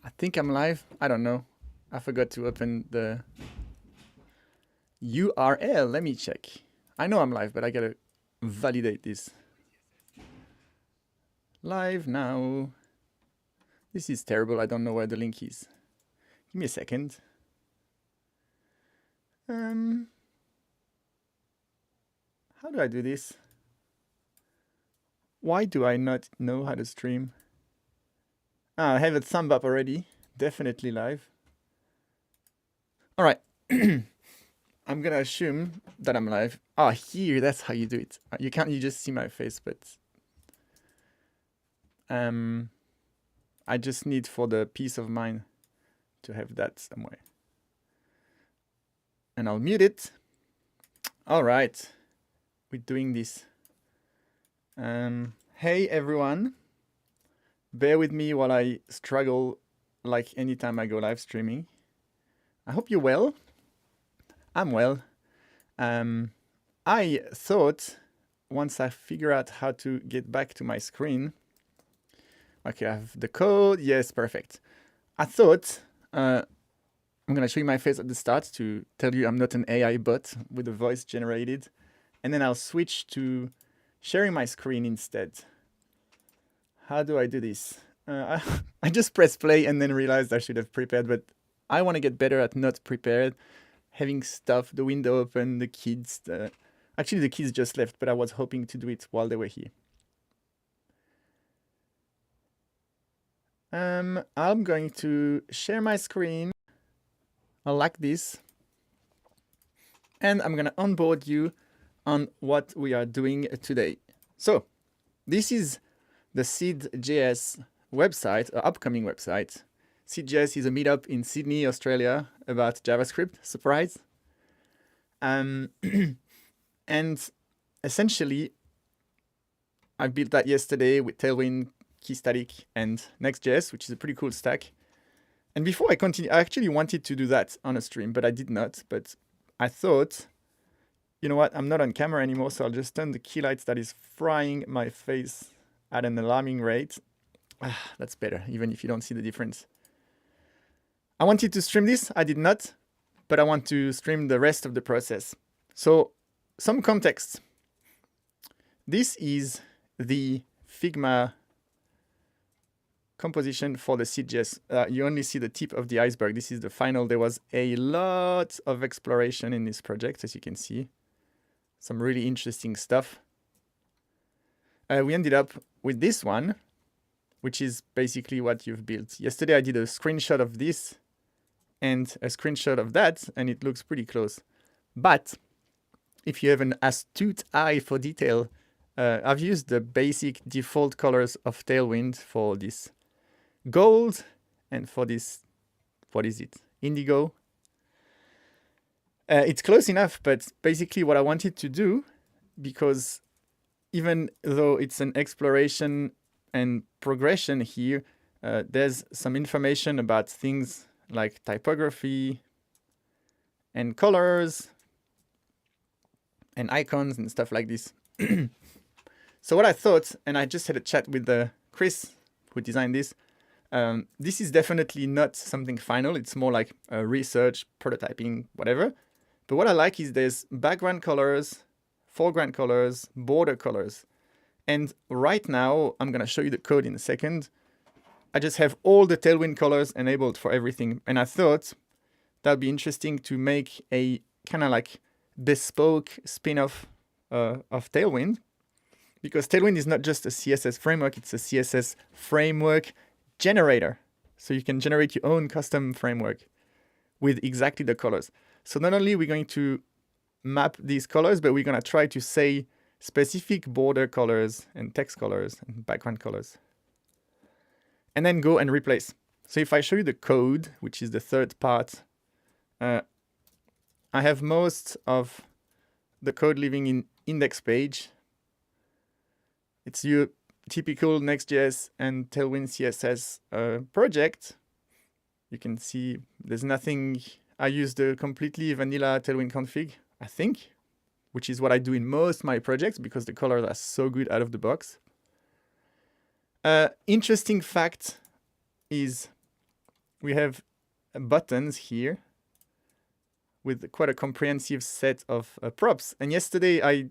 I think I'm live. I don't know. I forgot to open the URL. Let me check. I know I'm live, but I gotta validate this. Live now. This is terrible. I don't know where the link is. Give me a second. How do I do this? Why do I not know how to stream? I have a thumb up already. Definitely live. All right. I'm gonna assume that I'm live. Here, that's how you do it. You just see my face, but I just need for the peace of mind to have that somewhere. And I'll mute it. All right, we're doing this. Hey everyone, bear with me while I struggle like anytime I go live streaming. I hope you're well. I'm well. I thought once I figure out how to get back to my screen, okay, I have the code. Yes, perfect. I thought I'm gonna show you my face at the start to tell you I'm not an AI bot with a voice generated, and then I'll switch to sharing my screen instead. How do I do this? I just press play and then realized I should have prepared, but I want to get better at not prepared, having stuff, the window open, the kids. Actually, the kids just left, but I was hoping to do it while they were here. I'm going to share my screen. Like this. And I'm going to onboard you on what we are doing today. So this is the SydJS website, upcoming website. SydJS is a meetup in Sydney, Australia about JavaScript. Surprise. And essentially, I built that yesterday with Tailwind, Keystatic, and Next.js, which is a pretty cool stack. And before I continue, I actually wanted to do that on a stream, but I did not. But I thought, you know what, I'm not on camera anymore, so I'll just turn the key lights that is frying my face at an alarming rate. That's better, even if you don't see the difference. I wanted to stream this, I did not, but I want to stream the rest of the process. So some context. This is the Figma composition for the SydJS. You only see the tip of the iceberg. This is the final. There was a lot of exploration in this project, as you can see. Some really interesting stuff. We ended up with this one, which is basically what you've built. Yesterday I did a screenshot of this and a screenshot of that, and it looks pretty close. But if you have an astute eye for detail, I've used the basic default colors of Tailwind for this gold, and for this, what is it? Indigo. It's close enough, but basically what I wanted to do, because even though it's an exploration and progression here, there's some information about things like typography and colors and icons and stuff like this. So what I thought, and I just had a chat with Chris, who designed this, this is definitely not something final. It's more like research, prototyping, whatever. But what I like is there's background colors, foreground colors, border colors. And right now, I'm going to show you the code in a second. I just have all the Tailwind colors enabled for everything. And I thought that'd be interesting to make a kind of like bespoke spin-off of Tailwind. Because Tailwind is not just a CSS framework, it's a CSS framework generator. So you can generate your own custom framework with exactly the colors. So not only are we going to map these colors, but we're going to try to say specific border colors and text colors and background colors. And then go and replace. So if I show you the code, which is the third part, I have most of the code living in index page. It's your typical Next.js and Tailwind CSS project. You can see there's nothing. I use the completely vanilla Tailwind config, I think, which is what I do in most of my projects because the colors are so good out of the box. Interesting fact is we have buttons here with quite a comprehensive set of props. And yesterday I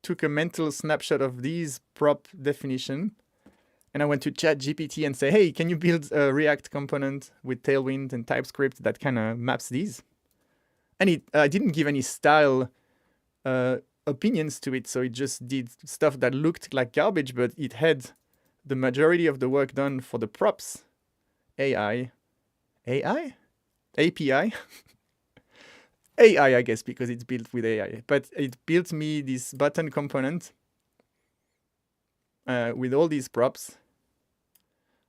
took a mental snapshot of these prop definition, and I went to ChatGPT and say, hey, can you build a React component with Tailwind and TypeScript that kind of maps these? And it didn't give any style opinions to it, so it just did stuff that looked like garbage, but it had the majority of the work done for the props. API? AI, I guess, because it's built with AI. But it built me this button component with all these props.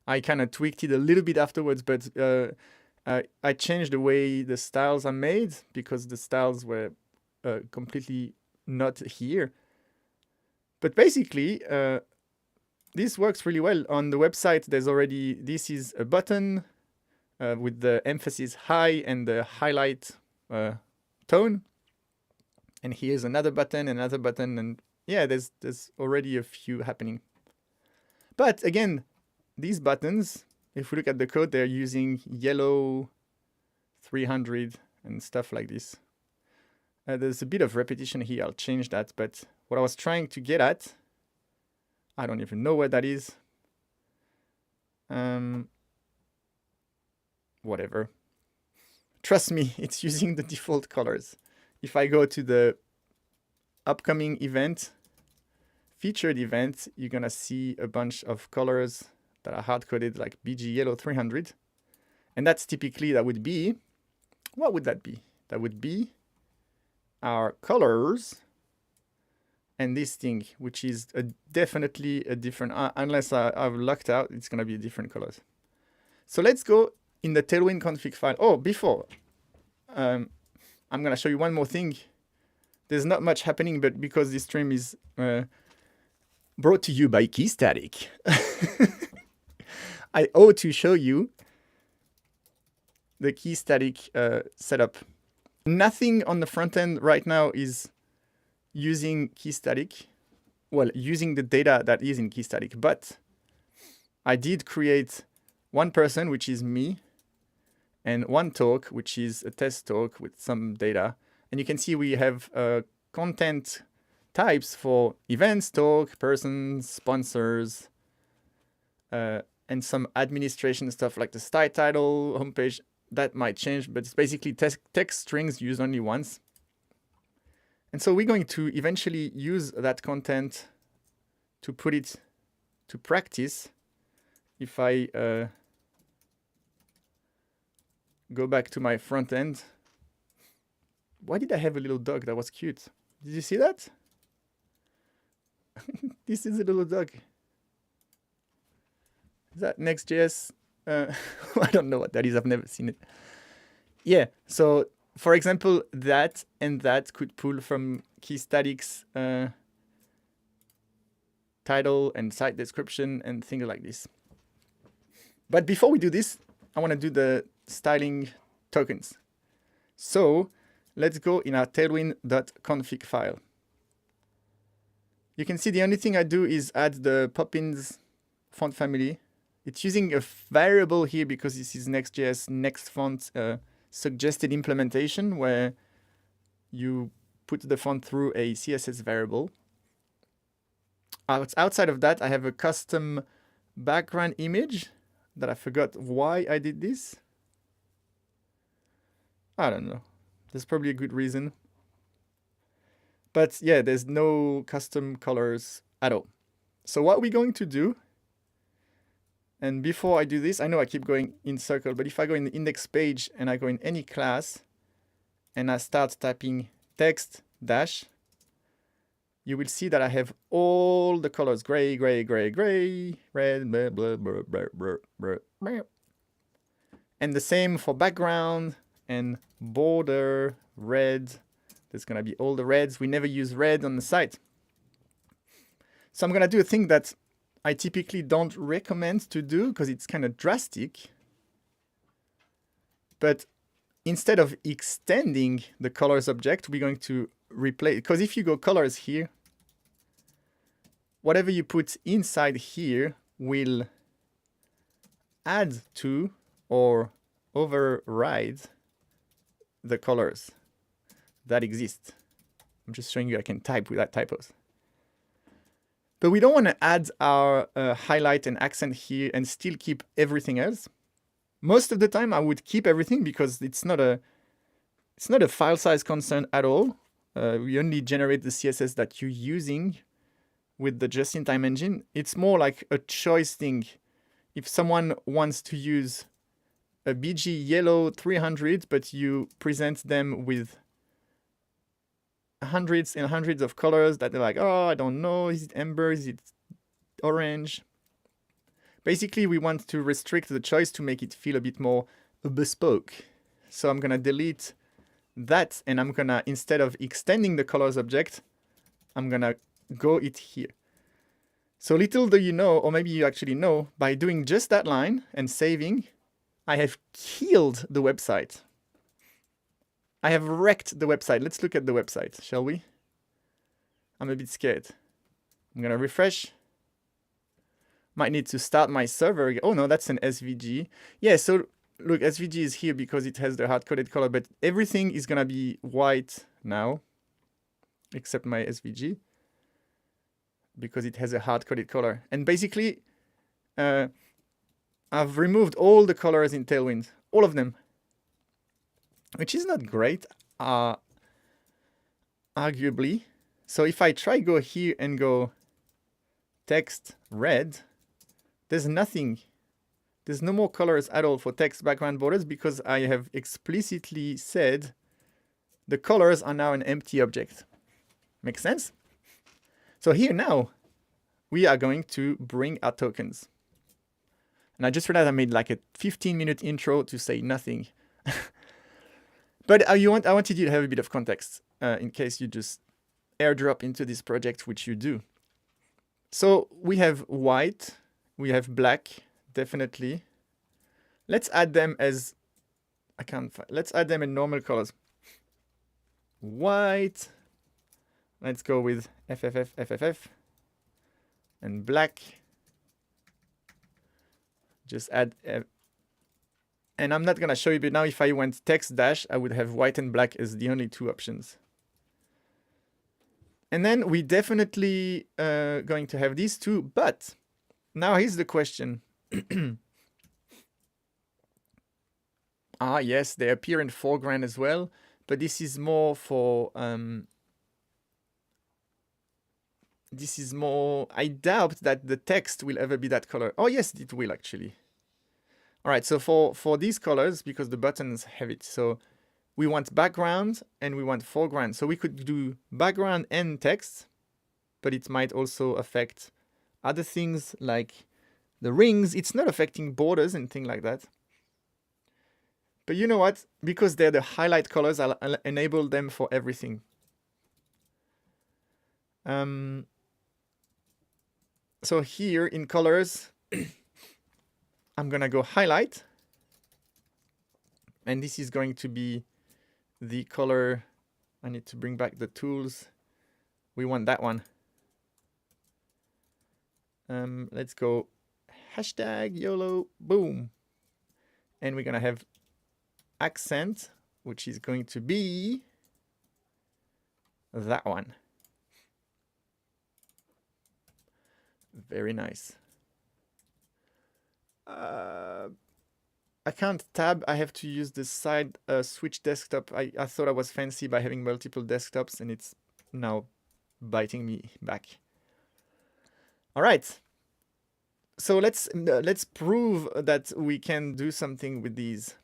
I kind of tweaked it a little bit afterwards, but I changed the way the styles are made because the styles were completely not here. But basically, this works really well. On the website, there's already, this is a button with the emphasis high and the highlight tone. And here's another button, and yeah, there's already a few happening. But again, these buttons, if we look at the code, they're using yellow 300 and stuff like this. There's a bit of repetition here. I'll change that. But what I was trying to get at, I don't even know where that is. Whatever. Trust me, it's using the default colors. If I go to the upcoming event, featured event, you're going to see a bunch of colors that are hard-coded like BG yellow 300. And that's typically, that would be, what would that be? That would be our colors and this thing, which is definitely a different, unless I've lucked out, it's going to be different colors. So let's go in the Tailwind config file. Oh, before, I'm going to show you one more thing. There's not much happening, but because this stream is brought to you by Keystatic, I owe to show you the Keystatic setup. Nothing on the front end right now is using Keystatic, well, using the data that is in Keystatic, but I did create one person, which is me, and one talk, which is a test talk with some data. And you can see we have content types for events, talk, persons, sponsors, and some administration stuff like the site title, homepage. That might change, but it's basically text strings used only once. And so we're going to eventually use that content to put it to practice. If I go back to my front end, why did I have a little dog? That was cute. Did you see that? This is a little dog. Is that Next.js? I don't know what that is. I've never seen it. Yeah. So, for example, that and that could pull from Keystatic's title and site description and things like this. But before we do this, I want to do the styling tokens. So let's go in our tailwind.config file. You can see the only thing I do is add the Poppins font family. It's using a variable here because this is Next.js next font suggested implementation where you put the font through a CSS variable. Outside of that, I have a custom background image that I forgot why I did this. I don't know. There's probably a good reason. But yeah, there's no custom colors at all. So what we're going to do, and before I do this, I know I keep going in circle, but if I go in the index page and I go in any class and I start typing text dash, you will see that I have all the colors, gray, gray, gray, gray, red, blah, blah, blah, blah, blah, blah, blah. And the same for background and border, red. There's going to be all the reds. We never use red on the site. So I'm going to do a thing that I typically don't recommend to do because it's kind of drastic. But instead of extending the colors object, we're going to replace, because if you go colors here, whatever you put inside here will add to or override the colors that exist. I'm just showing you I can type without typos. But we don't want to add our highlight and accent here and still keep everything else. Most of the time I would keep everything because it's not a file size concern at all. We only generate the CSS that you're using with the just-in-time engine. It's more like a choice thing. If someone wants to use a BG yellow 300, but you present them with hundreds and hundreds of colors that they're like, oh, I don't know, is it amber, is it orange? Basically, we want to restrict the choice to make it feel a bit more bespoke. So I'm gonna delete that, and I'm gonna, instead of extending the colors object, I'm gonna go it here. So little do you know, or maybe you actually know, by doing just that line and saving, I have killed the website. I have wrecked the website. Let's look at the website, shall we? I'm a bit scared. I'm gonna refresh. Might need to start my server again. Oh no, that's an SVG. Yeah, so look, SVG is here because it has the hard-coded color, but everything is gonna be white now, except my SVG, because it has a hard-coded color. And basically, I've removed all the colors in Tailwind, all of them, which is not great, arguably. So if I try go here and go text red, there's nothing. There's no more colors at all for text background borders because I have explicitly said the colors are now an empty object. Make sense? So here now, we are going to bring our tokens. And I just realized I made like a 15-minute intro to say nothing. But I wanted you to have a bit of context in case you just airdrop into this project, which you do. So we have white, we have black, definitely. Let's add them as, let's add them in normal colors. White, let's go with FFF, and black. Just add, and I'm not gonna show you, but now if I went text dash, I would have white and black as the only two options. And then we definitely going to have these two, but now here's the question. Yes, they appear in foreground as well, but this is more for, I doubt that the text will ever be that color. Oh yes, it will actually. All right, so for these colors, because the buttons have it, so we want background and we want foreground. So we could do background and text, but it might also affect other things like the rings. It's not affecting borders and things like that. But you know what? Because they're the highlight colors, I'll enable them for everything. So here in colors, I'm gonna go highlight. And this is going to be the color. I need to bring back the tools. We want that one. Let's go hashtag YOLO, boom. And we're gonna have accent, which is going to be that one. Very nice. I can't tab. I have to use the side switch desktop. I thought I was fancy by having multiple desktops, and it's now biting me back. All right. So let's prove that we can do something with these.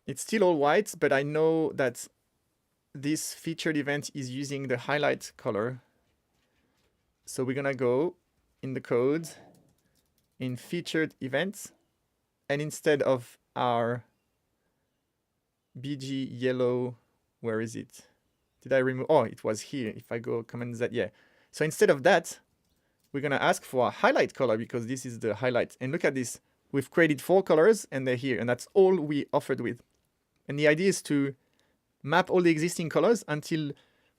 It's still all white, but I know that this featured event is using the highlight color. So we're gonna go in the code in featured events, and instead of our BG yellow, where is it? Did I remove? Oh, it was here. If I go Command Z, yeah. So instead of that, we're gonna ask for a highlight color because this is the highlight. And look at this. We've created 4 colors and they're here, and that's all we offered with. And the idea is to map all the existing colors until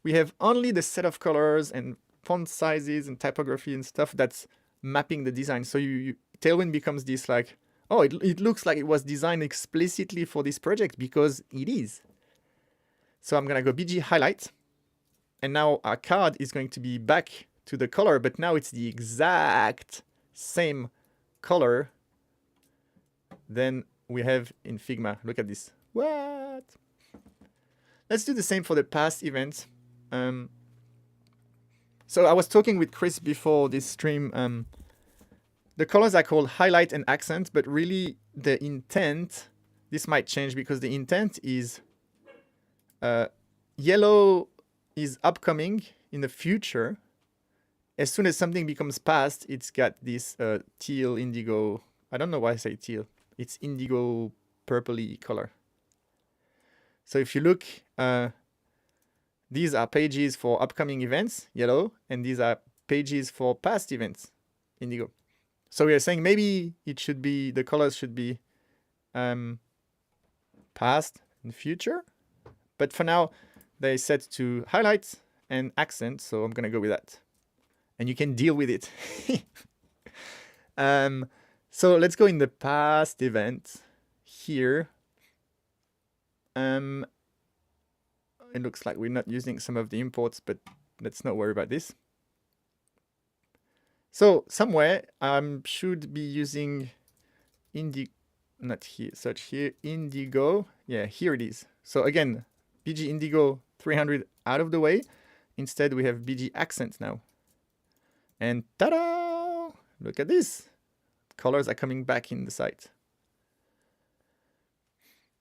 we have only the set of colors and font sizes and typography and stuff that's mapping the design. So Tailwind becomes this like, oh, it looks like it was designed explicitly for this project, because it is. So I'm going to go BG highlight. And now our card is going to be back to the color, but now it's the exact same color than we have in Figma. Look at this. What? Let's do the same for the past events. So I was talking with Chris before this stream. The colors are called highlight and accent, but really the intent, this might change because the intent is yellow is upcoming in the future. As soon as something becomes past, it's got this teal, indigo. I don't know why I say teal. It's indigo purpley color. So if you look, these are pages for upcoming events, yellow, and these are pages for past events, indigo. So we are saying maybe it should be, the colors should be past and future. But for now, they set to highlights and accent, so I'm going to go with that. And you can deal with it. So let's go in the past event here. It looks like we're not using some of the imports, but let's not worry about this. So somewhere I should be using not here, search here, indigo. Yeah, here it is. So again, BG indigo 300 out of the way. Instead, we have BG accent now. And ta-da! Look at this. Colors are coming back in the site.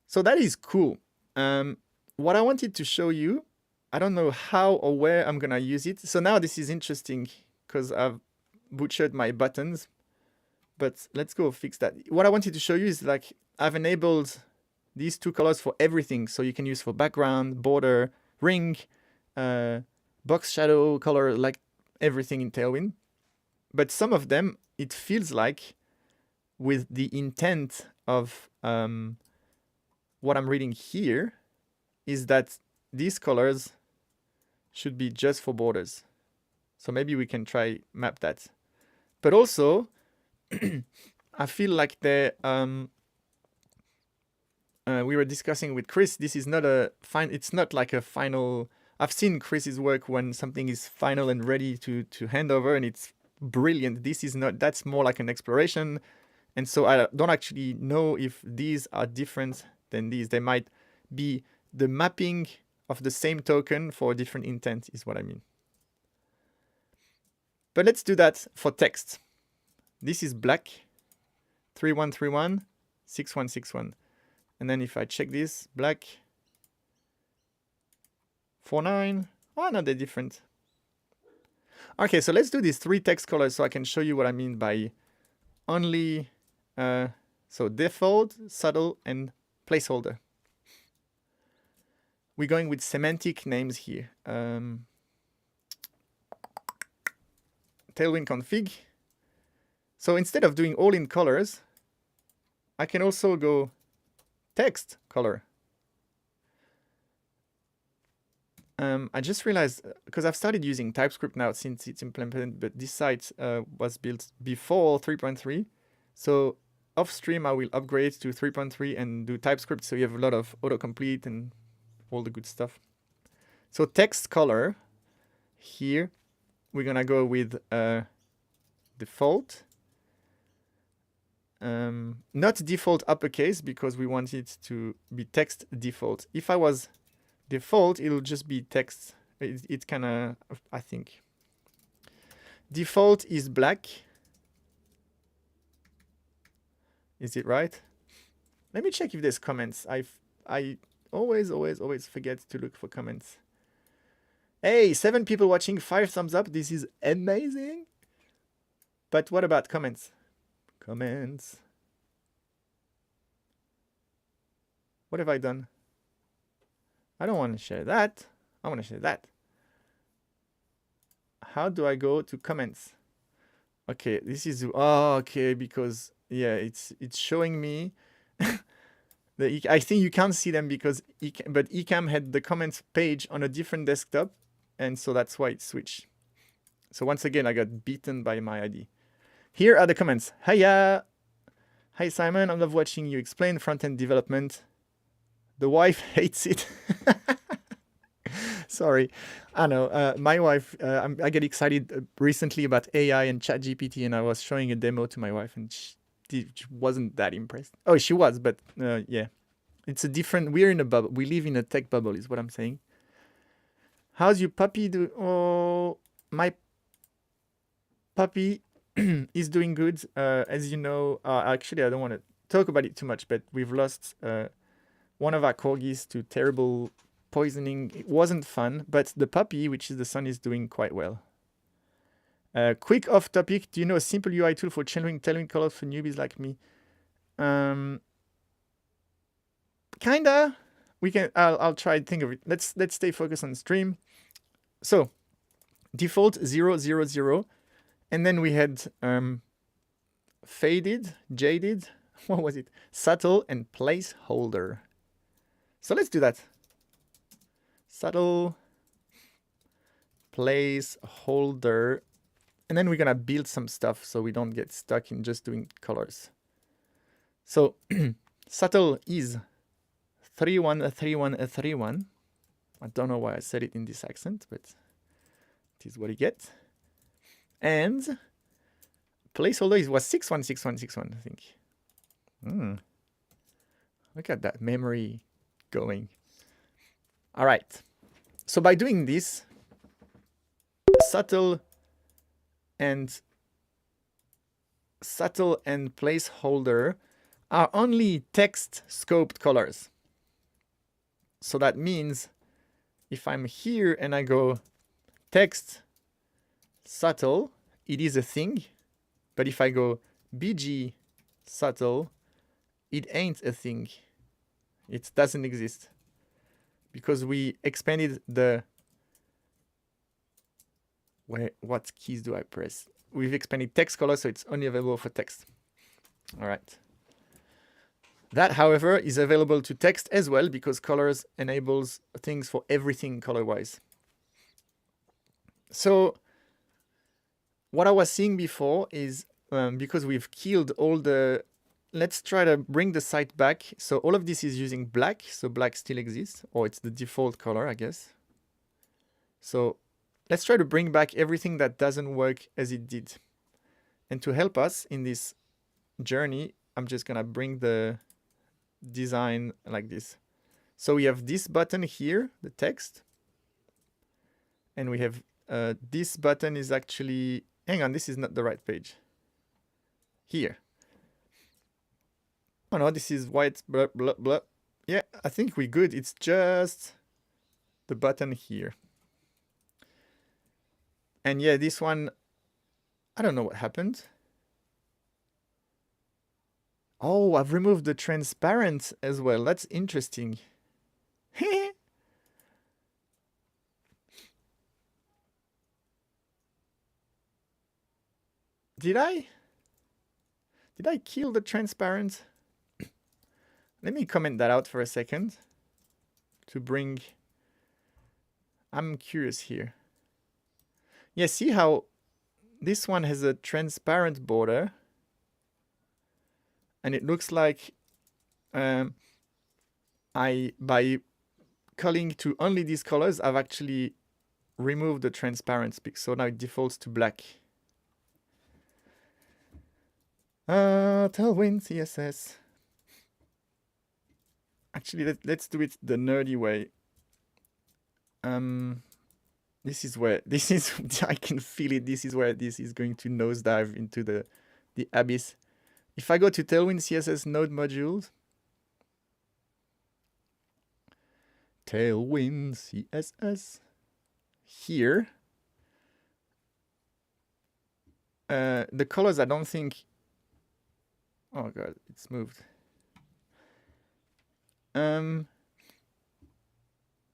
So that is cool. What I wanted to show you, I don't know how or where I'm going to use it. So now this is interesting because I've butchered my buttons. But let's go fix that. What I wanted to show you is like I've enabled these two colors for everything. So you can use for background, border, ring, box shadow color, like everything in Tailwind. But some of them, it feels like with the intent of what I'm reading here is that these colors should be just for borders. So maybe we can try map that. But also, I feel like we were discussing with Chris, this is not it's not like a final. I've seen Chris's work when something is final and ready to hand over, and it's brilliant. This is not, that's more like an exploration. And so I don't actually know if these are different than these. They might be the mapping of the same token for a different intent is what I mean. But let's do that for text. This is black, 3131, 6161. And then if I check this, black, 49. Oh, no, they're different. Okay, so let's do these three text colors so I can show you what I mean by only, so default, subtle, and placeholder. We're going with semantic names here. Tailwind config. So instead of doing all in colors, I can also go text color. I just realized, because I've started using TypeScript now since it's implemented, but this site was built before 3.3. So off stream, I will upgrade to 3.3 and do TypeScript. So you have a lot of autocomplete and all the good stuff. So text color here, we're going to go with default. Not default uppercase because we want it to be text default. If I was default, it'll just be text. It's kind of, I think. Default is black. Is it right? Let me check if there's comments. I always forget to look for comments. Hey, 7 people watching, 5 thumbs up. This is amazing. But what about comments? Comments. What have I done? I don't want to share that. I want to share that. How do I go to comments? Okay, this is, oh, okay, because yeah, it's showing me I think you can't see them because but Ecamm had the comments page on a different desktop, and so that's why it switched. So once again, I got beaten by my ID. Here are the comments. Hiya Hi Simon, I love watching you explain front-end development. The wife hates it. Sorry, I know. My wife, I get excited recently about AI and ChatGPT, and I was showing a demo to my wife, and she wasn't that impressed. Oh, she was, but yeah, it's a different. We're in a bubble. We live in a tech bubble, is what I'm saying. How's your puppy do? Oh, my puppy is doing good. As you know, actually, I don't want to talk about it too much, but we've lost one of our corgis to terrible poisoning. It wasn't fun, but the puppy, which is the son, is doing quite well. Quick off topic. Do you know a simple UI tool for channeling Tailwind colors for newbies like me? Kinda. We can. I'll try to think of it. Let's stay focused on stream. So default 0, 0, 0, and then we had faded, jaded. What was it? Subtle and placeholder. So let's do that. Subtle, placeholder, and then we're gonna build some stuff so we don't get stuck in just doing colors. So subtle is 313131. I don't know why I said it in this accent, but it is what you get. And placeholder was 616161, I think. Look at that memory going. All right. So by doing this, subtle and placeholder are only text scoped colors. So that means if I'm here and I go text subtle, it is a thing. But if I go BG subtle, it ain't a thing. It doesn't exist. Because we expanded the... what keys do I press? We've expanded text color, so it's only available for text. All right. That, however, is available to text as well, because colors enables things for everything color-wise. So what I was seeing before is, because we've killed all the... Let's try to bring the site back. So all of this is using black, so black still exists, or it's the default color, I guess. So let's try to bring back everything that doesn't work as it did. And to help us in this journey, I'm just gonna bring the design like this. So we have this button here, the text. And we have this button is actually, hang on, this is not the right page. Here. Oh no, this is white, blah, blah, blah. Yeah, I think we're good. It's just the button here. And yeah, this one, I don't know what happened. Oh, I've removed the transparent as well. That's interesting. Did I kill the transparent? Let me comment that out for a second to bring... I'm curious here. Yeah, see how this one has a transparent border, and it looks like by culling to only these colors, I've actually removed the transparent peak, so now it defaults to black. Tailwind CSS. Actually, let's do it the nerdy way. This is where I can feel it. This is where this is going to nosedive into the abyss. If I go to Tailwind CSS node modules, Tailwind CSS here, the colors I don't think. Oh god, it's moved.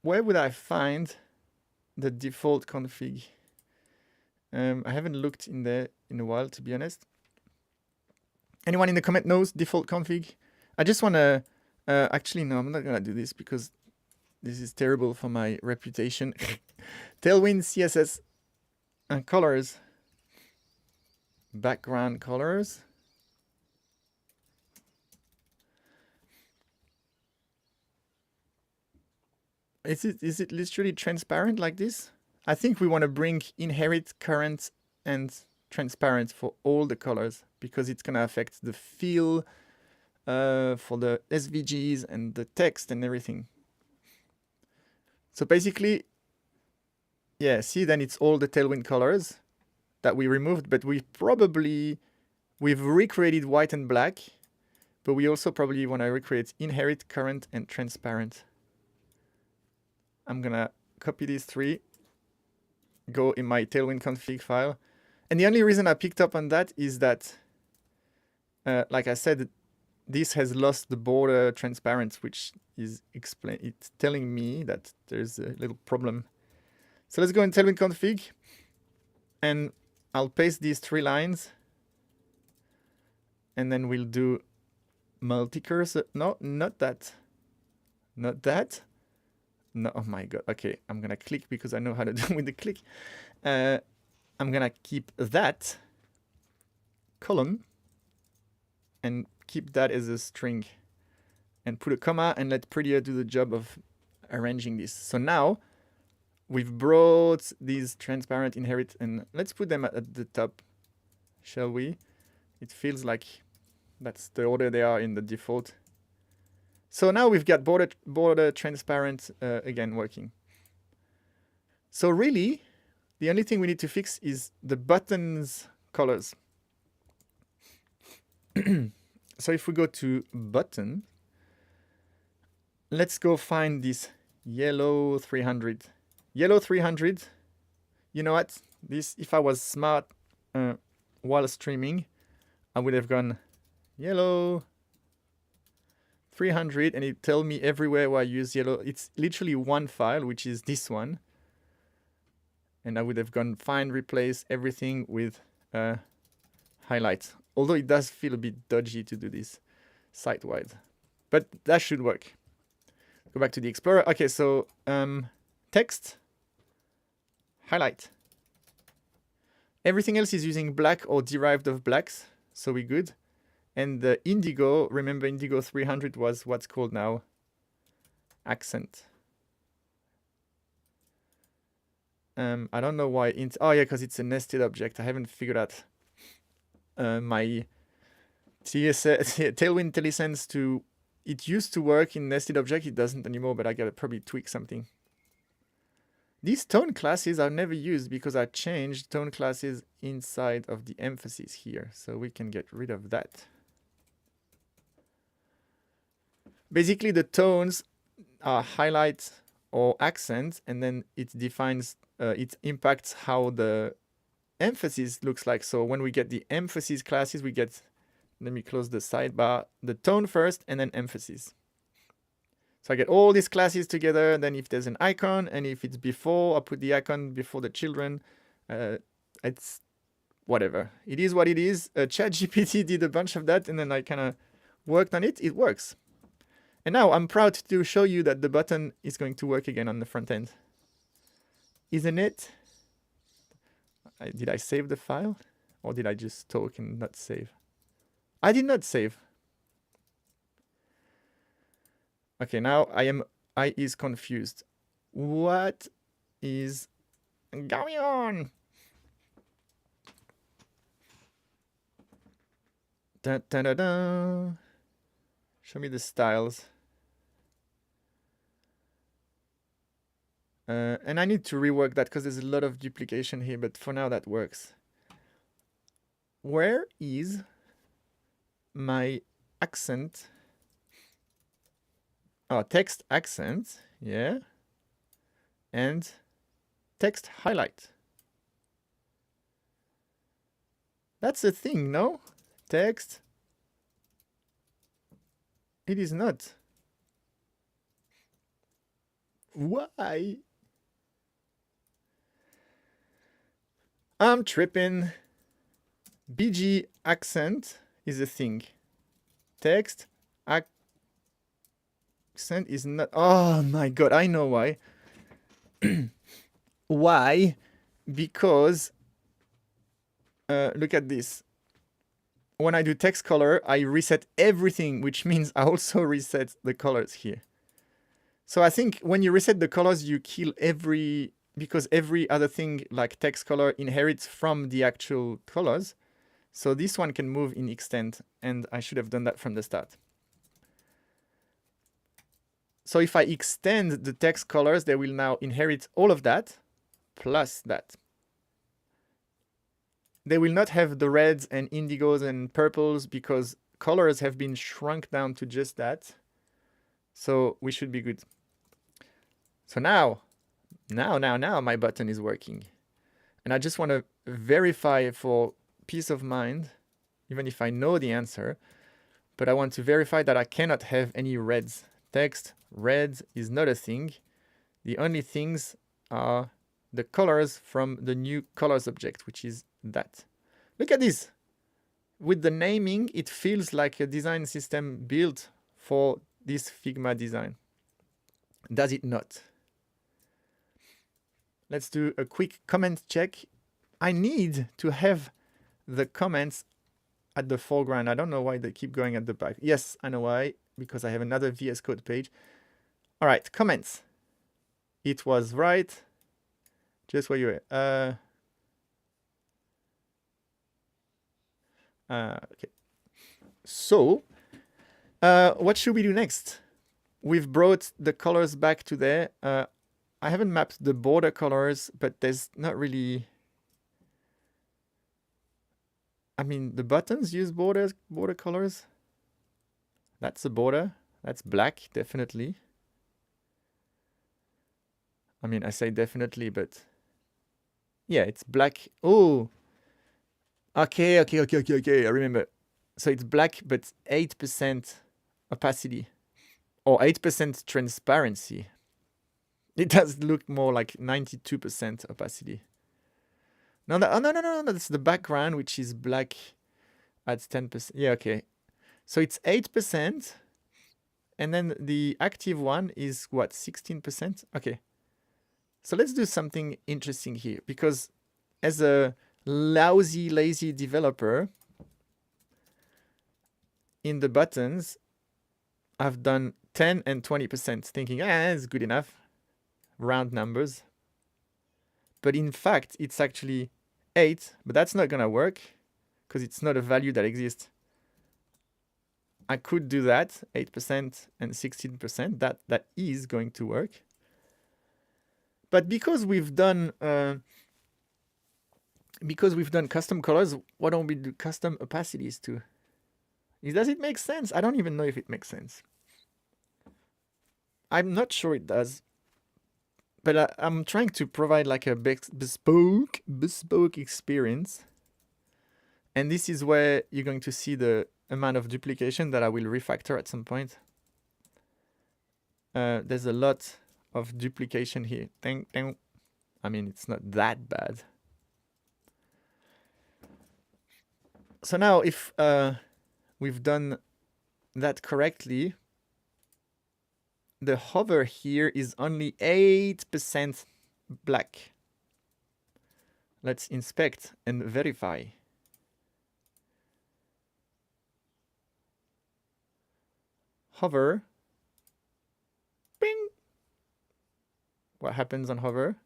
Where would I find the default config? I haven't looked in there in a while, to be honest. Anyone in the comment knows default config? I just want to... actually, no, I'm not going to do this because this is terrible for my reputation. Tailwind CSS colors. Background colors. Is it literally transparent like this? I think we want to bring inherit, current, and transparent for all the colors because it's gonna affect the feel for the SVGs and the text and everything. So basically, yeah, see, then it's all the Tailwind colors that we removed, but we've recreated white and black, but we also probably want to recreate inherit, current, and transparent. I'm gonna copy these three, go in my Tailwind config file. And the only reason I picked up on that is that, like I said, this has lost the border transparent, which is it's telling me that there's a little problem. So let's go in Tailwind config, and I'll paste these 3 lines, and then we'll do multi-cursor. No, not that. Not that. No, oh my god. Okay, I'm gonna click because I know how to do with the click. I'm gonna keep that column and keep that as a string and put a comma and let Prettier do the job of arranging this. So now we've brought these transparent inherit, and let's put them at the top, shall we? It feels like that's the order they are in the default. So now we've got border transparent again working. So really, the only thing we need to fix is the buttons colors. So if we go to button, let's go find this yellow 300. Yellow 300, you know what? This, if I was smart while streaming, I would have gone yellow 300 and it tell me everywhere where I use yellow. It's literally one file, which is this one. And I would have gone find, replace everything with highlight. Although it does feel a bit dodgy to do this site-wide. But that should work. Go back to the Explorer. Okay, so text, highlight. Everything else is using black or derived of blacks, so we're good. And the indigo, remember indigo 300 was what's called now accent. I don't know why. Oh yeah, because it's a nested object. I haven't figured out my Tailwind IntelliSense to. It used to work in nested object. It doesn't anymore, but I gotta probably tweak something. These tone classes are never used because I changed tone classes inside of the emphasis here, so we can get rid of that. Basically, the tones are highlight or accent, and then it defines, it impacts how the emphasis looks like. So when we get the emphasis classes, we get, let me close the sidebar, the tone first and then emphasis. So I get all these classes together, and then if there's an icon, and if it's before, I put the icon before the children. It's whatever. It is what it is. ChatGPT did a bunch of that, and then I kind of worked on it. It works. And now I'm proud to show you that the button is going to work again on the front end. Isn't it? Did I save the file? Or did I just talk and not save? I did not save. Okay, now I is confused. What is going on? Da, da, da, da. Show me the styles. And I need to rework that because there's a lot of duplication here, but for now that works. Where is my accent? Oh, text accent, yeah. And text highlight. That's a thing, no? Text. It is not. Why? I'm tripping. BG accent is a thing. Text accent is not. Oh my god, I know why. Why? Because look at this. When I do text color, I reset everything, which means I also reset the colors here. So I think when you reset the colors, you kill because every other thing like text color inherits from the actual colors. So this one can move in extent, and I should have done that from the start. So if I extend the text colors, they will now inherit all of that plus that. They will not have the reds and indigos and purples because colors have been shrunk down to just that. So we should be good. So now my button is working. And I just want to verify for peace of mind, even if I know the answer, but I want to verify that I cannot have any reds. Text red is not a thing. The only things are the colors from the new colors object, which is that. Look at this. With the naming, it feels like a design system built for this Figma design. Does it not? Let's do a quick comment check. I need to have the comments at the foreground. I don't know why they keep going at the back. Yes, I know why, because I have another VS Code page. All right, comments. It was right. Just where you were. Okay. So, what should we do next? We've brought the colors back to there. I haven't mapped the border colors, but there's not really... I mean, the buttons use border colors. That's a border. That's black, definitely. I mean, I say definitely, but... yeah, it's black. Oh! Okay, I remember. So it's black, but 8% opacity. Or 8% transparency. It does look more like 92% opacity. No, no, that's the background, which is black at 10%. Yeah, okay. So it's 8%. And then the active one is what, 16%? Okay. So let's do something interesting here, because as a lazy developer, in the buttons, I've done 10 and 20%, thinking, it's good enough. Round numbers. But in fact, it's actually 8, but that's not going to work because it's not a value that exists. I could do that, 8% and 16%. That is going to work. But because we've done custom colors, why don't we do custom opacities too? Does it make sense? I don't even know if it makes sense. I'm not sure it does. But I'm trying to provide like a bespoke experience. And this is where you're going to see the amount of duplication that I will refactor at some point. There's a lot of duplication here. I mean, it's not that bad. So now if we've done that correctly, the hover here is only 8% black. Let's inspect and verify. Hover. Bing. What happens on hover?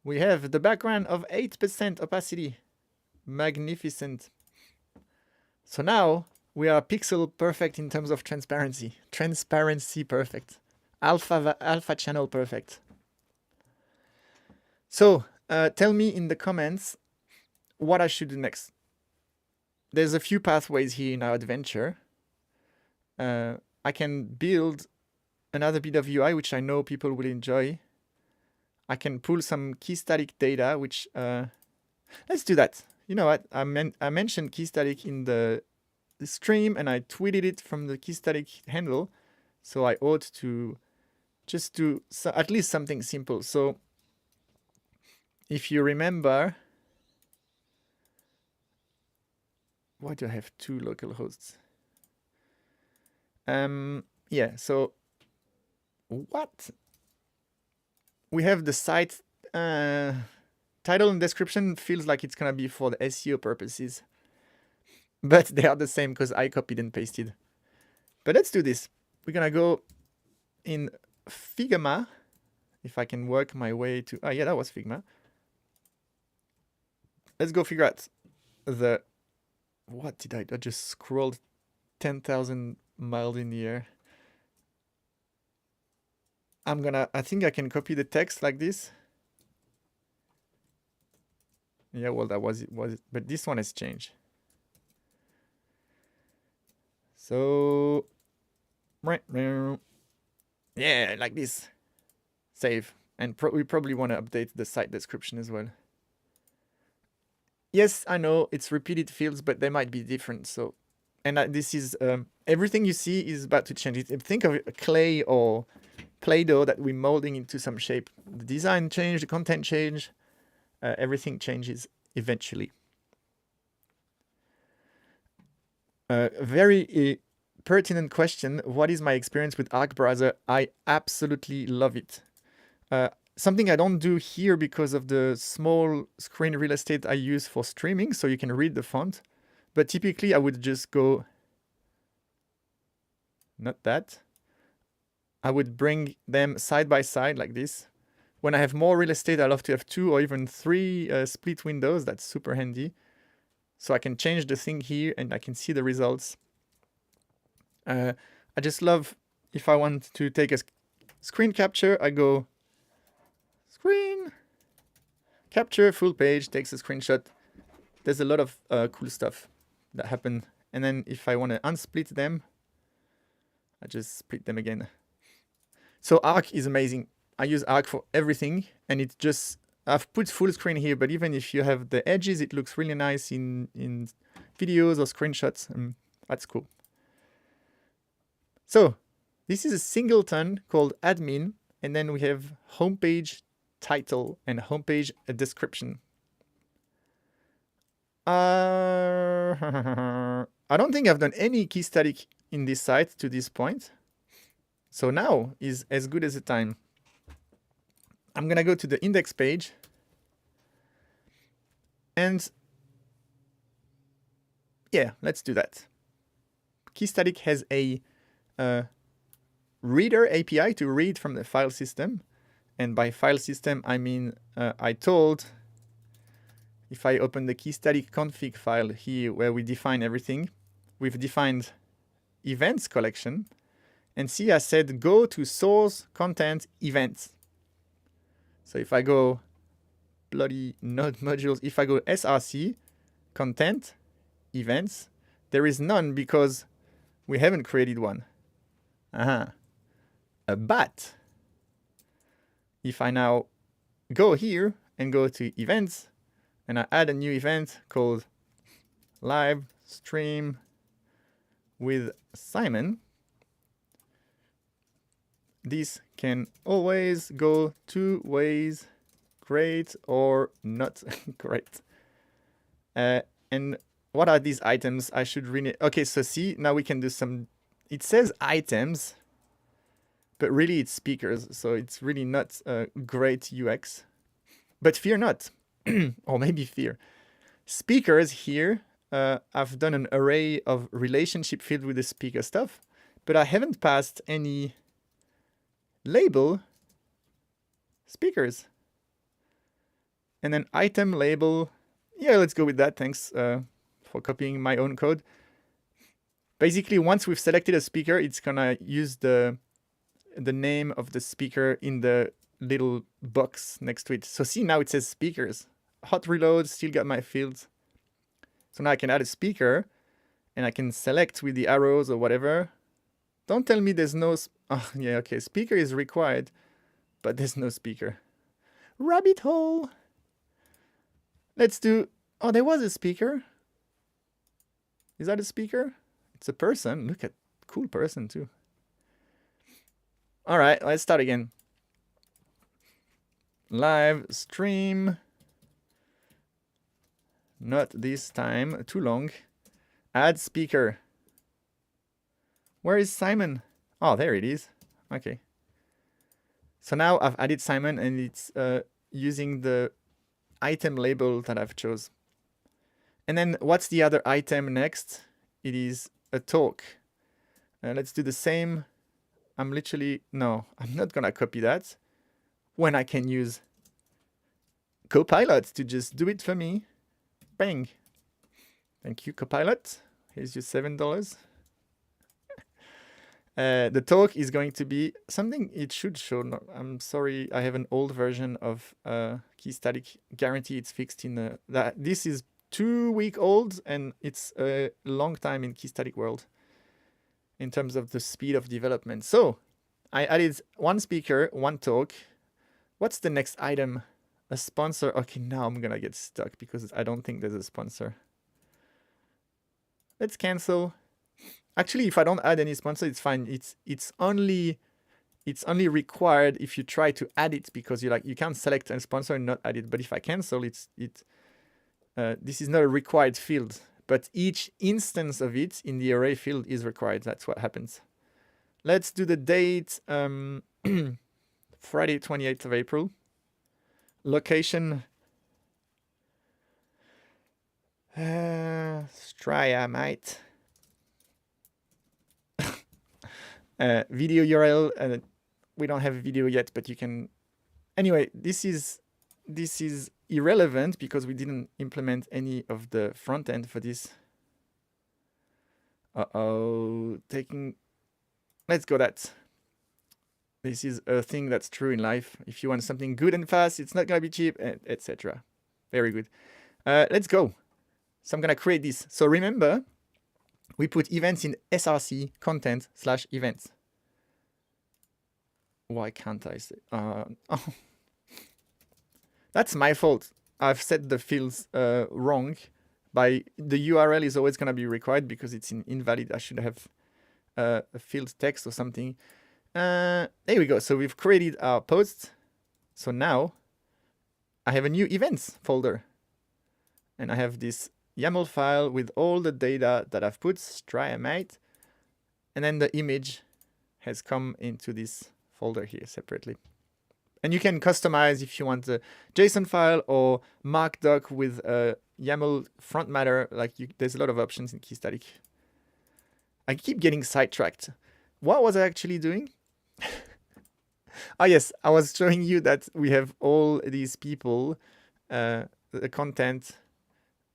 We have the background of 8% opacity. Magnificent. So now we are pixel perfect in terms of transparency. Transparency perfect. Alpha channel perfect. So tell me in the comments what I should do next. There's a few pathways here in our adventure. I can build another bit of UI, which I know people will enjoy. I can pull some Keystatic data, which let's do that. You know what? I mentioned Keystatic in the stream, and I tweeted it from the Keystatic handle. So I ought to just do at least something simple. So if you remember, why do I have 2 local hosts? Yeah, so what? We have the site title and description feels like it's gonna be for the SEO purposes. But they are the same because I copied and pasted. But let's do this. We're gonna go in Figma, if I can work my way to, oh yeah, that was Figma. Let's go figure out the, what did I just scrolled 10,000 miles in the air. I think I can copy the text like this. Yeah, well, that was it, but this one has changed. So, yeah, like this. Save. And we probably want to update the site description as well. Yes, I know it's repeated fields, but they might be different. So, and this is everything you see is about to change. Think of clay or Play-Doh that we're molding into some shape. The design change, the content change, everything changes eventually. Very pertinent question. What is my experience with Arc browser? I absolutely love it. Something I don't do here because of the small screen real estate I use for streaming, so you can read the font. But typically I would just go, not that. I would bring them side by side like this. When I have more real estate, I love to have 2 or even 3 split windows. That's super handy. So I can change the thing here and I can see the results. I just love, if I want to take a screen capture, I go screen capture, full page, takes a screenshot. There's a lot of cool stuff that happen. And then if I want to unsplit them, I just split them again. So Arc is amazing. I use Arc for everything, and it just, I've put full screen here, but even if you have the edges, it looks really nice in videos or screenshots. That's cool. So this is a singleton called admin, and then we have homepage title and homepage description. I don't think I've done any Keystatic in this site to this point. So now is as good as the time. I'm gonna go to the index page, and yeah, let's do that. Keystatic has a reader API to read from the file system, and by file system I mean I told, if I open the Keystatic config file here where we define everything, we've defined events collection, and see I said go to source content events. So if I go bloody node modules, if I go src content events, there is none because we haven't created one. But if I now go here and go to events and I add a new event called live stream with Simon, this can always go 2 ways, great or not great. And what are these items? I should rename. Okay, so see, now we can do some, it says items, but really it's speakers. So it's really not a great UX, but fear not, or maybe fear. Speakers here, I've done an array of relationship filled with the speaker stuff, but I haven't passed any label speakers. And then item label, yeah, let's go with that. Thanks for copying my own code. Basically, once we've selected a speaker, it's gonna use the name of the speaker in the little box next to it. So see, now it says speakers. Hot reload, still got my fields. So now I can add a speaker and I can select with the arrows or whatever. Don't tell me there's no, oh yeah, okay, speaker is required, but there's no speaker. Rabbit hole. Let's do, oh, there was a speaker. Is that a speaker? It's a person. Look at, cool person too. All right, let's start again. Live stream. Not this time, too long. Add speaker. Where is Simon? Oh, there it is. Okay. So now I've added Simon and it's using the item label that I've chose. And then what's the other item next? It is a talk. Let's do the same I'm literally, no, I'm not gonna copy that when I can use Copilot to just do it for me. Bang. Thank you, Copilot. Here's your $7. The talk is going to be something it should show. No, I'm sorry, I have an old version of Keystatic. Guarantee it's fixed in that. This is 2 week old and it's a long time in Keystatic world in terms of the speed of development. So I added one speaker, one talk. What's the next item? A sponsor. Okay, now I'm gonna get stuck because I don't think there's a sponsor. Let's cancel. Actually, if I don't add any sponsor, it's fine. It's only required if you try to add it, because you can't select a sponsor and not add it. But if I cancel, this is not a required field, but each instance of it in the array field is required. That's what happens. Let's do the date. Friday, 28th of April. Location. Straya, mate. Video URL. We don't have a video yet, but you can. Anyway, this is irrelevant because we didn't implement any of the front end for this. Let's go that. This is a thing that's true in life. If you want something good and fast, it's not gonna be cheap, etc. Very good. Let's go. So I'm gonna create this. So remember, we put events in src content/events. Why can't I say? Oh. That's my fault. I've set the fields wrong. The URL is always gonna be required because it's invalid. I should have a field text or something. There we go. So we've created our post. So now I have a new events folder. And I have this YAML file with all the data that I've put, Striamate. And then the image has come into this folder here separately. And you can customize if you want a JSON file or markdoc with a YAML front matter. There's a lot of options in Keystatic. I keep getting sidetracked. What was I actually doing? Oh yes, I was showing you that we have all these people, the content.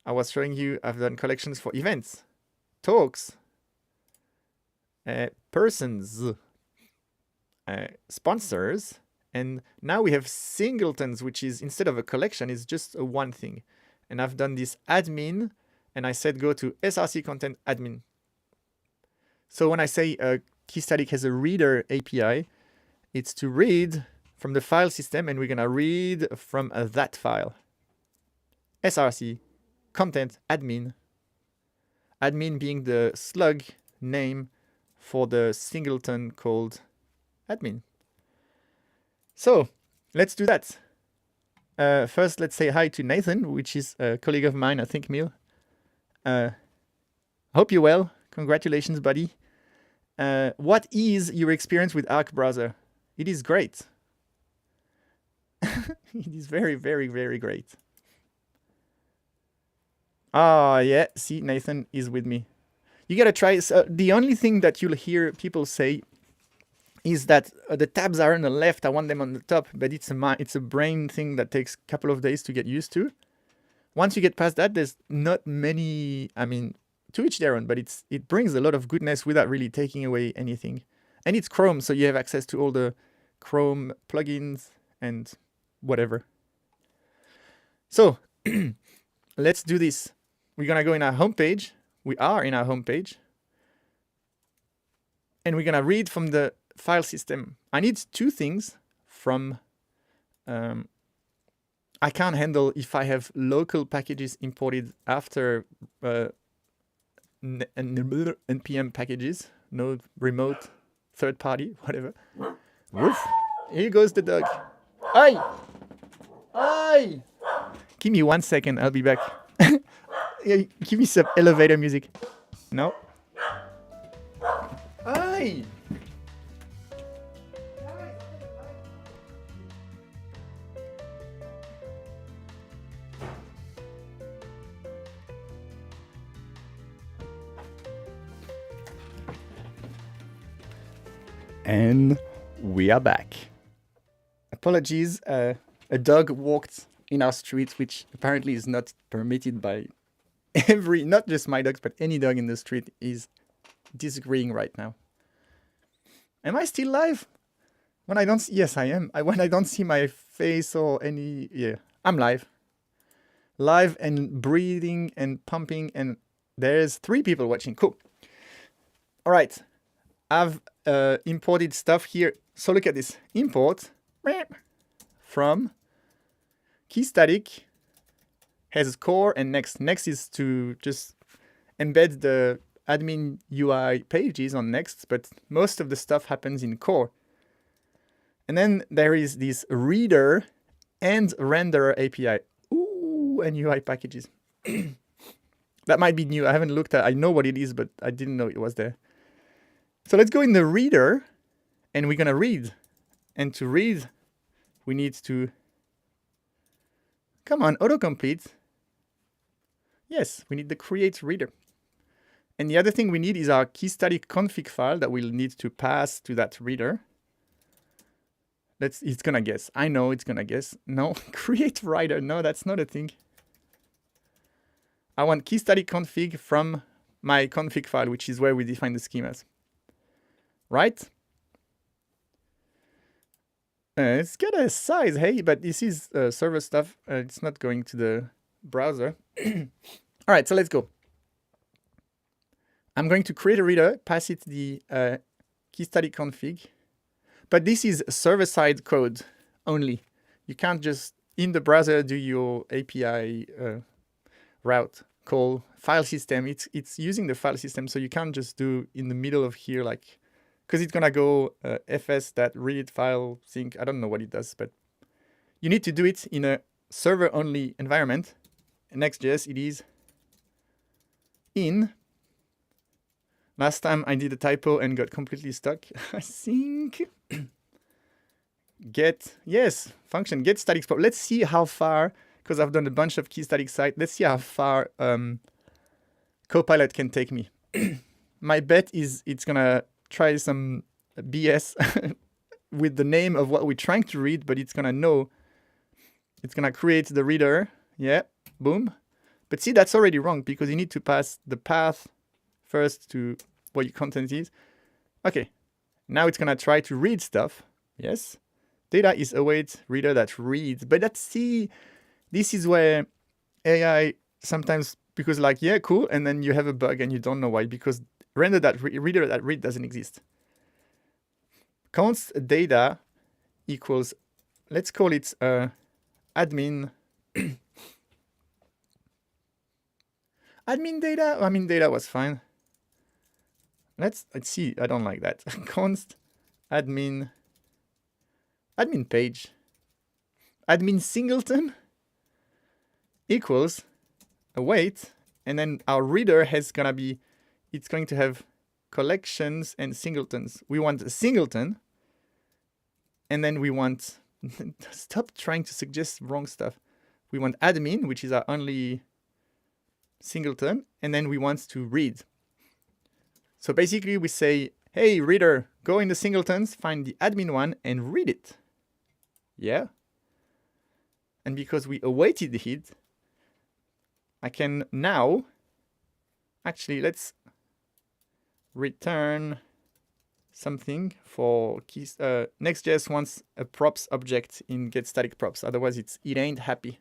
I was showing you I've done collections for events, talks, persons, sponsors, and now we have singletons, which is, instead of a collection, is just a one thing. And I've done this admin, and I said go to src content admin. So when I say Keystatic has a reader API, it's to read from the file system, and we're gonna read from that file. src content admin. Admin being the slug name for the singleton called admin. So let's do that. First, let's say hi to Nathan, which is a colleague of mine, I think, Mil. Hope you're well. Congratulations, buddy. What is your experience with Arc browser? It is great. It is very, very, very great. Ah, yeah. See, Nathan is with me. You gotta try. The only thing that you'll hear people say is that the tabs are on the left. I want them on the top, but it's a brain thing that takes a couple of days to get used to. Once you get past that, there's not many. I mean, to each their own, but it brings a lot of goodness without really taking away anything. And it's Chrome, so you have access to all the Chrome plugins and whatever. So let's do this. We're gonna go in our homepage. We are in our homepage. And we're gonna read from the file system. I need two things from, I can't handle if I have local packages imported after npm packages, no remote third party, whatever. Woof. Here goes the dog. Hey! Hey! Give me 1 second, I'll be back. Give me some elevator music. No? Hey! And we are back. Apologies, a dog walked in our street, which apparently is not permitted by not just my dogs, but any dog in the street is disagreeing right now. Am I still live? When I don't, yes, I am. When I don't see my face or any, yeah, I'm live. Live and breathing and pumping, and there's 3 people watching. Cool. All right. I've imported stuff here. So look at this. Import from Keystatic has core and next. Next is to just embed the admin UI pages on next, but most of the stuff happens in core. And then there is this reader and renderer API. Ooh, and UI packages. That might be new. I haven't looked at. I know what it is, but I didn't know it was there. So let's go in the reader, and we're gonna read. And to read, we need to, come on, autocomplete. Yes, we need the create reader. And the other thing we need is our Keystatic config file that we'll need to pass to that reader. It's gonna guess. I know it's gonna guess. No, create writer. No, that's not a thing. I want Keystatic config from my config file, which is where we define the schemas. Right? It's got a size, hey, but this is server stuff. It's not going to the browser. All right, so let's go. I'm going to create a reader, pass it the Keystatic config. But this is server-side code only. You can't just, in the browser, do your API route call file system. It's using the file system, so you can't just do in the middle of here, like, because it's gonna go fs.read file sync. I don't know what it does, but you need to do it in a server-only environment. Next.js, it is in. Last time I did a typo and got completely stuck. I think get, yes, function get static prop. Let's see how far, because I've done a bunch of Keystatic site. Let's see how far Copilot can take me. My bet is it's gonna try some BS with the name of what we're trying to read, but it's gonna know, it's gonna create the reader. Yeah, boom. But see, that's already wrong because you need to pass the path first to what your content is. Okay, now it's gonna try to read stuff. Yes, data is await reader that reads. But let's see, this is where AI sometimes, because like, yeah, cool, and then you have a bug and you don't know why, because render that reader that read doesn't exist. Const data equals, let's call it admin. Admin data. I mean, data was fine. Let's see. I don't like that. Const admin page. Admin singleton equals await, and then our reader has gonna be, it's going to have collections and singletons. We want a singleton, and then we want, stop trying to suggest wrong stuff. We want admin, which is our only singleton, and then we want to read. So basically we say, hey, reader, go in the singletons, find the admin one, and read it. Yeah. And because we awaited it, I can now, actually, let's return something for keys. Next.js wants a props object in getStaticProps. Otherwise, it ain't happy.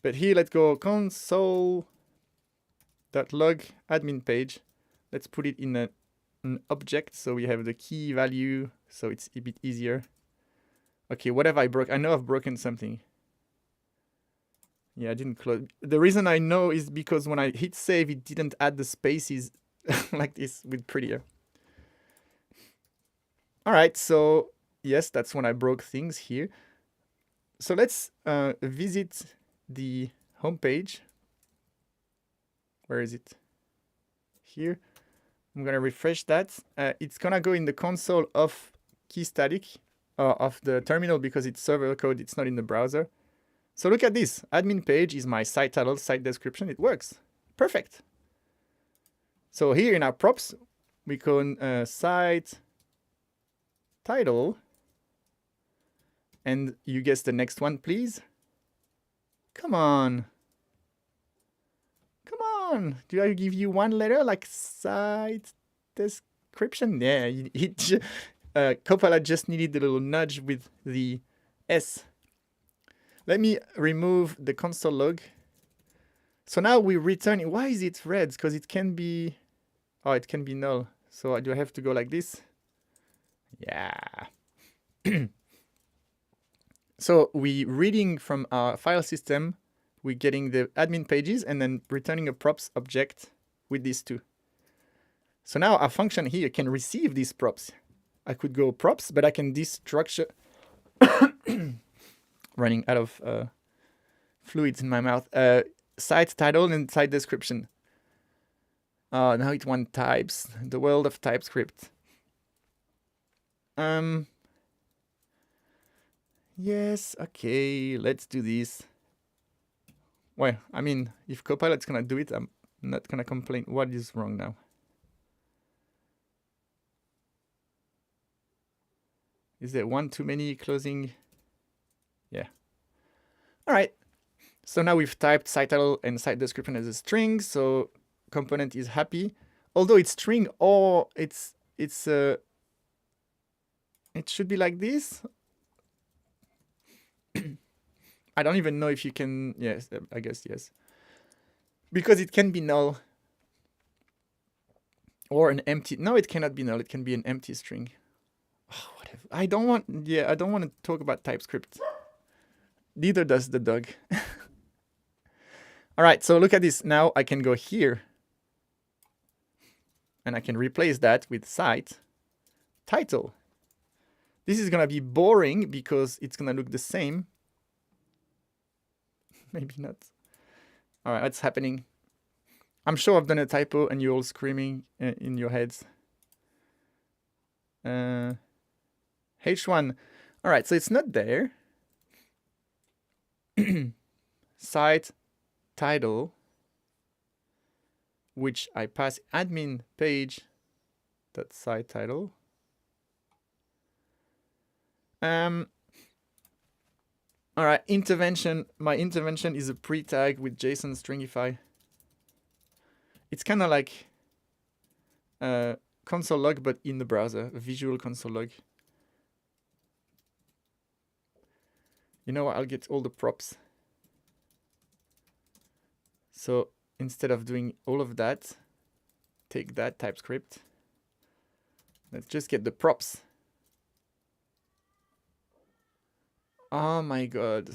But here, let's go console.log admin page. Let's put it in an object so we have the key value, so it's a bit easier. Okay, what have I broke? I know I've broken something. Yeah, I didn't close. The reason I know is because when I hit save, it didn't add the spaces like this with prettier. All right, so yes, that's when I broke things here. So let's visit the home page. Where is it? Here. I'm gonna refresh that. It's gonna go in the console of Keystatic, of the terminal, because it's server code, it's not in the browser. So look at this. Admin page is my site title, site description. It works. Perfect. So here in our props, we can site title. And you guess the next one, please. Come on. Come on. Do I give you one letter like site description? Yeah, Copilot just needed a little nudge with the S. Let me remove the console log. So now we return. Why is it red? Because it can be, oh, it can be null. So do I have to go like this? Yeah. So we reading from our file system, we're getting the admin pages and then returning a props object with these two. So now our function here can receive these props. I could go props, but I can destructure. Running out of fluids in my mouth. Site title and site description. Now it wants types. The world of TypeScript. Yes, okay, let's do this. Well, I mean, if Copilot's gonna do it, I'm not gonna complain. What is wrong now? Is there one too many closing? Yeah. All right. So now we've typed site title and site description as a string, so component is happy. Although it's string or it should be like this. I don't even know if you can, yes, I guess yes. Because it can be null. Or an empty, no, it cannot be null, it can be an empty string. Oh, whatever. I don't want to talk about TypeScript. Neither does the dog. All right, so look at this. Now I can go here. And I can replace that with site title. This is going to be boring because it's going to look the same. Maybe not. All right, what's happening? I'm sure I've done a typo and you're all screaming in your heads. H1. All right, so it's not there. Site title, which I pass admin page dot site title. All right, intervention. My intervention is a pre-tag with JSON stringify. It's kind of like console log, but in the browser, a visual console log. You know what? I'll get all the props. So instead of doing all of that, take that TypeScript. Let's just get the props. Oh my god.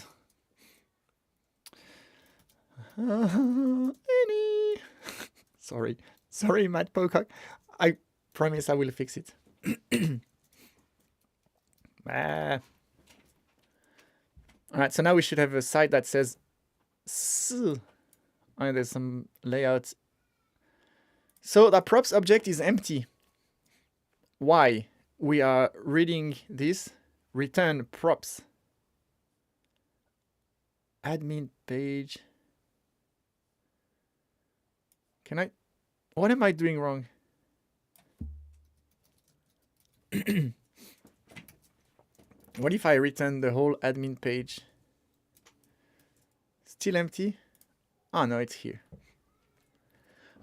Sorry, Matt Pocock. I promise I will fix it. All right, so now we should have a site that says and there's some layout. So the props object is empty. Why? We are reading this. Return props. Admin page. Can I? What am I doing wrong? What if I return the whole admin page? Still empty? Oh no, it's here.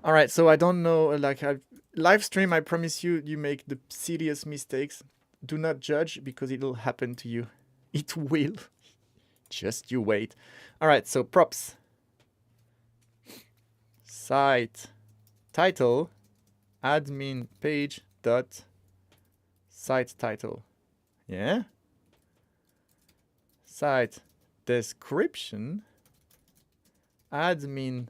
All right, so I don't know, like live stream, I promise you, you make the serious mistakes. Do not judge because it'll happen to you. It will. Just you wait. All right, so props. Site title admin page dot site title. Yeah. Site description admin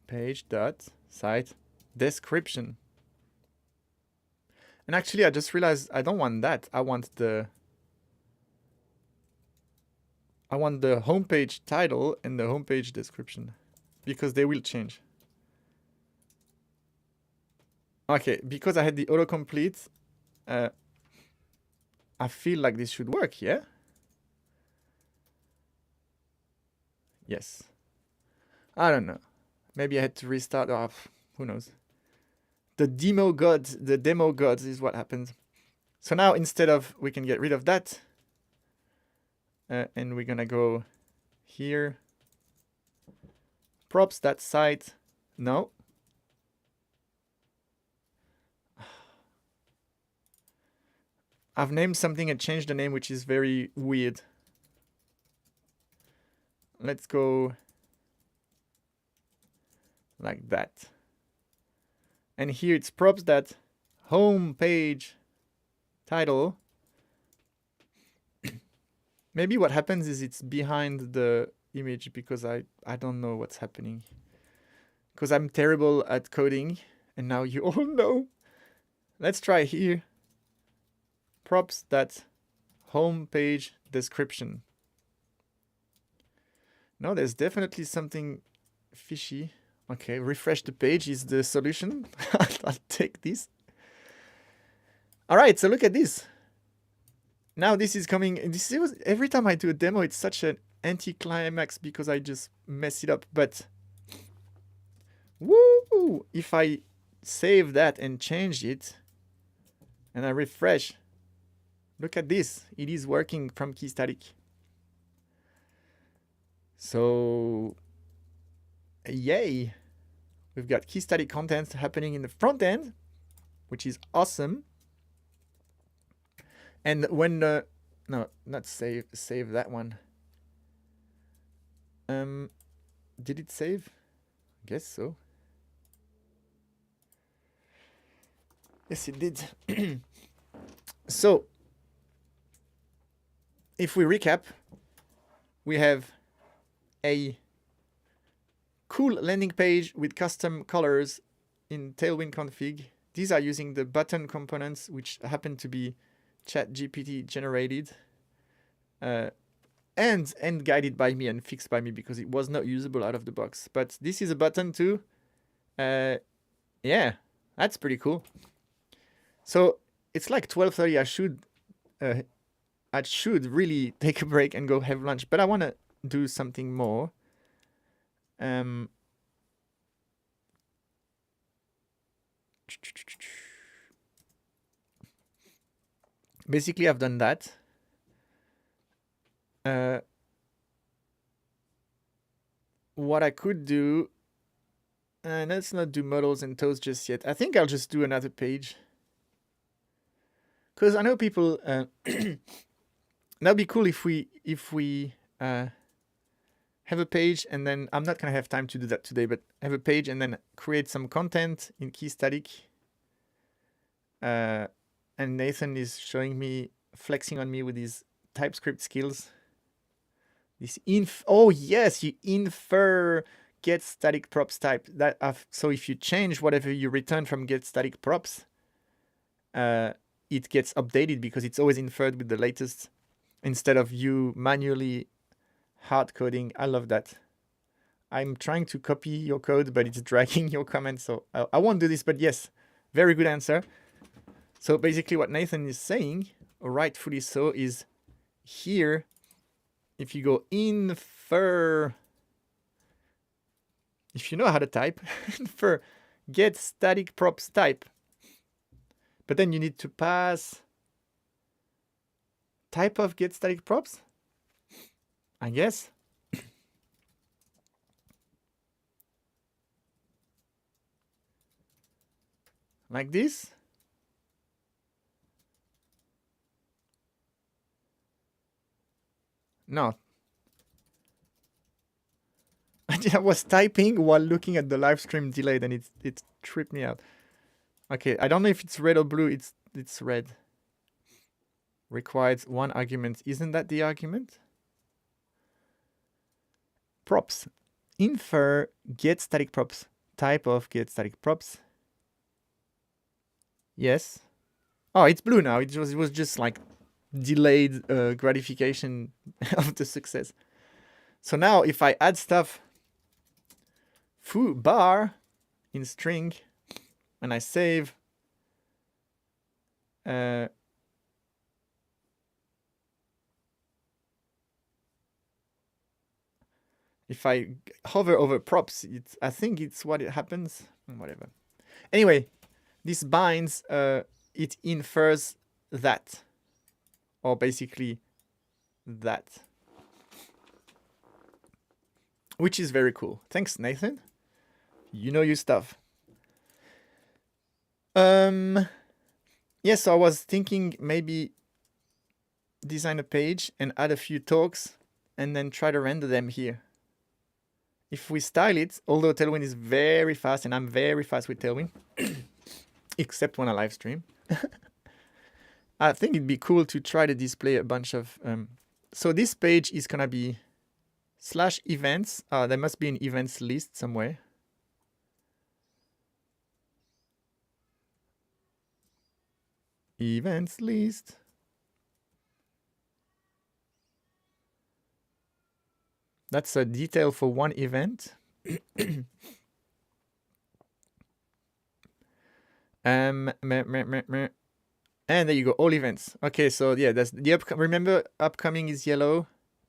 page dot site description. And actually I just realized I don't want that. I want the homepage title and the homepage description because they will change. Okay, because I had the autocomplete, I feel like this should work, yeah? Yes. I don't know. Maybe I had to restart. Oh, who knows? The demo gods is what happens. So now instead of, we can get rid of that. And we're gonna go here. Props, that site. No. I've named something and changed the name, which is very weird. Let's go like that. And here it's props that home page title. Maybe what happens is it's behind the image because I don't know what's happening. Because I'm terrible at coding, and now you all know. Let's try here. Props that home page description. No, there's definitely something fishy. Okay, refresh the page is the solution. I'll take this. All right, so look at this. Now this is coming. This is, every time I do a demo, it's such an anticlimax because I just mess it up. But woo! If I save that and change it, and I refresh, look at this. It is working from Keystatic. So, yay! We've got Keystatic content happening in the front end, which is awesome. And when no, not save that one. Did it save? I guess so. Yes, it did. So, if we recap, we have a cool landing page with custom colors in Tailwind config. These are using the button components, which happen to be ChatGPT generated and guided by me and fixed by me because it was not usable out of the box. But this is a button too. Yeah, that's pretty cool. So it's like 12:30. I should really take a break and go have lunch, but I want to do something more. Basically, I've done that. What I could do, let's not do models and toes just yet. I think I'll just do another page. Because I know people, that'd be cool if we have a page and then, I'm not going to have time to do that today, but have a page and then create some content in Keystatic. And Nathan is showing me, flexing on me with his TypeScript skills. This oh yes, you infer get static props type. So if you change whatever you return from get static props, it gets updated because it's always inferred with the latest instead of you manually hard coding. I love that. I'm trying to copy your code, but it's dragging your comments. So I won't do this, but yes, very good answer. So basically what Nathan is saying, rightfully so, is here, if you go infer, if you know how to type, infer get static props type, but then you need to pass type of get static props, I guess. Like this. No. I was typing while looking at the live stream delayed and it tripped me out. Okay, I don't know if it's red or blue. It's red. Requires one argument. Isn't that the argument? Props. Infer get static props. Type of get static props. Yes. Oh, it's blue now. It was just like delayed gratification of the success. So now if I add stuff foo bar in string and I save, if I hover over props, I think it's what it happens. Whatever. Anyway, this binds, it infers that, or basically that, which is very cool. Thanks, Nathan. You know your stuff. Yeah, so I was thinking maybe design a page and add a few talks and then try to render them here. If we style it, although Tailwind is very fast and I'm very fast with Tailwind, except when I live stream, I think it'd be cool to try to display a bunch of... so this page is going to be /events. There must be an events list somewhere. Events list. That's a detail for one event. And there you go, all events. Okay, so yeah, that's the remember, upcoming is yellow,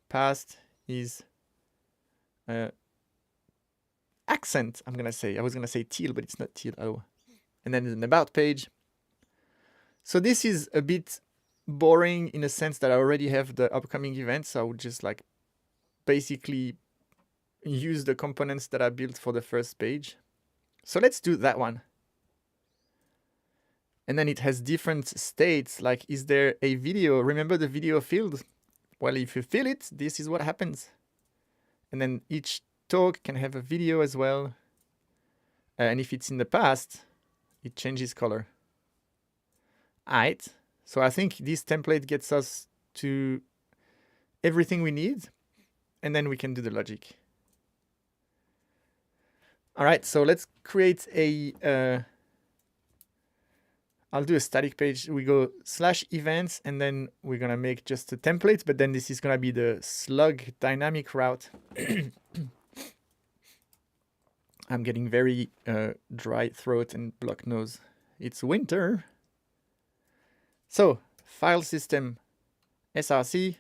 past is accent. I'm gonna say. I was gonna say teal, but it's not teal. Oh, and then there's an about page. So this is a bit boring in a sense that I already have the upcoming events. So I would just like basically use the components that I built for the first page. So let's do that one. And then it has different states, like is there a video? Remember the video field? Well, if you fill it, this is what happens. And then each talk can have a video as well. And if it's in the past, it changes color. All right, so I think this template gets us to everything we need, and then we can do the logic. All right, so let's create a, I'll do a static page. We go /events, and then we're gonna make just a template, but then this is gonna be the slug dynamic route. I'm getting very dry throat and blocked nose. It's winter. So file system src.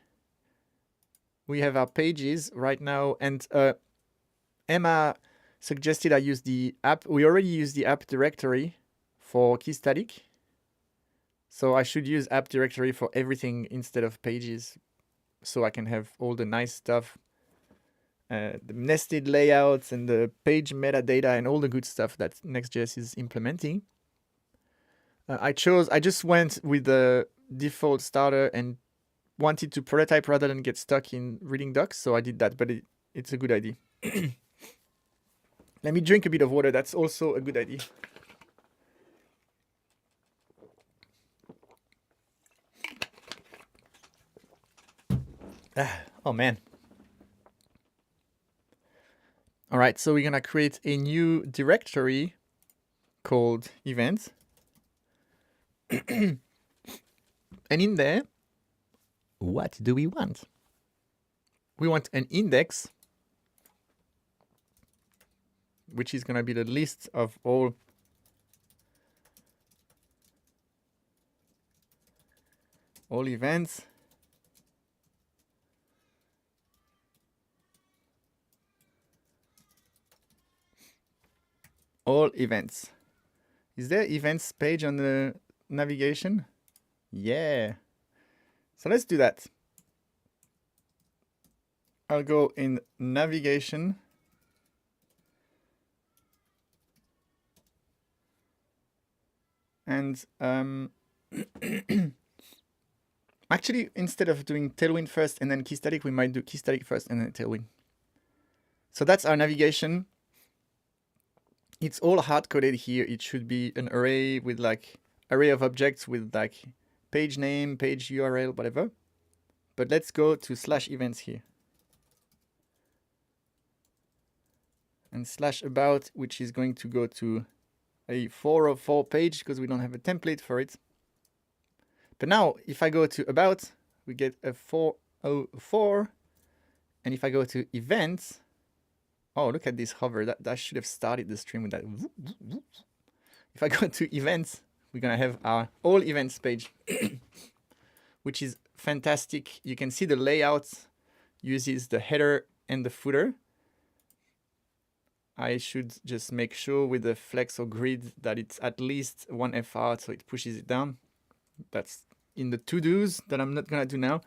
We have our pages right now, and Emma suggested I use the app. We already use the app directory for Keystatic. So I should use app directory for everything instead of pages, so I can have all the nice stuff, the nested layouts and the page metadata and all the good stuff that Next.js is implementing. I just went with the default starter and wanted to prototype rather than get stuck in reading docs, so I did that, but it's a good idea. Let me drink a bit of water. That's also a good idea. Oh man. All right, so we're gonna create a new directory called events. And in there, what do we want? We want an index, which is gonna be the list of all events. All events. Is there events page on the navigation? Yeah. So let's do that. I'll go in navigation. And actually, instead of doing Tailwind first and then Keystatic, we might do Keystatic first and then Tailwind. So that's our navigation. It's all hard-coded here. It should be an array with like array of objects with like page name, page URL, whatever. But let's go to /events here. And /about, which is going to go to a 404 page because we don't have a template for it. But now if I go to about, we get a 404. And if I go to events, oh, look at this hover. That should have started the stream with that. If I go to events, we're going to have our all events page, which is fantastic. You can see the layout uses the header and the footer. I should just make sure with the flex or grid that it's at least 1 FR, so it pushes it down. That's in the to-dos that I'm not gonna do now.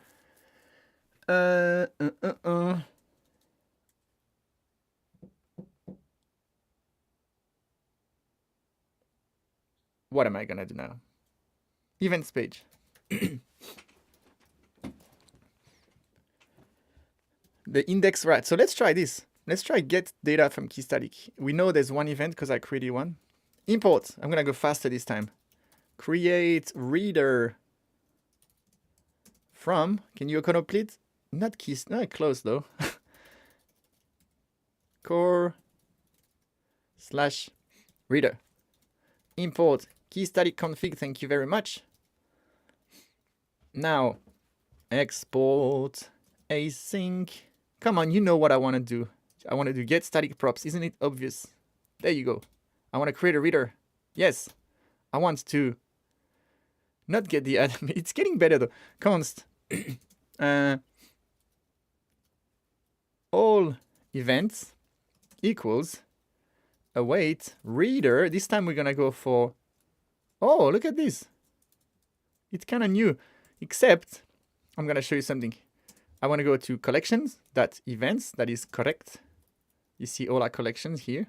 What am I gonna do now? Events page. The index, right? So let's try this. Let's try get data from Keystatic. We know there's one event because I created one. Import. I'm gonna go faster this time. Create reader from. Can you complete? Not keys. No, close though. Core / reader. Import Keystatic config. Thank you very much. Now export async. Come on, you know what I want to do. I want to do get static props. Isn't it obvious? There you go. I want to create a reader. Yes. I want to not get the admin. It's getting better though. Const all events equals await reader. This time we're gonna go for, oh, look at this. It's kind of new, except I'm gonna show you something. I want to go to collections.events. That is correct. You see all our collections here.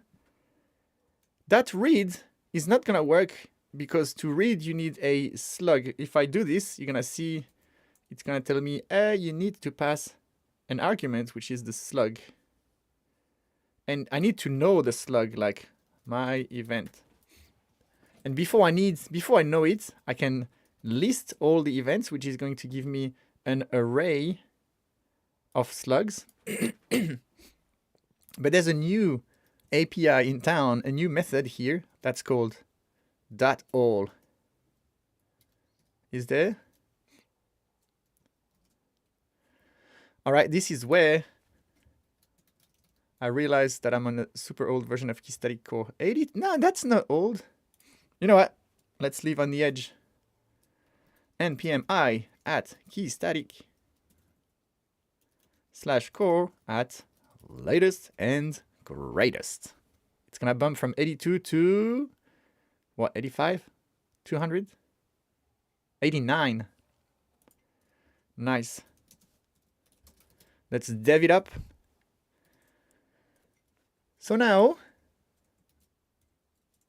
That read is not gonna work because to read you need a slug. If I do this, you're gonna see it's gonna tell me you need to pass an argument, which is the slug. And I need to know the slug, like my event. And before I know it, I can list all the events, which is going to give me an array of slugs. But there's a new API in town, a new method here that's called .all. Is there? All right, this is where I realized that I'm on a super old version of Keystatic Core 80. No, that's not old. You know what? Let's leave on the edge. npm I at Keystatic /core at latest and greatest. It's gonna bump from 82 to what, 85? 200? 89. Nice. Let's dev it up. So now,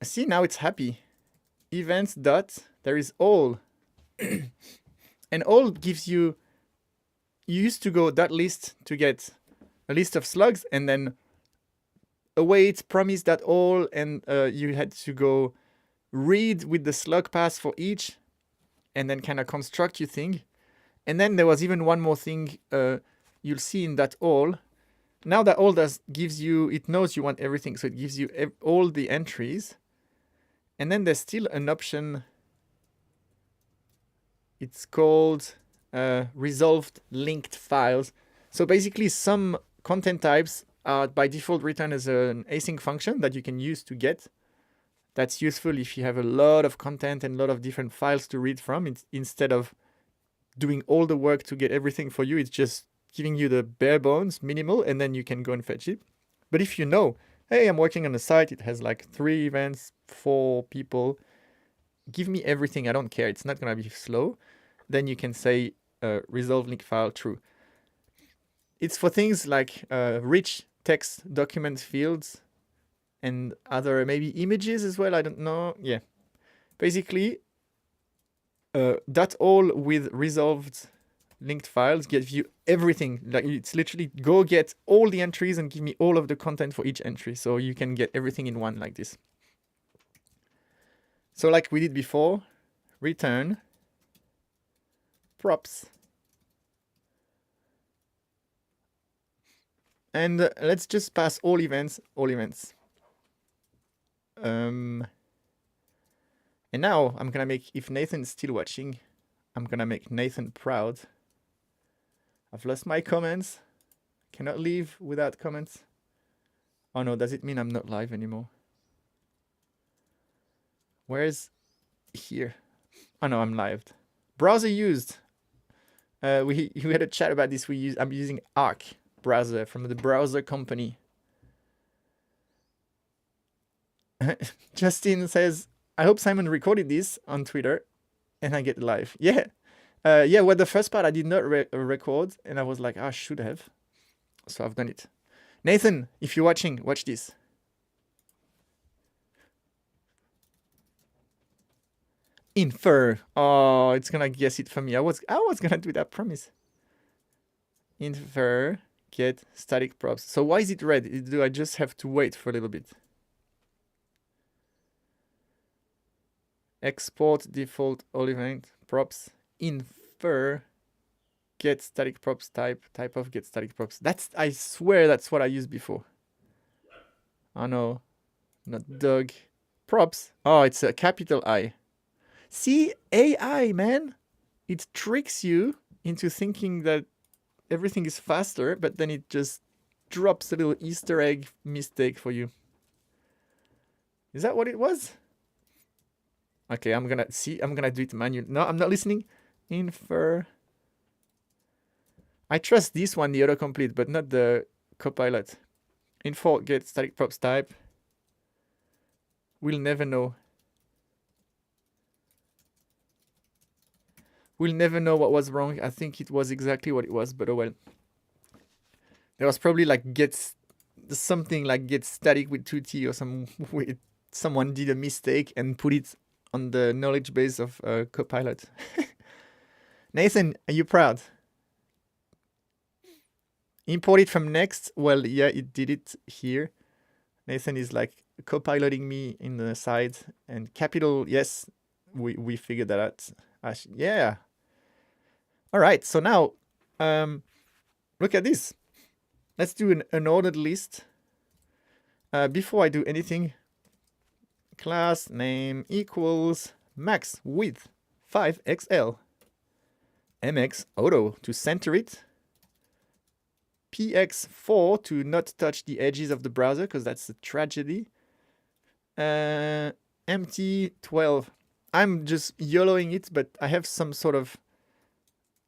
see, now it's happy. Events dot, there is all. And all gives you, you used to go dot list to get a list of slugs, and then await promise that all, and you had to go read with the slug pass for each, and then kind of construct your thing. And then there was even one more thing you'll see in that all. Now that all gives you, it knows you want everything, so it gives you all the entries. And then there's still an option. It's called resolved linked files. So basically some content types are by default written as an async function that you can use to get. That's useful if you have a lot of content and a lot of different files to read from. It's, instead of doing all the work to get everything for you, it's just giving you the bare bones, minimal, and then you can go and fetch it. But if you know, hey, I'm working on a site, it has like 3 events, 4 people, give me everything, I don't care, it's not gonna be slow, then you can say resolve link file true. It's for things like rich text document fields and other maybe images as well, I don't know, yeah. Basically, .all with resolved linked files gives you everything. Like it's literally go get all the entries and give me all of the content for each entry. So you can get everything in one like this. So like we did before, return props. And let's just pass all events, all events. And now I'm gonna make, if Nathan's still watching, I'm gonna make Nathan proud. I've lost my comments. Cannot leave without comments. Oh no, does it mean I'm not live anymore? Where's here? Oh no, I'm live. Browser used. We had a chat about this. I'm using Arc browser from the browser company. Justin says, I hope Simon recorded this on Twitter and I get live. Yeah. Yeah, well, the first part I did not record and I was like, I should have. So I've done it. Nathan, if you're watching, watch this. Infer. Oh, it's gonna guess it for me. I was gonna do that, promise. Infer, get static props. So why is it red? Do I just have to wait for a little bit? Export default all event props. Infer, get static props type of get static props. That's, I swear that's what I used before. Oh no, not dog. Props. Oh, it's a capital I. See, AI, man. It tricks you into thinking that everything is faster, but then it just drops a little Easter egg mistake for you. Is that what it was? Okay, I'm gonna do it manually. No, I'm not listening. Infer. I trust this one, the autocomplete, but not the copilot. Info get static props type. We'll never know. We'll never know what was wrong. I think it was exactly what it was, but oh well. There was probably like something like get static with 2T or some way someone did a mistake and put it on the knowledge base of Copilot. Nathan, are you proud? Import it from Next. Well, yeah, it did it here. Nathan is like copiloting me in the side. And capital, yes, we figured that out. Yeah. All right, so now look at this. Let's do an ordered list. Before I do anything, class name equals max width 5XL. MX auto to center it. PX4 to not touch the edges of the browser because that's a tragedy. Empty 12. I'm just YOLOing it, but I have some sort of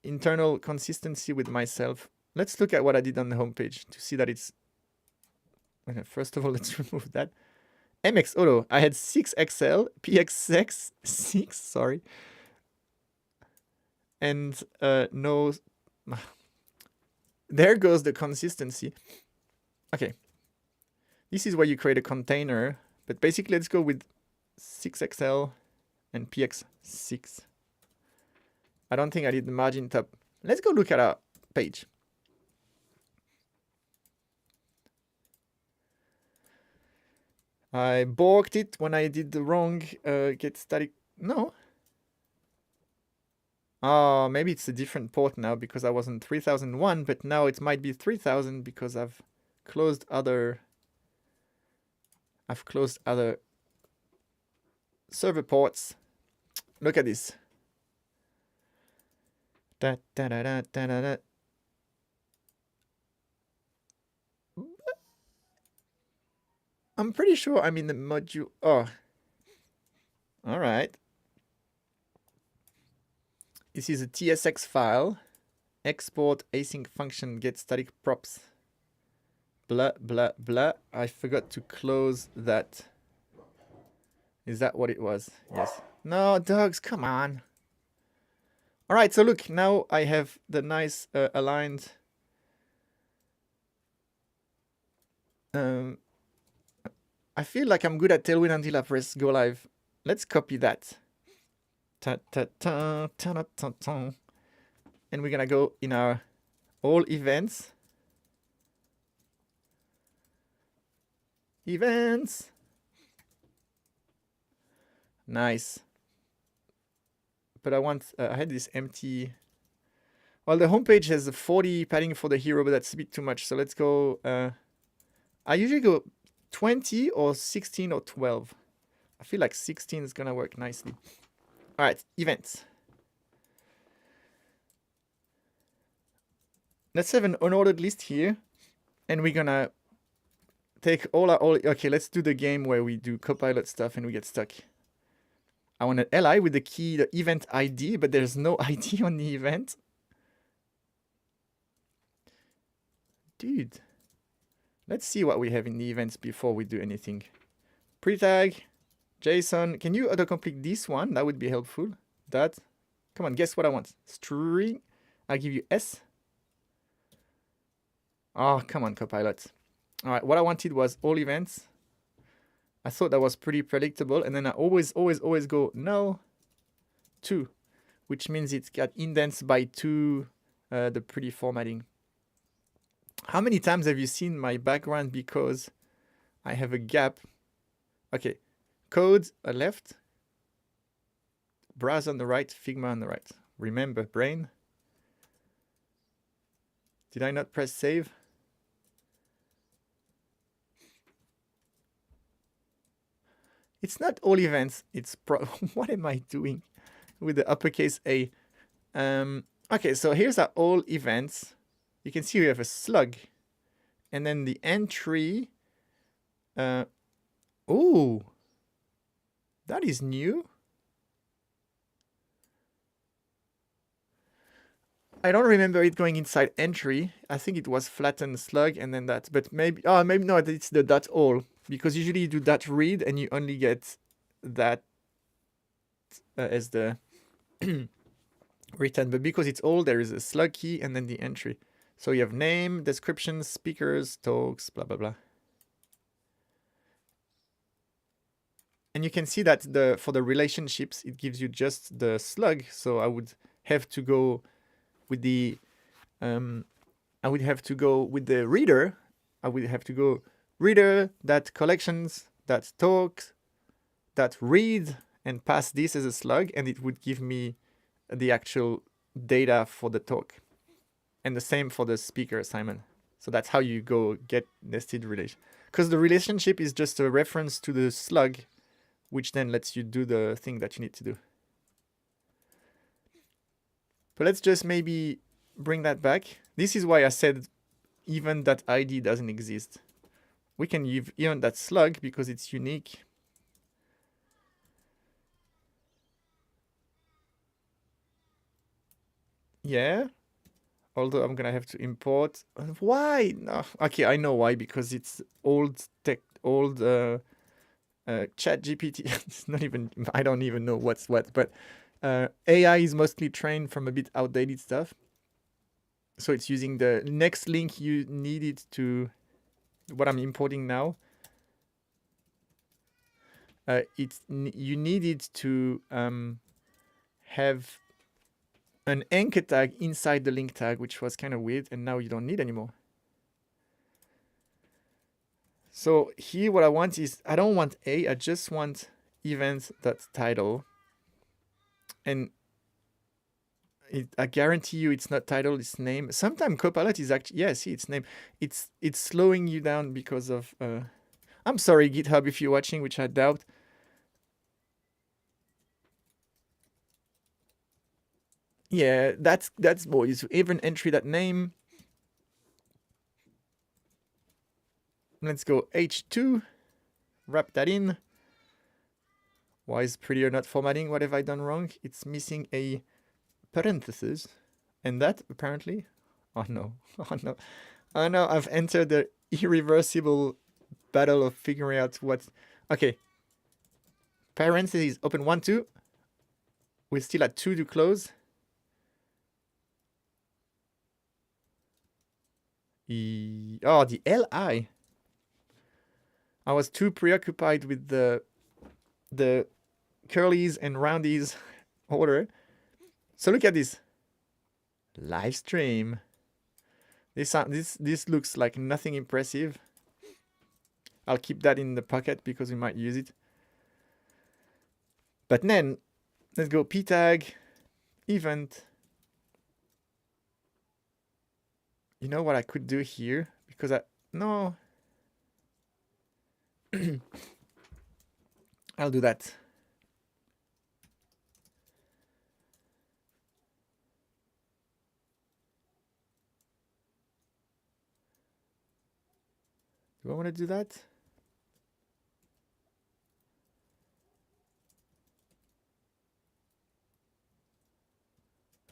internal consistency with myself. Let's look at what I did on the homepage to see that it's... Okay, first of all, let's remove that. MX Auto, I had 6XL, PXX 6, sorry. And no... There goes the consistency. Okay. This is where you create a container, but basically let's go with 6XL and PX6. I don't think I did the margin top. Let's go look at our page. I borked it when I did the wrong get static. No. Oh, maybe it's a different port now because I was on 3001, but now it might be 3000 because I've closed other server ports. Look at this. Da, da, da, da, da, da, da. I'm pretty sure I'm in the module. Oh, all right. This is a TSX file. Export async function get static props. Blah, blah, blah. I forgot to close that. Is that what it was? Yes. No, dogs, come on. All right, so look, now I have the nice aligned I feel like I'm good at Tailwind until I press go live. Let's copy that. Ta ta ta ta ta ta. And we're gonna go in our all events. Events. Nice. But I had this empty. Well, the homepage has a 40 padding for the hero, but that's a bit too much. So let's go. I usually go 20 or 16 or 12. I feel like 16 is gonna work nicely. All right, events. Let's have an unordered list here, and we're gonna take all our okay, let's do the game where we do Copilot stuff and we get stuck. I want an li with the key, the event ID, but there's no ID on the event. Dude, let's see what we have in the events before we do anything. pre-tag, JSON. Can you autocomplete this one? That would be helpful. That, come on, guess what I want? String. I'll give you S. Oh, come on, Copilot. All right, what I wanted was all events. I thought that was pretty predictable. And then I always go null 2, which means it's got indents by 2, the pretty formatting. How many times have you seen my background because I have a gap? Okay, code left, browse on the right, Figma on the right. Remember, brain. Did I not press save? It's not all events. It's what am I doing with the uppercase A? Okay, so here's our all events. You can see we have a slug, and then the entry. Oh, that is new. I don't remember it going inside entry. I think it was flattened slug and then that, but maybe, oh, maybe no, it's the dot all, because usually you do dot read and you only get that as the return, but because it's all, there is a slug key and then the entry. So you have name, descriptions, speakers, talks, blah, blah, blah. And you can see that for the relationships, it gives you just the slug. So I would have to go with the reader. I would have to go reader, that collections, that talks, that read, and pass this as a slug, and it would give me the actual data for the talk. And the same for the speaker assignment. So that's how you go get nested relation. Because the relationship is just a reference to the slug, which then lets you do the thing that you need to do. But let's just maybe bring that back. This is why I said even that ID doesn't exist. We can use even that slug because it's unique. Yeah. Although I'm gonna have to import. Why? No. Okay, I know why. Because it's old tech, old Chat GPT. It's not even. I don't even know what's what. But AI is mostly trained from a bit outdated stuff. So it's using the next link you needed to. What I'm importing now. You needed to have an anchor tag inside the link tag, which was kind of weird, and now you don't need anymore. So here what I want is, I don't want A, I just want event.title. And I guarantee you it's not title, it's name. Sometimes Copilot is actually, yeah, see, it's name. It's slowing you down because of, I'm sorry, GitHub, if you're watching, which I doubt. Yeah, that's more useful. Even entry that name. Let's go H2, wrap that in. Why is prettier not formatting? What have I done wrong? It's missing a parenthesis. And that apparently, oh no, oh no. Oh no, I've entered the irreversible battle of figuring out what, okay. Parentheses, open 1, 2. We're still at 2 to close. Oh, the LI. I was too preoccupied with the curlies and roundies order. So look at this. Live stream. This looks like nothing impressive. I'll keep that in the pocket because we might use it. But then let's go p tag event. You know what I could do here? Because no. I'll do that. Do I want to do that?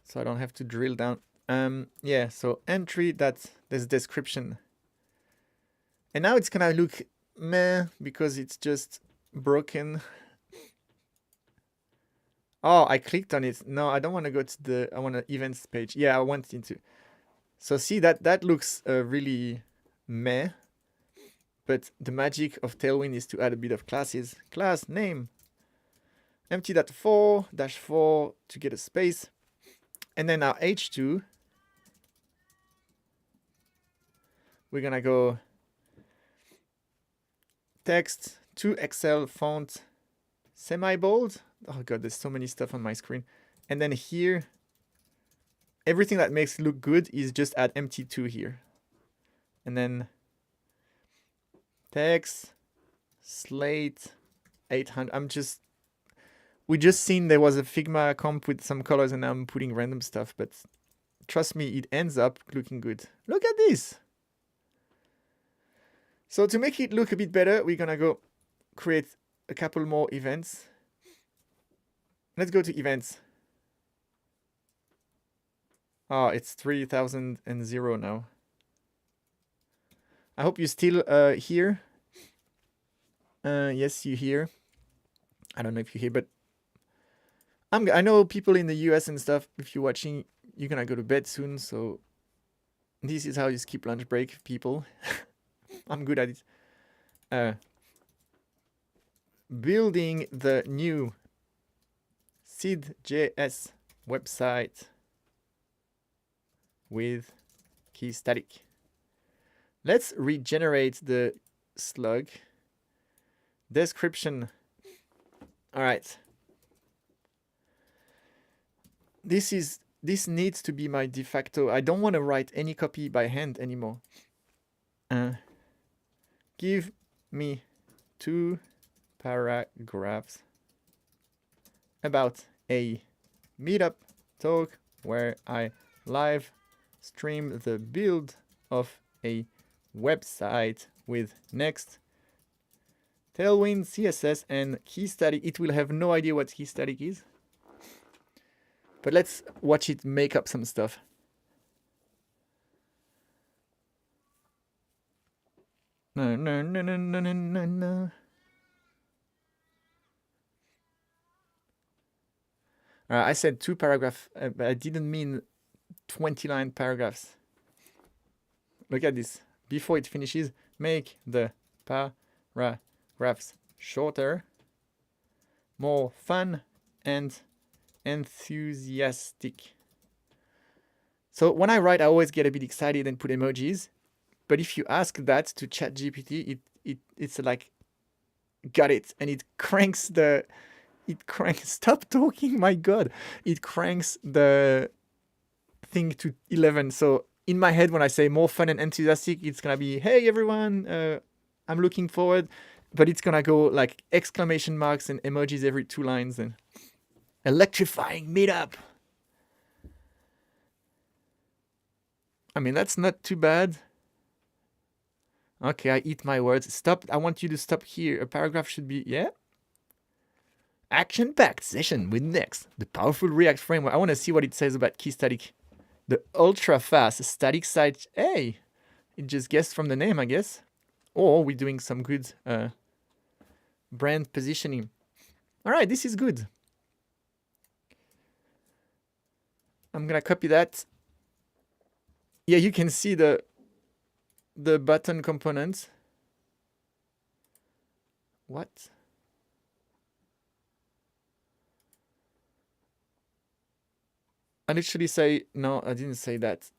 So I don't have to drill down. Yeah, so entry, there's description. And now it's gonna look meh because it's just broken. Oh, I clicked on it. No, I don't want to go to the, I want an events page. Yeah, I want into. So see that looks really meh. But the magic of Tailwind is to add a bit of classes. Class name empty.4-4 to get a space. And then our H2, we're gonna go text to Excel font semi-bold. Oh god, there's so many stuff on my screen. And then here, everything that makes it look good is just add empty2 here. And then text, slate, 800. We just seen there was a Figma comp with some colors and now I'm putting random stuff, but trust me, it ends up looking good. Look at this. So to make it look a bit better, we're gonna go create a couple more events. Let's go to events. Oh, it's 3000 now. I hope you still here. Yes, you hear. I don't know if you hear, but I know people in the US and stuff. If you're watching, you're gonna go to bed soon. So this is how you skip lunch break, people. I'm good at it. Building the new SydJS website with Keystatic. Let's regenerate the slug. Description. All right. This needs to be my de facto. I don't want to write any copy by hand anymore. Give me 2 paragraphs about a meetup talk where I live stream the build of a website with Next, Tailwind, CSS, and Keystatic. It will have no idea what Keystatic is. But let's watch it make up some stuff. No. I said 2 paragraphs, but I didn't mean 20-line paragraphs. Look at this. Before it finishes, make the paragraphs shorter, more fun, and enthusiastic. So when I write, I always get a bit excited and put emojis. But if you ask that to ChatGPT, it's like, got it, and it cranks. Stop talking, my god! It cranks the thing to 11. So in my head, when I say more fun and enthusiastic, it's gonna be, hey everyone, I'm looking forward. But it's gonna go like exclamation marks and emojis every 2 lines and electrifying meetup. I mean, that's not too bad. Okay, I eat my words. Stop. I want you to stop here. A paragraph should be, yeah. Action-packed session with Next, the powerful React framework. I want to see what it says about Keystatic. The ultra-fast static site. Hey, it just guessed from the name, I guess. Or we're doing some good brand positioning. All right, this is good. I'm going to copy that. Yeah, you can see the button component. What? I literally say, no, I didn't say that.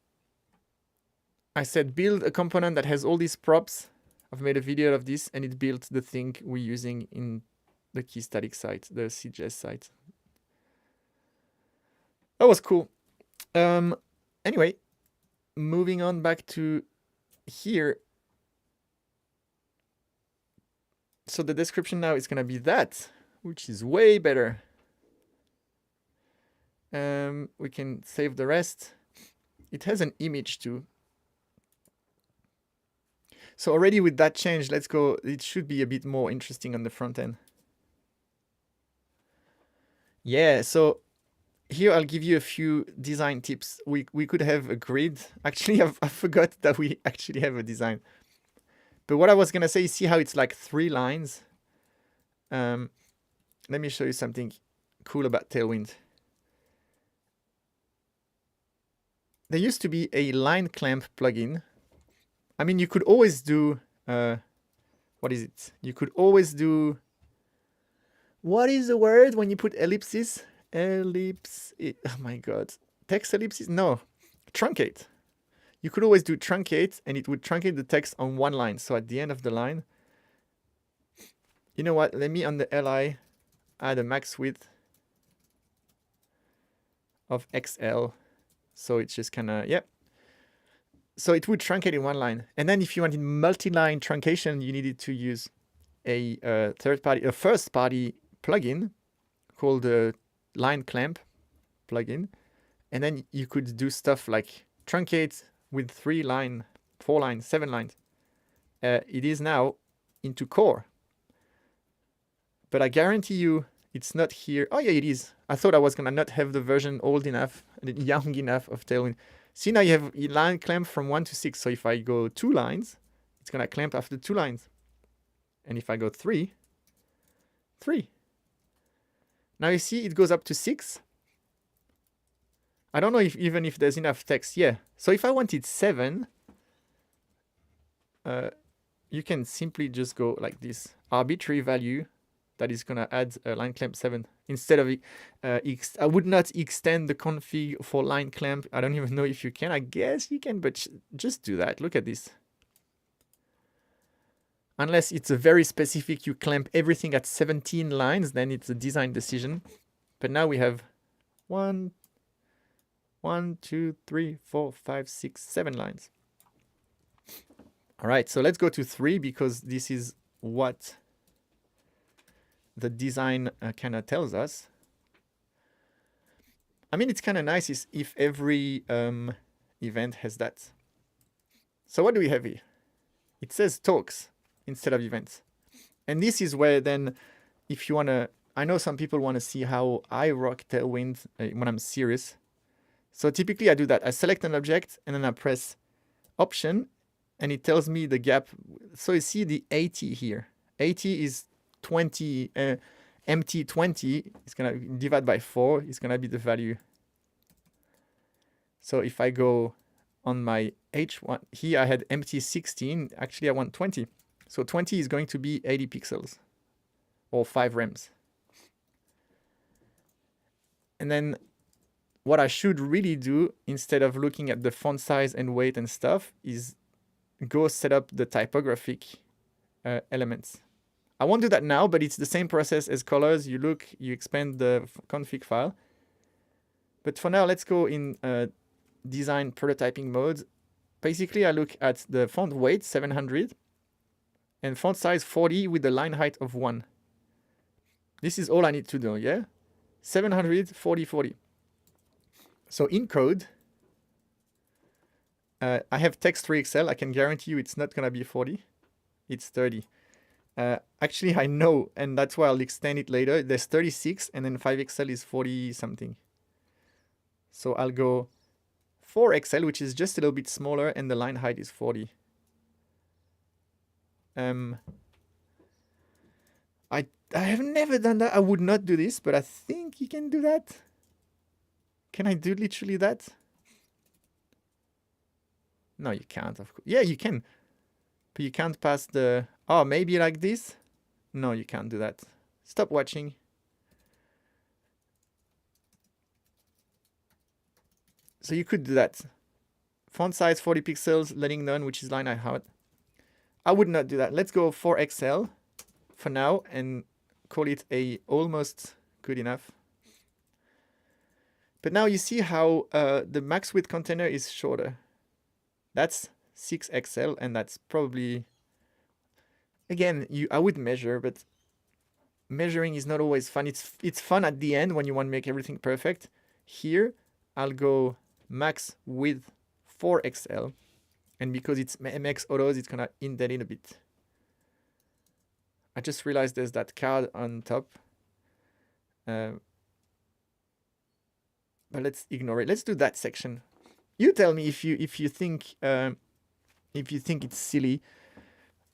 I said build a component that has all these props. I've made a video of this and it built the thing we're using in the Keystatic site, the SydJS site. That was cool. Anyway, moving on back to here. So the description now is going to be that, which is way better. We can save the rest. It has an image too. So already with that change, let's go. It should be a bit more interesting on the front end. Yeah, so here I'll give you a few design tips. We could have a grid. Actually, I forgot that we actually have a design. But what I was going to say is see how it's like 3 lines. let me show you something cool about Tailwind. There used to be a line clamp plugin. I mean, you could always do, what is it? You could always do, what is the word when you put ellipses? Oh my God. Text ellipses? No, truncate. You could always do truncate, and it would truncate the text on one line. So at the end of the line, you know what? Let me on the LI add a max width of XL. So it's just kind of, yep. So it would truncate in one line. And then if you wanted multi-line truncation, you needed to use a first-party plugin called the line clamp plugin. And then you could do stuff like truncate with 3 line, 4 lines, 7 lines. It is now into core. But I guarantee you it's not here. Oh yeah, it is. I thought I was gonna not have the version old enough, young enough of Tailwind. See, now you have a line clamp from 1 to 6. So if I go 2 lines, it's gonna clamp after 2 lines. And if I go 3, 3. Now you see it goes up to 6. I don't know even if there's enough text. Yeah. So if I wanted 7, you can simply just go like this arbitrary value that is going to add a line clamp 7 instead of I would not extend the config for line clamp. I don't even know if you can. I guess you can, but just do that. Look at this. Unless it's a very specific, you clamp everything at 17 lines, then it's a design decision. But now we have 1, 2, 3, 4, 5, 6, 7 lines. All right, so let's go to 3 because this is what the design kind of tells us. I mean, it's kind of nice if every event has that. So what do we have here? It says talks instead of events. And this is where then, if you want to, I know some people want to see how I rock Tailwind when I'm serious. So typically I do that. I select an object and then I press Option and it tells me the gap. So you see the 80 here. 80 is 20, empty 20. It's going to divide by 4. It's going to be the value. So if I go on my H1, here I had empty 16. Actually, I want 20. So 20 is going to be 80 pixels or 5 rems. And then what I should really do, instead of looking at the font size and weight and stuff, is go set up the typographic elements. I won't do that now, but it's the same process as colors. You look, you expand the config file. But for now, let's go in design prototyping mode. Basically, I look at the font weight, 700, and font size 40 with the line height of 1. This is all I need to do, yeah? 700, 40, 40. So in code, I have text 3XL. I can guarantee you it's not going to be 40. It's 30. Actually, I know, and that's why I'll extend it later. There's 36, and then 5XL is 40 something. So I'll go 4XL, which is just a little bit smaller, and the line height is 40. I have never done that. I would not do this, but I think you can do that. Can I do literally that? No, you can't, of course. Yeah, you can. But you can't pass the... Oh, maybe like this? No, you can't do that. Stop watching. So you could do that. Font size 40 pixels, letting none, which is line height. I would not do that. Let's go 4XL for now and call it a almost good enough. But now you see how the max width container is shorter. That's 6XL, and that's probably, again, I would measure, but measuring is not always fun. It's fun at the end when you want to make everything perfect. Here, I'll go max width 4XL, and because it's MX Autos, it's gonna indent in a bit. I just realized there's that card on top. But let's ignore it. Let's do that section. You tell me if you think it's silly.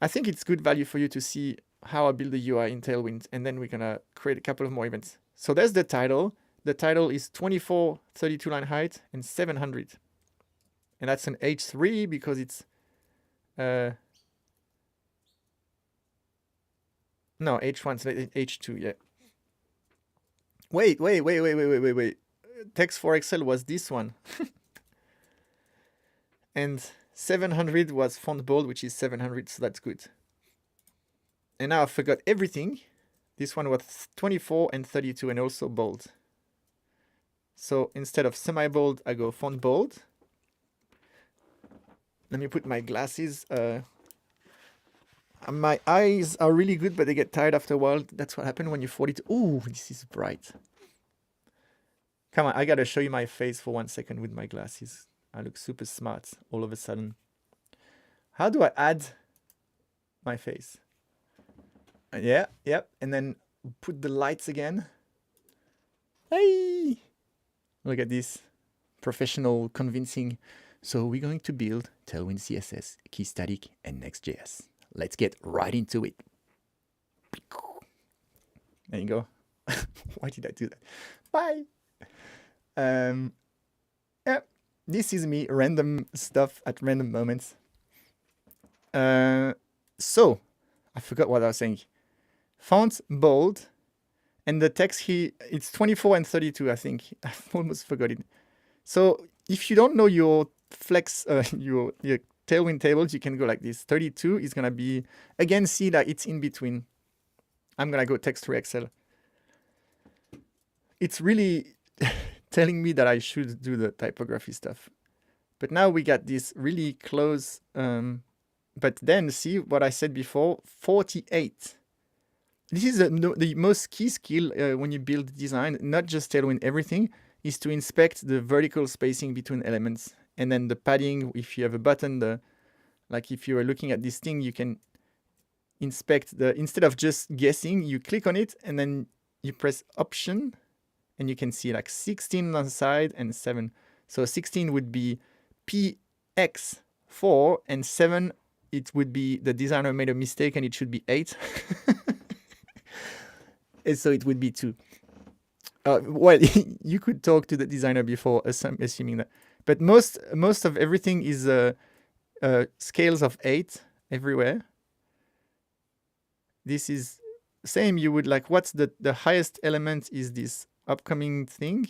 I think it's good value for you to see how I build the UI in Tailwind, and then we're gonna create a couple of more events. So there's the title. The title is 24, 32 line height, and 700. And that's an H3 because it's no, H1, so H2, yeah. Wait. Text for Excel was this one. And 700 was font bold, which is 700, so that's good. And now I forgot everything. This one was 24 and 32 and also bold. So instead of semi-bold, I go font bold. Let me put my glasses. My eyes are really good, but they get tired after a while. That's what happened when you're 42. Ooh, this is bright. Come on, I gotta show you my face for 1 second with my glasses. I look super smart all of a sudden. How do I add my face? Yeah, yep. And then put the lights again. Hey! Look at this. Professional, convincing. So we're going to build Tailwind CSS, Keystatic, and Next.js. Let's get right into it. There you go. Why did I do that? Bye! Yeah, this is me, random stuff at random moments. So, I forgot what I was saying. Font bold, and the text here, it's 24 and 32, I think. I almost forgot it. So, if you don't know your flex, your Tailwind tables, you can go like this. 32 is going to be, again, see that it's in between. I'm going to go text through Excel. It's really telling me that I should do the typography stuff. But now we got this really close, but then see what I said before, 48. This is the most key skill when you build design, not just Tailwind, everything, is to inspect the vertical spacing between elements. And then the padding, if you have a button, like if you are looking at this thing, you can inspect instead of just guessing, you click on it and then you press Option and you can see like 16 on the side and 7. So 16 would be PX4 and 7, it would be the designer made a mistake and it should be 8. And so it would be 2. Well, you could talk to the designer before assuming that. But most of everything is scales of 8 everywhere. This is same. You would like, what's the highest element is this upcoming thing.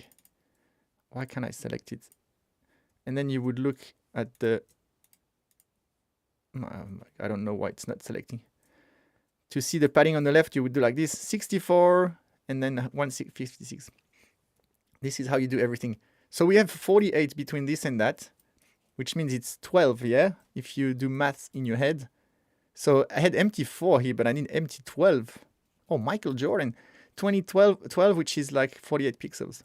Why can't I select it? And then you would look at the, I don't know why it's not selecting. To see the padding on the left, you would do like this, 64 and then 156. This is how you do everything. So we have 48 between this and that, which means it's 12, yeah? If you do maths in your head. So I had empty 4 here, but I need empty 12. Oh, Michael Jordan, 12, which is like 48 pixels.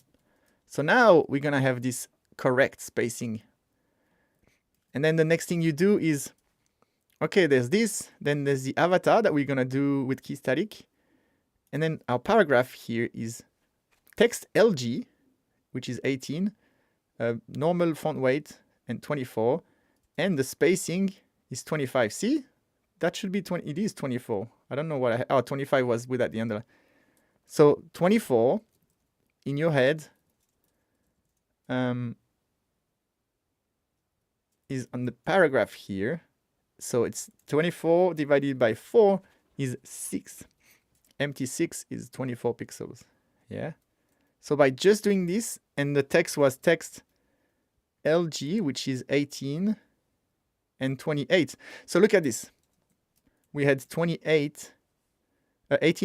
So now we're gonna have this correct spacing. And then the next thing you do is, okay, there's this, then there's the avatar that we're gonna do with Keystatic. And then our paragraph here is text LG, which is 18, normal font weight and 24, and the spacing is 25. See, that should be 20. It is 24. I don't know what 25 was without the underline. So 24 in your head is on the paragraph here. So it's 24 divided by 4 is 6. Empty 6 is 24 pixels. Yeah. So by just doing this, and the text was text LG, which is 18 and 28. So look at this. We had 18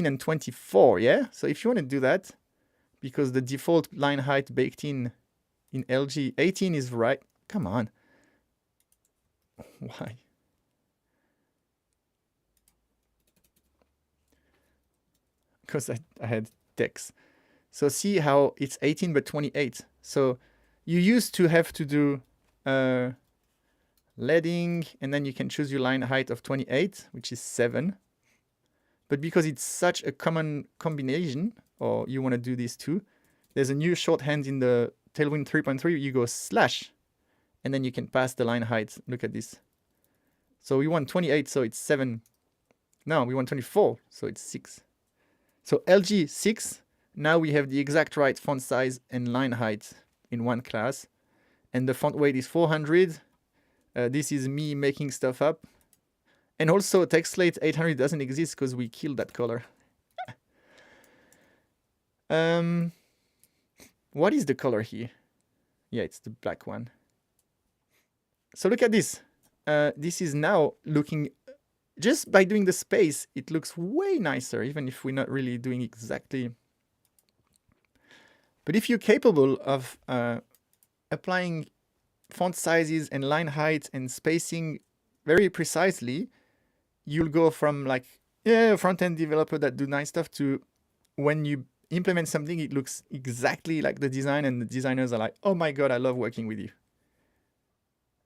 and 24, yeah? So if you want to do that, because the default line height baked in LG, 18 is right. Come on. Why? Because I had text. So see how it's 18 but 28. So you used to have to do leading, and then you can choose your line height of 28, which is 7. But because it's such a common combination, or you want to do this too, there's a new shorthand in the Tailwind 3.3. You go slash, and then you can pass the line height. Look at this. So we want 28, so it's 7. No, we want 24, so it's 6. So LG 6, now we have the exact right font size and line height in one class. And the font weight is 400. This is me making stuff up. And also TextSlate 800 doesn't exist because we killed that color. What is the color here? Yeah, it's the black one. So look at this. This is now looking, just by doing the space, it looks way nicer, even if we're not really doing exactly. But if you're capable of applying font sizes and line height and spacing very precisely, you'll go from like, yeah, front-end developer that do nice stuff to when you implement something, it looks exactly like the design and the designers are like, oh my God, I love working with you.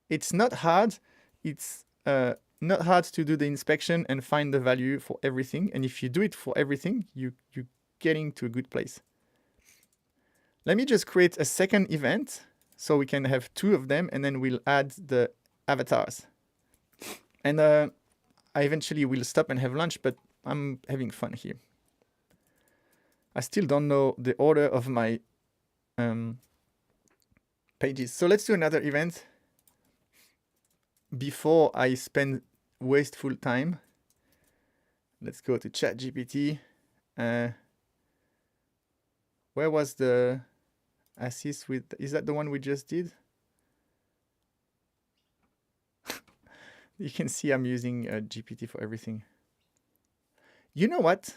It's not hard. It's not hard to do the inspection and find the value for everything. And if you do it for everything, you're getting to a good place. Let me just create a second event so we can have 2 of them, and then we'll add the avatars. And I eventually will stop and have lunch, but I'm having fun here. I still don't know the order of my pages. So let's do another event before I spend wasteful time. Let's go to ChatGPT. Where was the assist with? Is that the one we just did? You can see I'm using GPT for everything. You know what?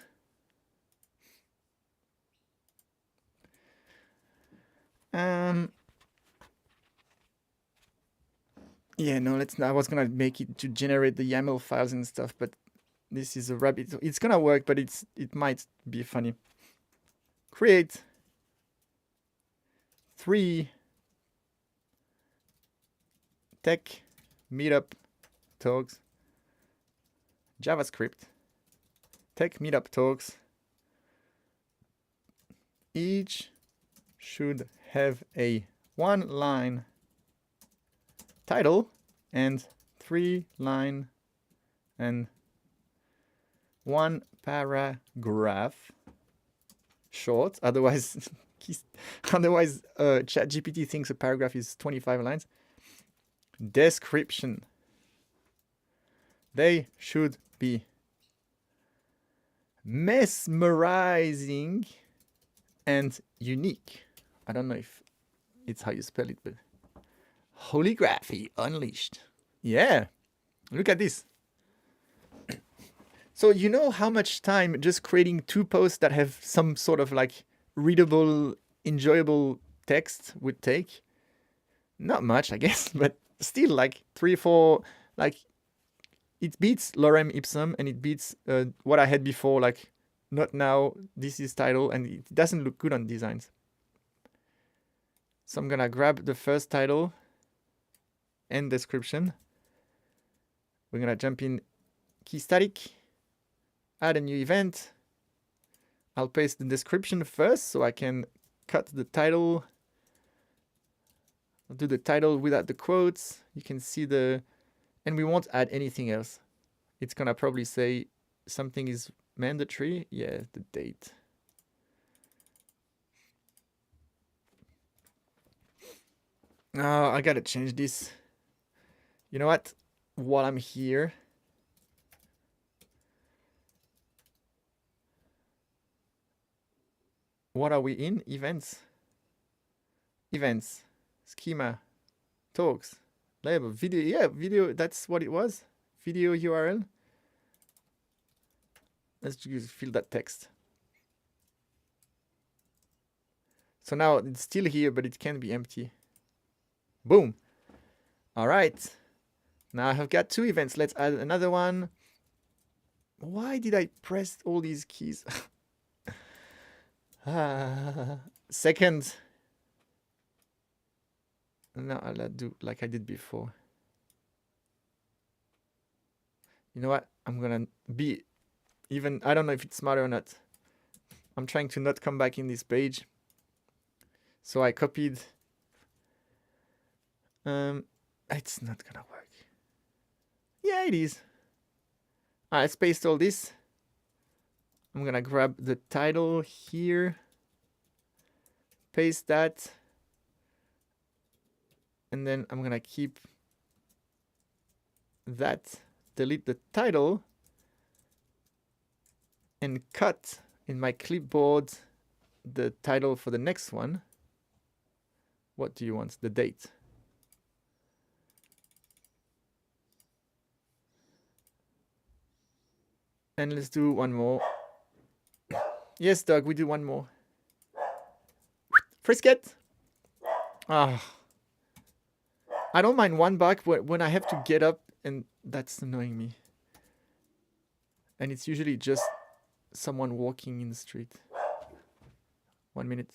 Yeah, no, let's not. I was gonna make it to generate the YAML files and stuff, but this is a rabbit. It's gonna work, but it might be funny. Create 3 tech meetup talks, JavaScript, tech meetup talks. Each should have a 1-line title and 3-line and 1 paragraph short. Otherwise, ChatGPT thinks a paragraph is 25 lines. Description. They should be mesmerizing and unique. I don't know if it's how you spell it, but Holygraphy Unleashed. Yeah, look at this. So you know how much time just creating 2 posts that have some sort of like readable, enjoyable text would take? Not much, I guess, but still like 3, 4, like it beats Lorem Ipsum and it beats what I had before, like not now, this is title, and it doesn't look good on designs. So I'm gonna grab the first title and description. We're gonna jump in Keystatic, add a new event. I'll paste the description first so I can cut the title. I'll do the title without the quotes. You can see and we won't add anything else. It's gonna probably say something is mandatory. Yeah, the date. Oh, I gotta change this. You know what? While I'm here, what are we in? Events. Events. Schema. Talks. Label. Video. Yeah, video. That's what it was. Video URL. Let's just fill that text. So now it's still here, but it can be empty. Boom. All right. Now I have got 2 events. Let's add another one. Why did I press all these keys? Second. No, I'll do like I did before. You know what? I'm gonna be even, I don't know if it's smart or not. I'm trying to not come back in this page. So I copied. It's not gonna work. Yeah, it is. I spaced all this. I'm gonna grab the title here, paste that, and then I'm gonna keep that, delete the title, and cut in my clipboard the title for the next one. What do you want? The date. And let's do one more. Yes, Doug, we do one more. Frisket. Ah, I don't mind one back when I have to get up, and that's annoying me. And it's usually just someone walking in the street. 1 minute.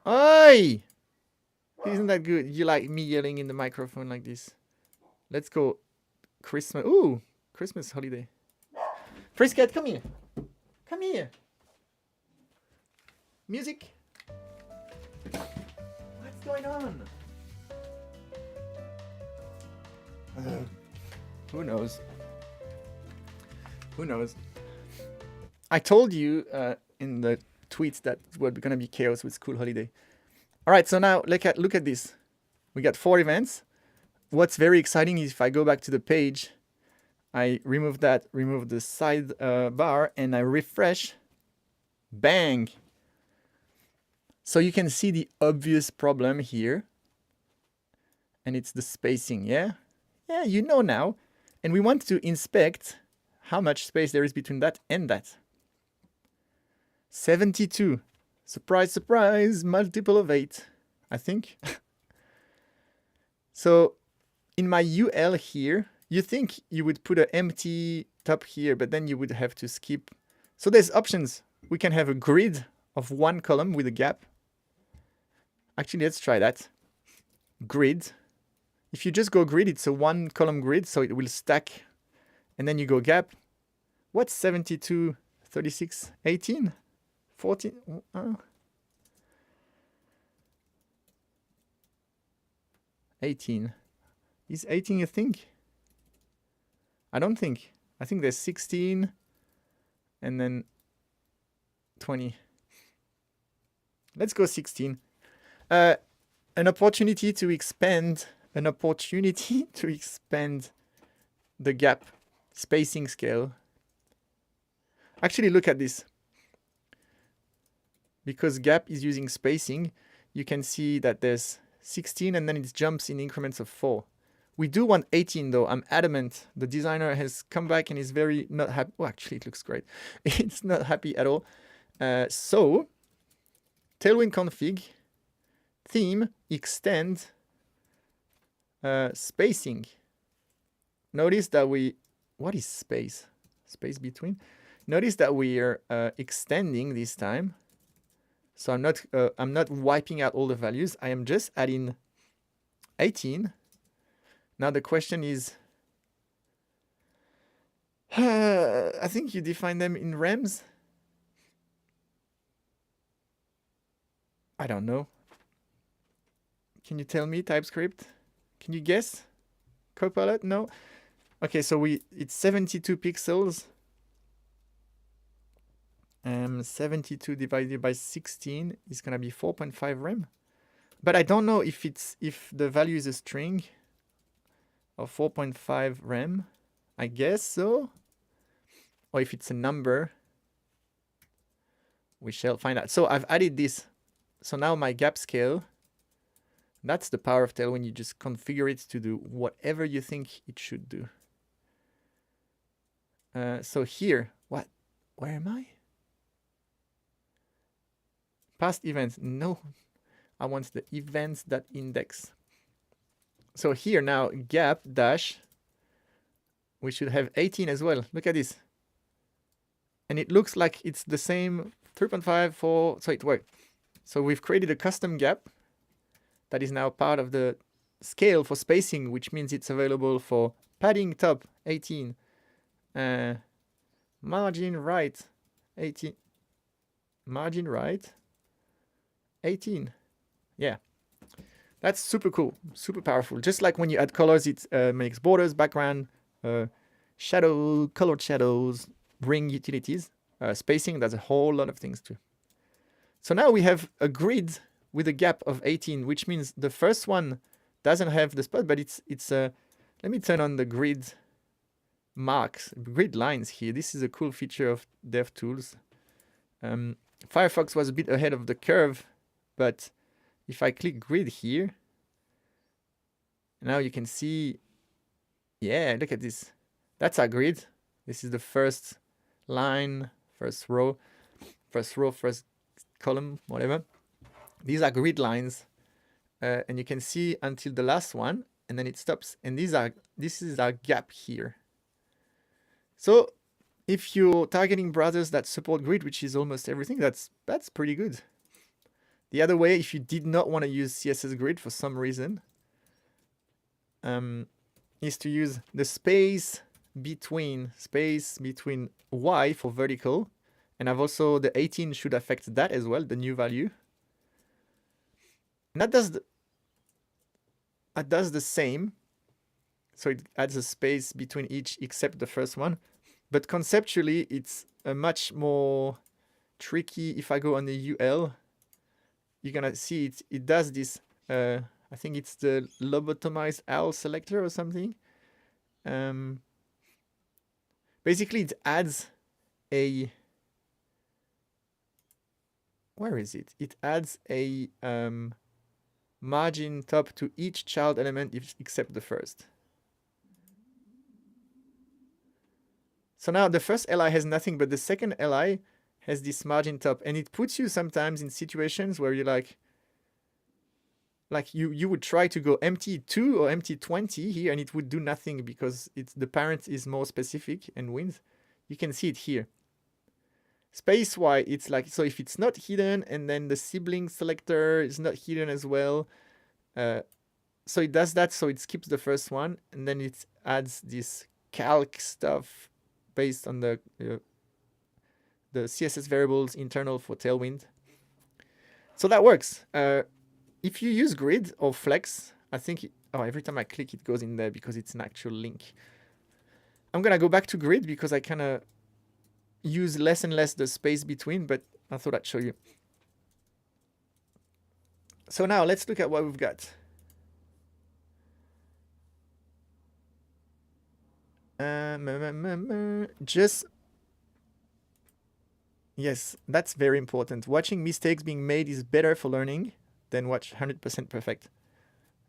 Oi! Isn't that good? You like me yelling in the microphone like this? Let's go Christmas. Ooh, Christmas holiday. Frisket, come here. Come here. Music. What's going on? Who knows? Who knows? I told you in the tweets that it was going to be chaos with school holiday. All right, so now look at this. We got 4 events. What's very exciting is if I go back to the page, I remove that, remove the side bar, and I refresh. Bang! So you can see the obvious problem here. And it's the spacing, yeah? Yeah, you know now. And we want to inspect how much space there is between that and that. 72. Surprise, surprise, multiple of 8, I think. So in my UL here, you think you would put an empty top here, but then you would have to skip. So there's options. We can have a grid of 1 column with a gap. Actually, let's try that. Grid. If you just go grid, it's a 1 column grid, so it will stack. And then you go gap. What's 72, 36, 18, 14? 18. Is 18 you think? I don't think. I think there's 16 and then 20. Let's go 16. An opportunity to expand the gap spacing scale. Actually, look at this. Because gap is using spacing, you can see that there's 16 and then it jumps in increments of 4. We do want 18 though. I'm adamant. The designer has come back and is very not happy. Oh, actually, it looks great. It's not happy at all. So, Tailwind config, theme, extend, spacing. Notice that what is space? Space between? Notice that we are extending this time. So I'm not wiping out all the values. I am just adding 18. Now the question is, I think you define them in rems. I don't know. Can you tell me, TypeScript? Can you guess? Copilot? No? Okay, so it's 72 pixels. 72 divided by 16 is gonna be 4.5 rem. But I don't know if the value is a string of 4.5 rem. I guess so. Or if it's a number. We shall find out. So I've added this. So now my gap scale, that's the power of Tailwind. You just configure it to do whatever you think it should do. So here, where am I? Past events, no. I want the events.index. So here now, gap dash, we should have 18 as well. Look at this. And it looks like it's the same 3.5, 4, so it worked. So we've created a custom gap that is now part of the scale for spacing, which means it's available for padding top 18, margin right 18, margin right 18. Yeah, that's super cool, super powerful. Just like when you add colors, it makes borders, background, shadow, colored shadows, ring utilities, spacing. There's a whole lot of things too. So now we have a grid with a gap of 18, which means the first one doesn't have the spot, but it's let me turn on the grid marks, grid lines here. This is a cool feature of DevTools. Firefox was a bit ahead of the curve, but if I click grid here, now you can see, yeah, look at this. That's our grid. This is the first line, first row, first column, whatever. These are grid lines, and you can see until the last one, and then it stops. And this is our gap here. So if you're targeting browsers that support grid, which is almost everything, that's pretty good. The other way, if you did not want to use CSS grid for some reason, is to use the space between Y for vertical, and I've also the 18 should affect that as well, the new value. And that does the same. So it adds a space between each except the first one. But conceptually, it's a much more tricky. If I go on the UL, you're gonna see it does this. I think it's the lobotomized owl selector or something. Basically, it adds a. Where is it? It adds a margin top to each child element except the first. So now the first li has nothing, but the second li has this margin top, and it puts you sometimes in situations where you're like you would try to go empty 2 or empty 20 here, and it would do nothing because the parent is more specific and wins. You can see it here. Space-wise, it's like, so if it's not hidden, and then the sibling selector is not hidden as well, so it does that, so it skips the first one, and then it adds this calc stuff based on the CSS variables internal for Tailwind. So that works. If you use grid or flex, I think, every time I click it goes in there because it's an actual link. I'm gonna go back to grid because I kind of use less and less the space between, but I thought I'd show you. So now let's look at what we've got. Yes, that's very important. Watching mistakes being made is better for learning than watch 100% perfect.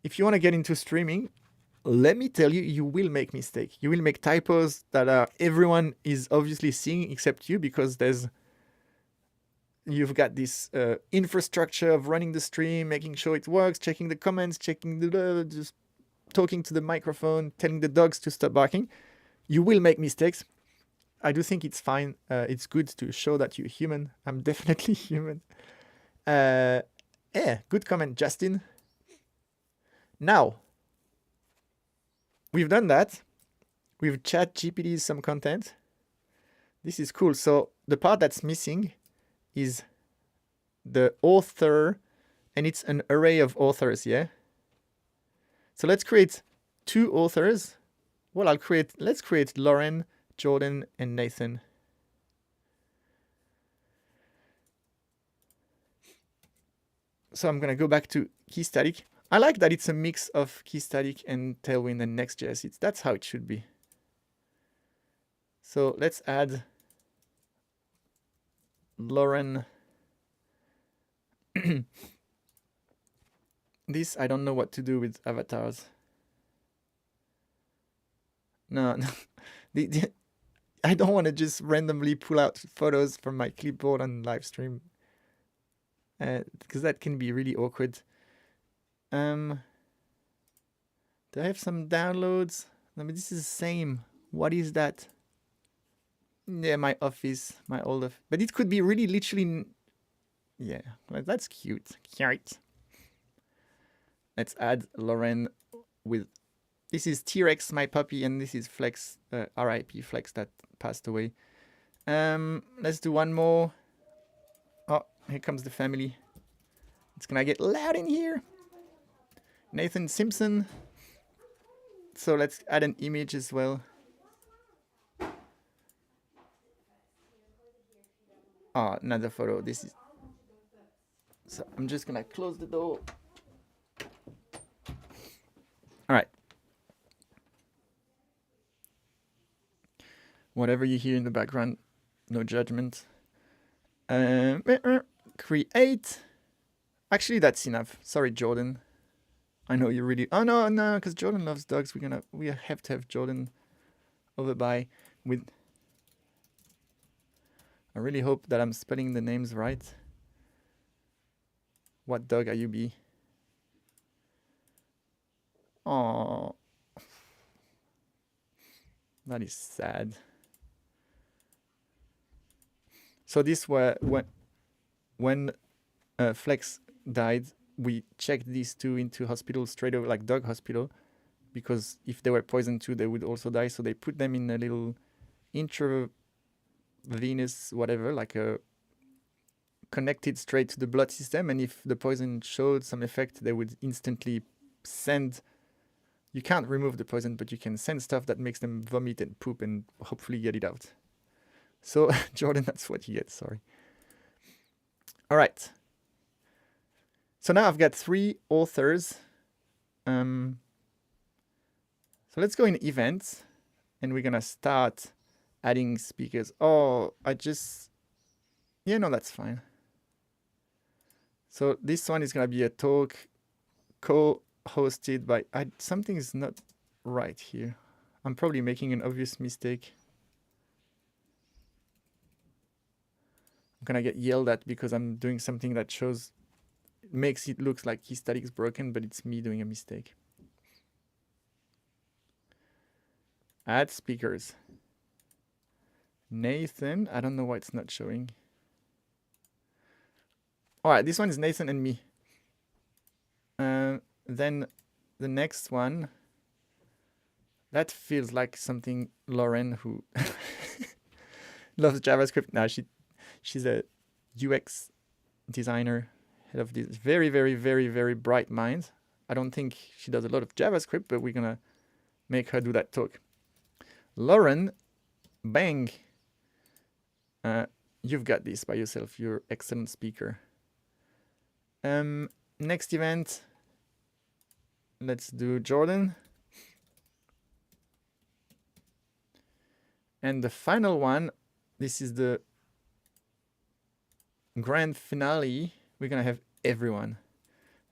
If you want to get into streaming, let me tell you, you will make mistakes. You will make typos that everyone is obviously seeing except you, because you've got this infrastructure of running the stream, making sure it works, checking the comments, checking just talking to the microphone, telling the dogs to stop barking. You will make mistakes. I do think it's fine. It's good to show that you're human. I'm definitely human. Yeah, good comment, Justin. Now, we've done that. We've chat GPT'd some content. This is cool. So the part that's missing is the author, and it's an array of authors, yeah? So let's create 2 authors. Well, let's create Lauren, Jordan, and Nathan. So I'm going to go back to Keystatic. I like that it's a mix of Keystatic and Tailwind and Next.js. That's how it should be. So let's add Lauren. This, I don't know what to do with avatars. No. I don't want to just randomly pull out photos from my clipboard on live stream. Because that can be really awkward. Do I have some downloads? I mean, this is the same. What is that? Yeah, my office, my old office. But it could be really literally... Yeah, well, that's cute. Cute. Let's add Lauren with... This is T-Rex, my puppy, and this is Flex, RIP Flex that passed away. Let's do one more. Oh, here comes the family. It's gonna get loud in here. Nathan Simpson. So let's add an image as well. another photo. This is. So I'm just gonna close the door. All right. Whatever you hear in the background, no judgment. Create. Actually, that's enough. Sorry, Jordan. I know you really. Oh no, because Jordan loves dogs. We have to have Jordan over by with. I really hope that I'm spelling the names right. What dog are you, B? Oh, that is sad. So this were when Flex died, we checked these two into hospital straight away, like dog hospital, because if they were poisoned too, they would also die. So they put them in a little intravenous whatever, like a connected straight to the blood system. And if the poison showed some effect, they would instantly send. You can't remove the poison, but you can send stuff that makes them vomit and poop and hopefully get it out. So Jordan, that's what you get. Sorry. All right. So now I've got 3 authors. So let's go in events and we're going to start adding speakers. Oh, yeah, no, that's fine. So this one is going to be a talk co-hosted by, something is not right here. I'm probably making an obvious mistake. I'm going to get yelled at because I'm doing something that makes it look like Keystatic is broken, but it's me doing a mistake. Add speakers. Nathan, I don't know why it's not showing. All right, this one is Nathan and me. Then the next one, that feels like something Lauren, who loves JavaScript. Now she's a UX designer, head of this very, very, very, very bright mind. I don't think she does a lot of JavaScript, but we're gonna make her do that talk. Lauren, bang. You've got this by yourself. You're an excellent speaker. Next event, let's do Jordan. And the final one, this is the grand finale. We're gonna have everyone.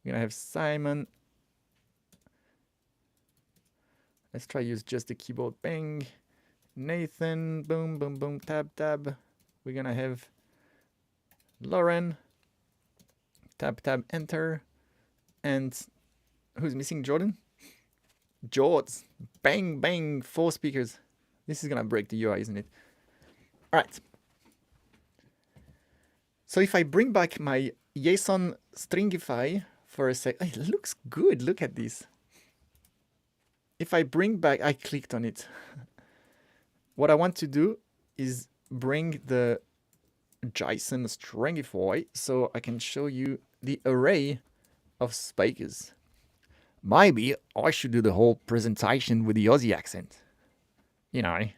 We're gonna have Simon. Let's try use just the keyboard. Bang. Nathan. Boom, boom, boom. Tab, tab. We're gonna have Lauren. Tab, tab, enter. And who's missing? Jordan? George. Bang, bang. 4 speakers. This is gonna break the UI, isn't it? All right. So if I bring back my JSON stringify for a sec, it looks good. Look at this. If I bring back, I clicked on it. What I want to do is bring the JSON stringify so I can show you the array of speakers. Maybe I should do the whole presentation with the Aussie accent. You know,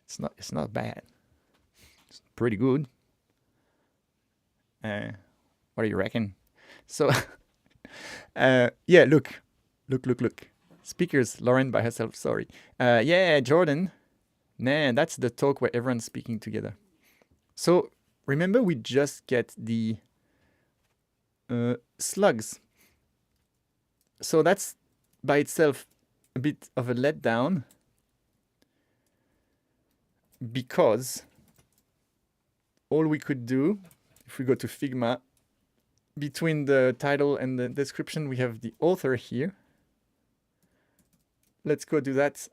it's not bad. It's pretty good. What do you reckon? So, yeah, look. Speakers, Lauren by herself, sorry. Yeah, Jordan. Nah, that's the talk where everyone's speaking together. So, remember we just get the slugs. So that's by itself a bit of a letdown because all we could do, if we go to Figma, between the title and the description, we have the author here. Let's go do that.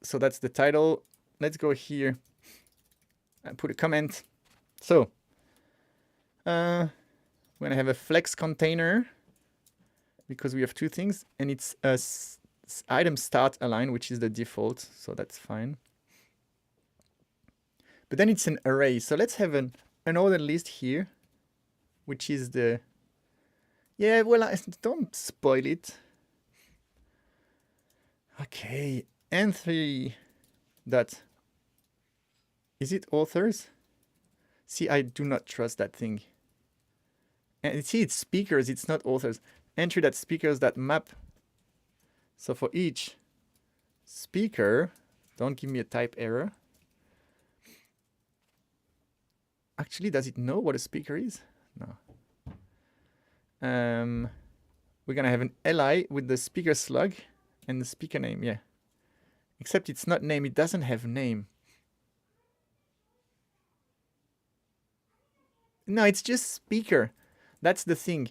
So that's the title. Let's go here and put a comment. So we're gonna have a flex container because we have 2 things, and it's a item start align, which is the default, so that's fine. But then it's an array. So let's have an ordered list here, which is the, yeah, well, don't spoil it. Okay, N3 dot, is it authors? See, I do not trust that thing. And see, it's speakers, it's not authors. Entry.speakers.map. So for each speaker, don't give me a type error. Actually, does it know what a speaker is? No. We're gonna have an li with the speaker slug and the speaker name, yeah. Except it's not name, it doesn't have name. No, it's just speaker. That's the thing.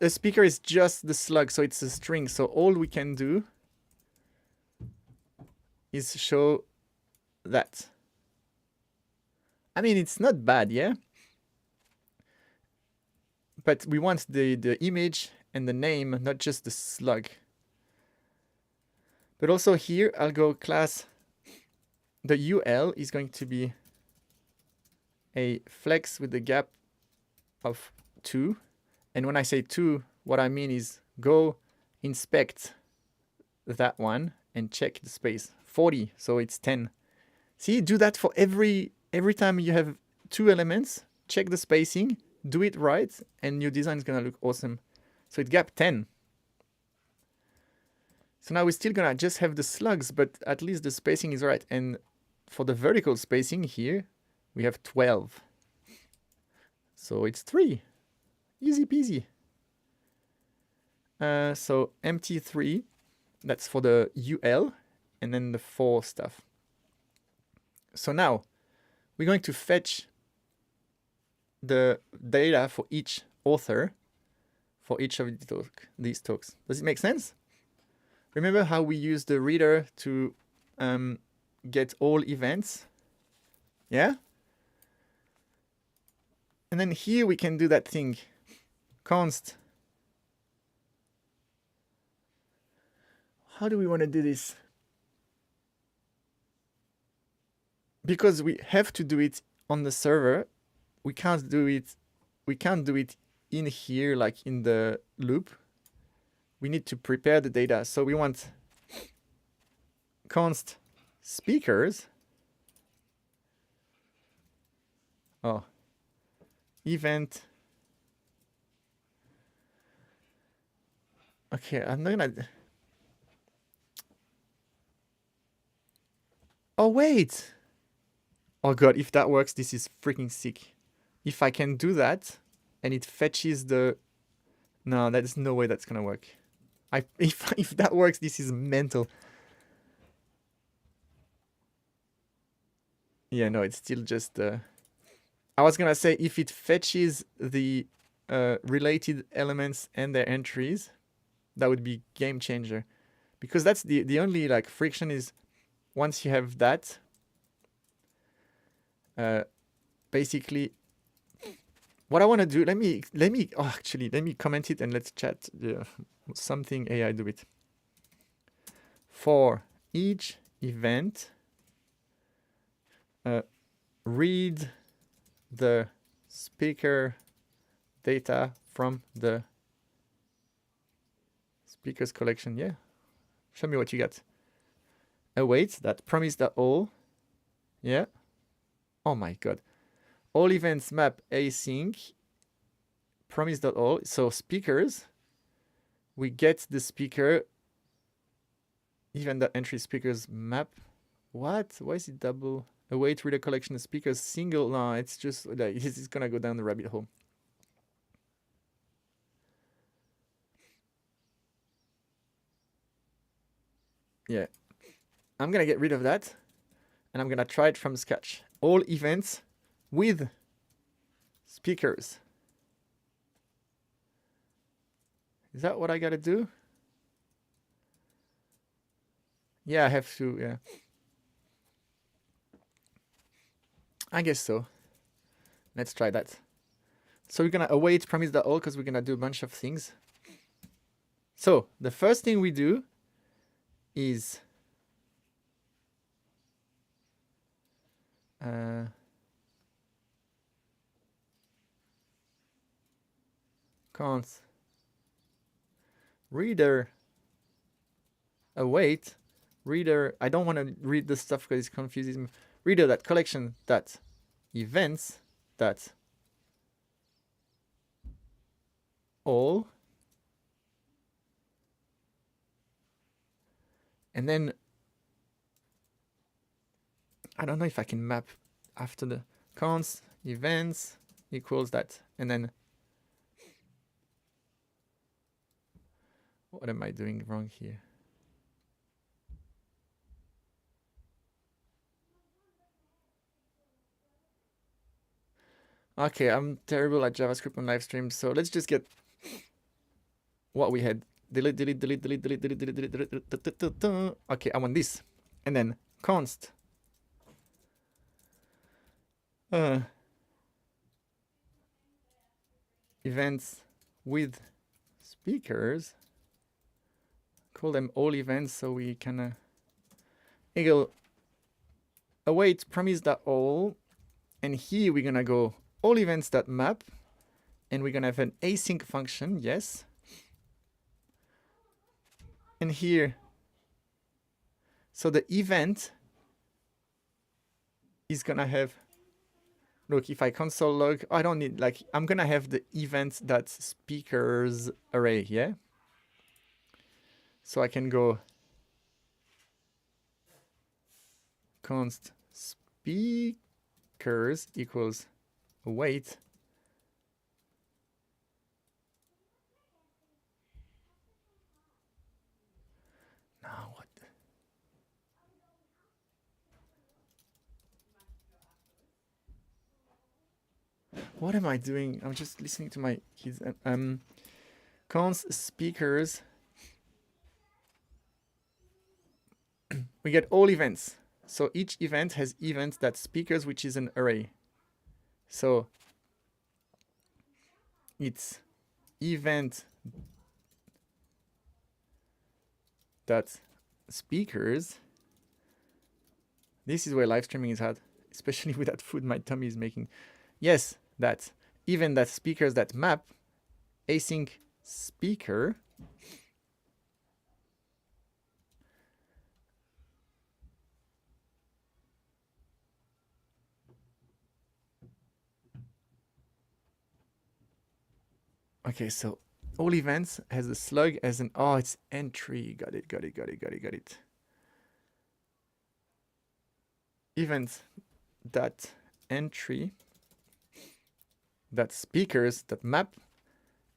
A speaker is just the slug, so it's a string. So all we can do is show that. I mean, it's not bad, yeah? But we want the image and the name, not just the slug. But also here, I'll go class. The UL is going to be a flex with the gap of 2. And when I say 2, what I mean is go inspect that one and check the space. 40, so it's 10. See, do that for every time you have 2 elements, check the spacing, do it right, and your design is gonna look awesome. So it gap 10. So now we're still gonna just have the slugs, but at least the spacing is right. And for the vertical spacing here, we have 12. So it's 3. Easy peasy. So empty 3, that's for the UL, and then the 4 stuff. So now we're going to fetch the data for each author for each of these talks. Does it make sense? Remember how we use the reader to get all events? Yeah? And then here we can do that thing. Const. How do we want to do this? Because we have to do it on the server, we can't do it in here, like in the loop. We need to prepare the data. So we want const speakers. Oh, event. Okay, I'm not gonna. Oh, wait. Oh god, if that works, this is freaking sick. If I can do that and it fetches the... No, there's no way that's gonna work. If that works, this is mental. Yeah, no, it's still just... I was gonna say if it fetches the related elements and their entries, that would be game changer. Because that's the only like friction is once you have that, basically what I want to do, let me comment it and let's chat. Something AI do it. For each event, read the speaker data from the speakers collection. Yeah, show me what you got. Await that promise.all. Yeah. Oh my god. All events map async promise.all. So speakers, we get the speaker, even the entry speakers map. What? Why is it double? Await reader collection of speakers single. No, it's just like it's gonna go down the rabbit hole. Yeah. I'm gonna get rid of that and I'm gonna try it from scratch. All events with speakers. Is that what I gotta do? Yeah, I have to, yeah. I guess so. Let's try that. So we're gonna await promise.all because we're gonna do a bunch of things. So the first thing we do is const reader await reader. I don't want to read this stuff because it confuses me. Reader that collection that events that all, and then I don't know if I can map after the const events equals that, and then what am I doing wrong here? Okay, I'm terrible at JavaScript on live stream, so let's just get what we had. Delete, delete, delete, delete, delete, delete, delete, delete, delete, delete. Okay, I want this. And then const events with speakers. Call them all events so we can equal await promise that all. And here we're gonna go all events that map, and we're gonna have an async function, yes. And here, so the event is gonna have, look, if I console log, I don't need, like, I'm gonna have the event that speakers array, yeah? So I can go const speakers equals await. Now what? What am I doing? I'm just listening to my kids. Const speakers. We get all events. So each event has events that speakers, which is an array. So it's event that speakers. This is where live streaming is hard, especially with that food my tummy is making. Yes, that even that speakers that map async speaker okay, so all events has a slug as an it's entry. Got it. Event that entry that speakers that map,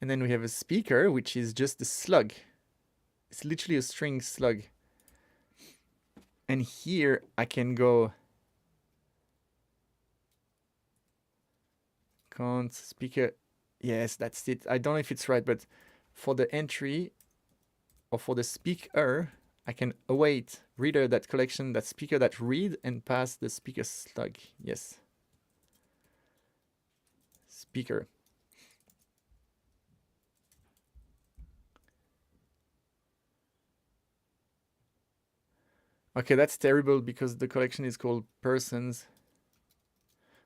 and then we have a speaker which is just a slug. It's literally a string slug. And here I can go const speaker. Yes, that's it. I don't know if it's right, but for the entry or for the speaker, I can await reader that collection, that speaker that read, and pass the speaker slug. Yes. Speaker. Okay, that's terrible because the collection is called persons.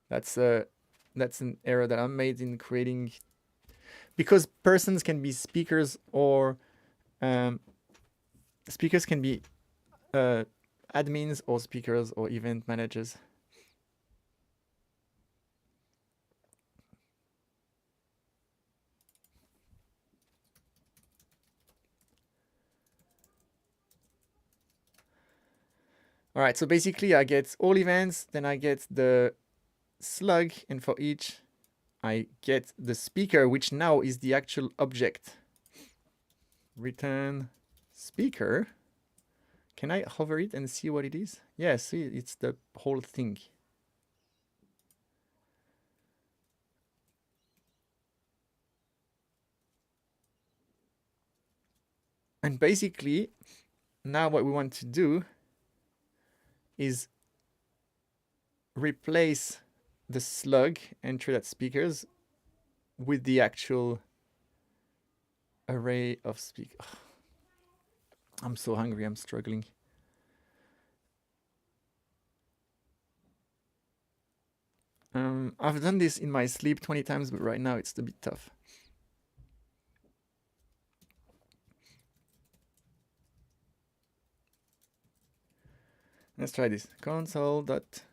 That's an error that I made in creating, because persons can be speakers, or speakers can be admins or speakers or event managers. All right, so basically I get all events, then I get the slug, and for each I get the speaker, which now is the actual object. Return speaker. Can I hover it and see what it is? Yeah, see, it's the whole thing. And basically, now what we want to do is replace the slug entry that speakers with the actual array of speakers. I'm so hungry, I'm struggling. I've done this in my sleep 20 times, but right now it's a bit tough. Let's try this. Console dot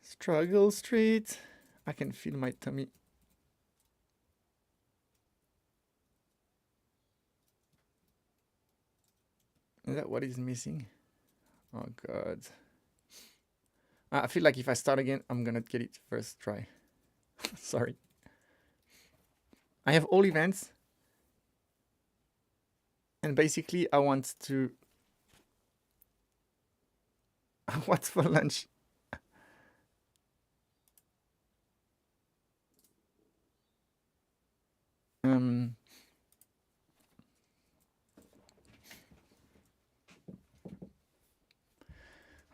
Struggle Street. I can feel my tummy. Is that what is missing? Oh god. I feel like if I start again, I'm gonna get it first try. Sorry. I have all events. And basically I want to... What's for lunch?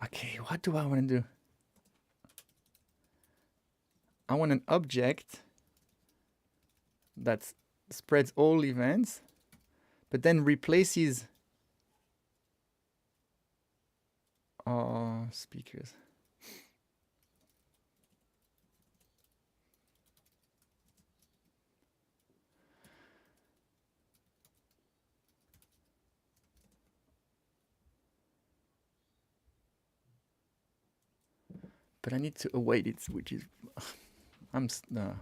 Okay, what do I want to do? I want an object that spreads all events, but then replaces speakers. But I need to await it, which is... no.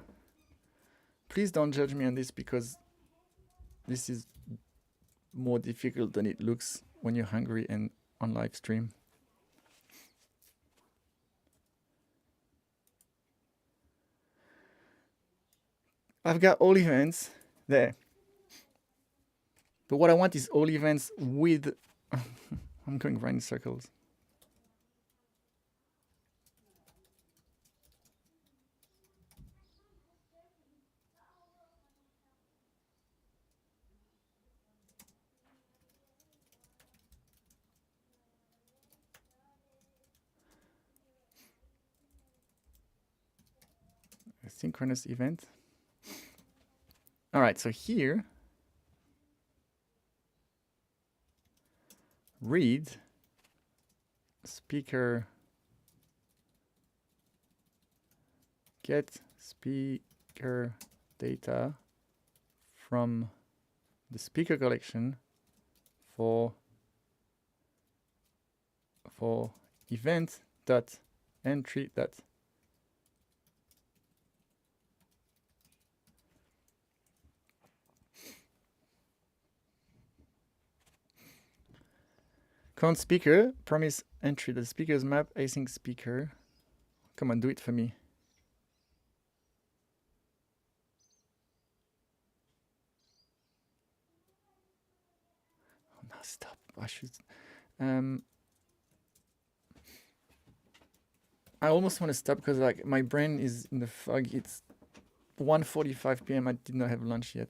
Please don't judge me on this, because this is more difficult than it looks when you're hungry and on live stream. I've got all events there. But what I want is all events with... I'm going right in circles. A synchronous event. All right, so here, read speaker, get speaker data from the speaker collection for event dot entry dot count speaker, promise entry the speaker's map, async speaker. Come on, do it for me. Oh, no, stop. I should... I almost want to stop because like my brain is in the fog. It's 1:45 p.m. I did not have lunch yet.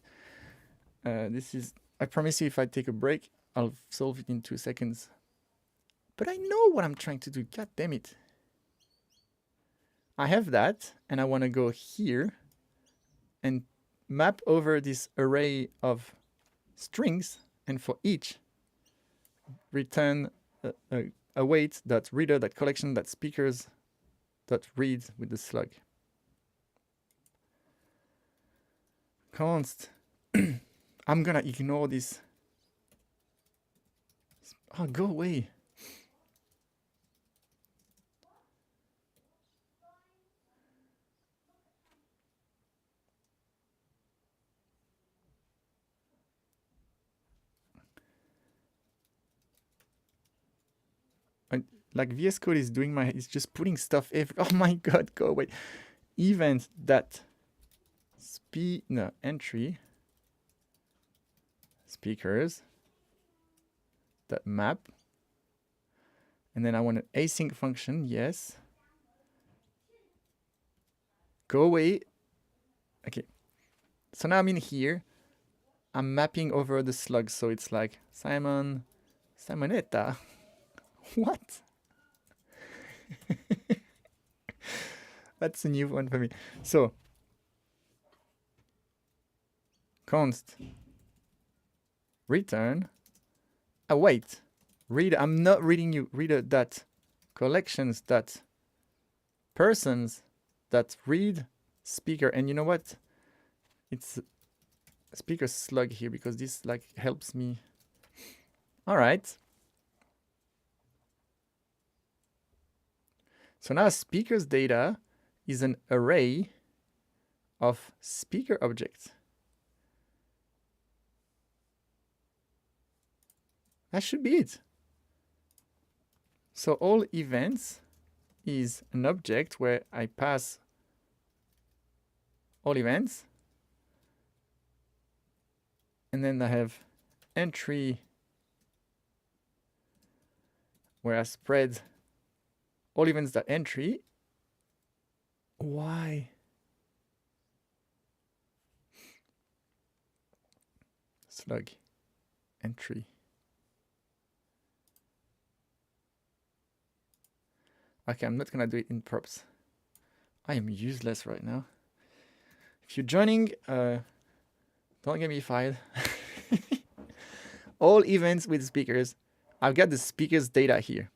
This is... I promise you, if I take a break, I'll solve it in 2 seconds. But I know what I'm trying to do. God damn it. I have that, and I want to go here and map over this array of strings, and for each, return await that reader, that collection, that speakers, that read with the slug. Const. I'm gonna ignore this. Oh, go away. Like VS Code is doing it's just putting stuff oh my god, go away. Event that entry speakers that map, and then I want an async function. Yes, go away. Okay, so now I'm in here. I'm mapping over the slug, so it's like Simonetta. What? That's a new one for me. So const return await read. I'm not reading you. Reader that collections that persons that read speaker. And you know what? It's speaker slug here because this like helps me. All right. So now speakers data is an array of speaker objects. That should be it. So all events is an object where I pass all events, and then I have entry where I spread all events that entry. Why? Slug entry. Okay, I'm not gonna do it in props. I am useless right now. If you're joining, don't get me fired. All events with speakers. I've got the speakers data here.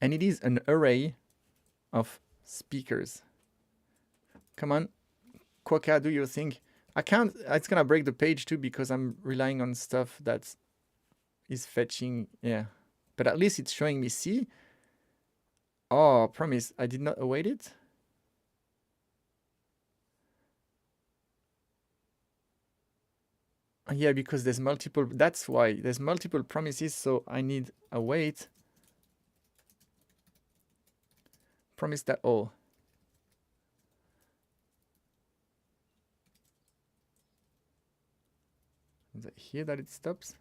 And it is an array of speakers. Come on, Quokka, do your thing. I can't, it's gonna break the page too because I'm relying on stuff that is fetching, yeah. But at least it's showing me C. Oh, promise, I did not await it. Yeah, because there's multiple, that's why there's multiple promises, so I need await. Promise that all. Is it here that it stops?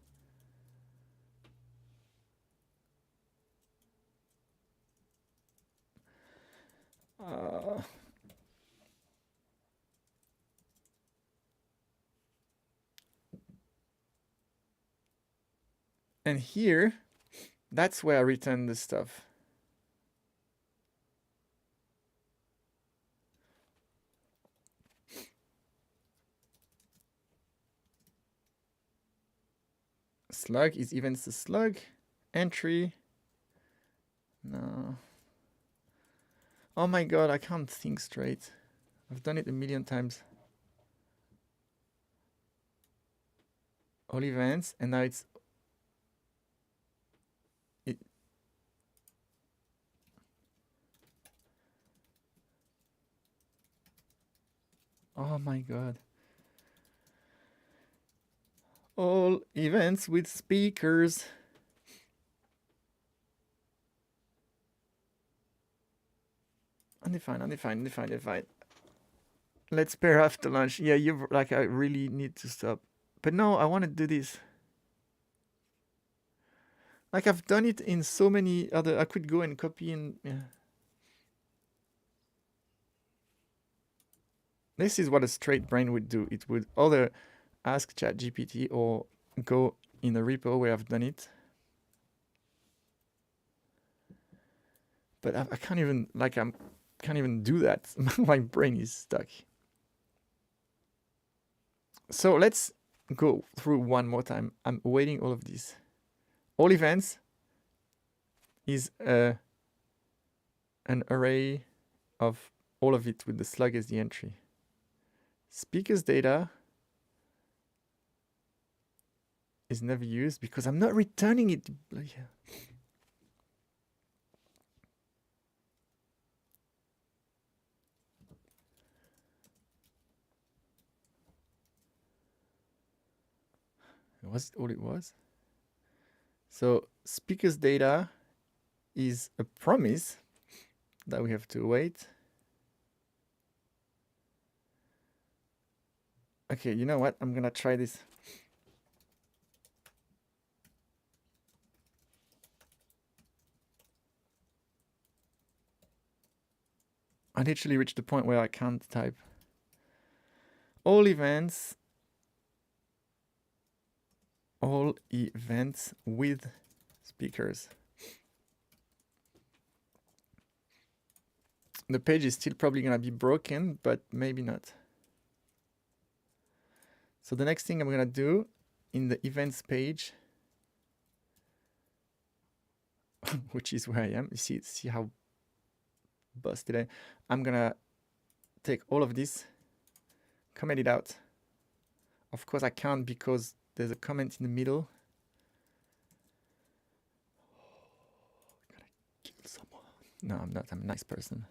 And here, that's where I return the stuff. Slug is events to slug. Entry. No. Oh my god, I can't think straight. I've done it a million times. All events, and now it's oh my god. All events with speakers. Undefined. Let's pair after lunch. Yeah, you're like, I really need to stop. But no, I want to do this. Like, I've done it in so many other, I could go and copy and, yeah. This is what a straight brain would do. It would either ask ChatGPT or go in a repo where I've done it. But I can't even, like, can't even do that. My brain is stuck. So let's go through one more time. I'm awaiting all of this. All events is an array of all of it with the slug as the entry. Speakers data is never used because I'm not returning it. Yeah. Was all it was? So speakers data is a promise that we have to await. Okay, you know what? I'm gonna try this. I literally reached the point where I can't type. All events with speakers. The page is still probably gonna be broken, but maybe not. So the next thing I'm gonna do in the events page, which is where I am, you see how busted I'm gonna take all of this, comment it out. Of course I can't because there's a comment in the middle. No, I'm not. I'm a nice person.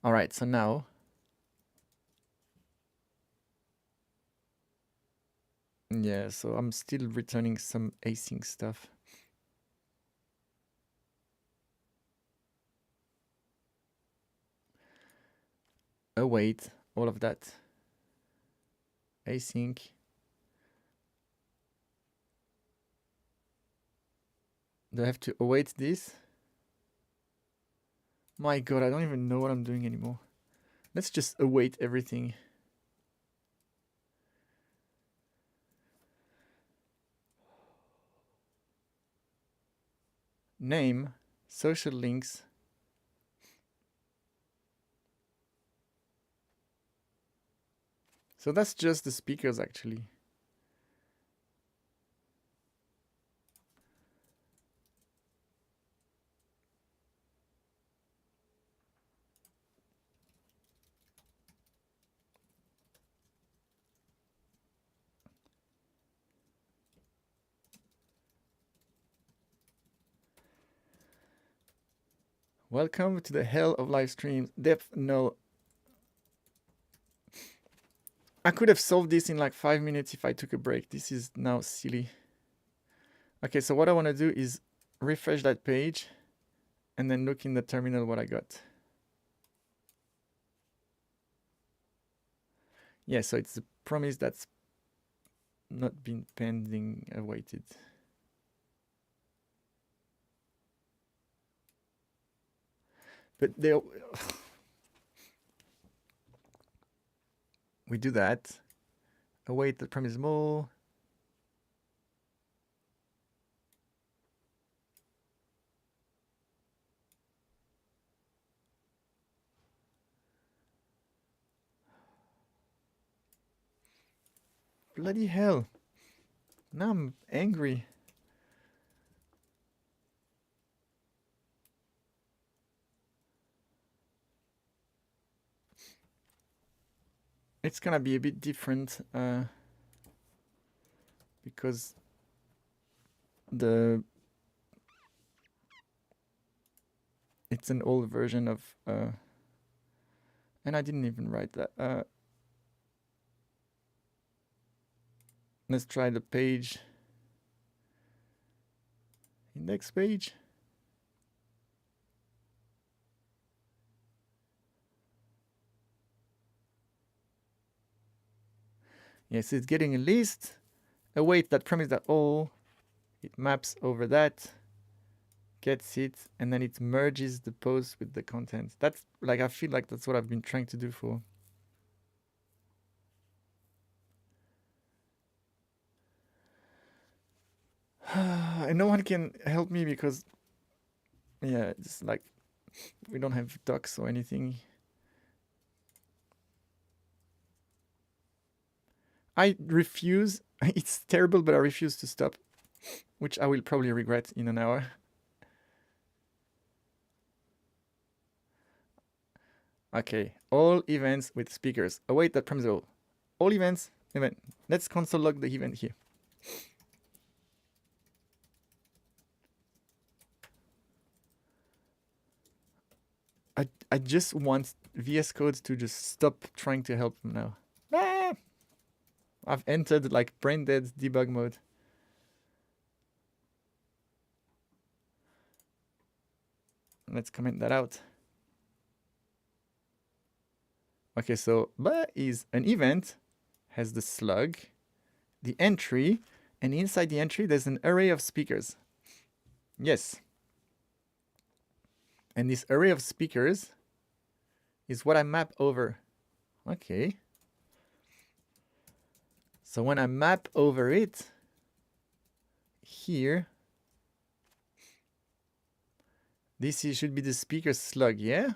All right, so now yeah, so I'm still returning some async stuff. Await all of that. Async. Do I have to await this? My god, I don't even know what I'm doing anymore. Let's just await everything. Name, social links. So that's just the speakers actually. Welcome to the hell of live streams. Depth null. I could have solved this in like 5 minutes if I took a break. This is now silly. Okay, so what I want to do is refresh that page and then look in the terminal what I got. Yeah, so it's a promise that's not been pending awaited. But there, we do that. Await the promise more. Bloody hell. Now I'm angry. It's gonna be a bit different because it's an old version of and I didn't even write that. Let's try the page index page. Yes, it's getting a list. Await that promise that all. It maps over that, gets it, and then it merges the post with the content. That's like, I feel like that's what I've been trying to do for. And no one can help me because, yeah, it's like we don't have docs or anything. I refuse. It's terrible, but I refuse to stop, which I will probably regret in an hour. Okay, all events with speakers. Await that promise all. All events, event. Let's console log the event here. I just want VS Code to just stop trying to help them now. Ah! I've entered like brain dead debug mode. Let's comment that out. Okay, so is an event, has the slug, the entry, and inside the entry there's an array of speakers. Yes. And this array of speakers is what I map over. Okay. So when I map over it, here, this should be the speaker slug, yeah?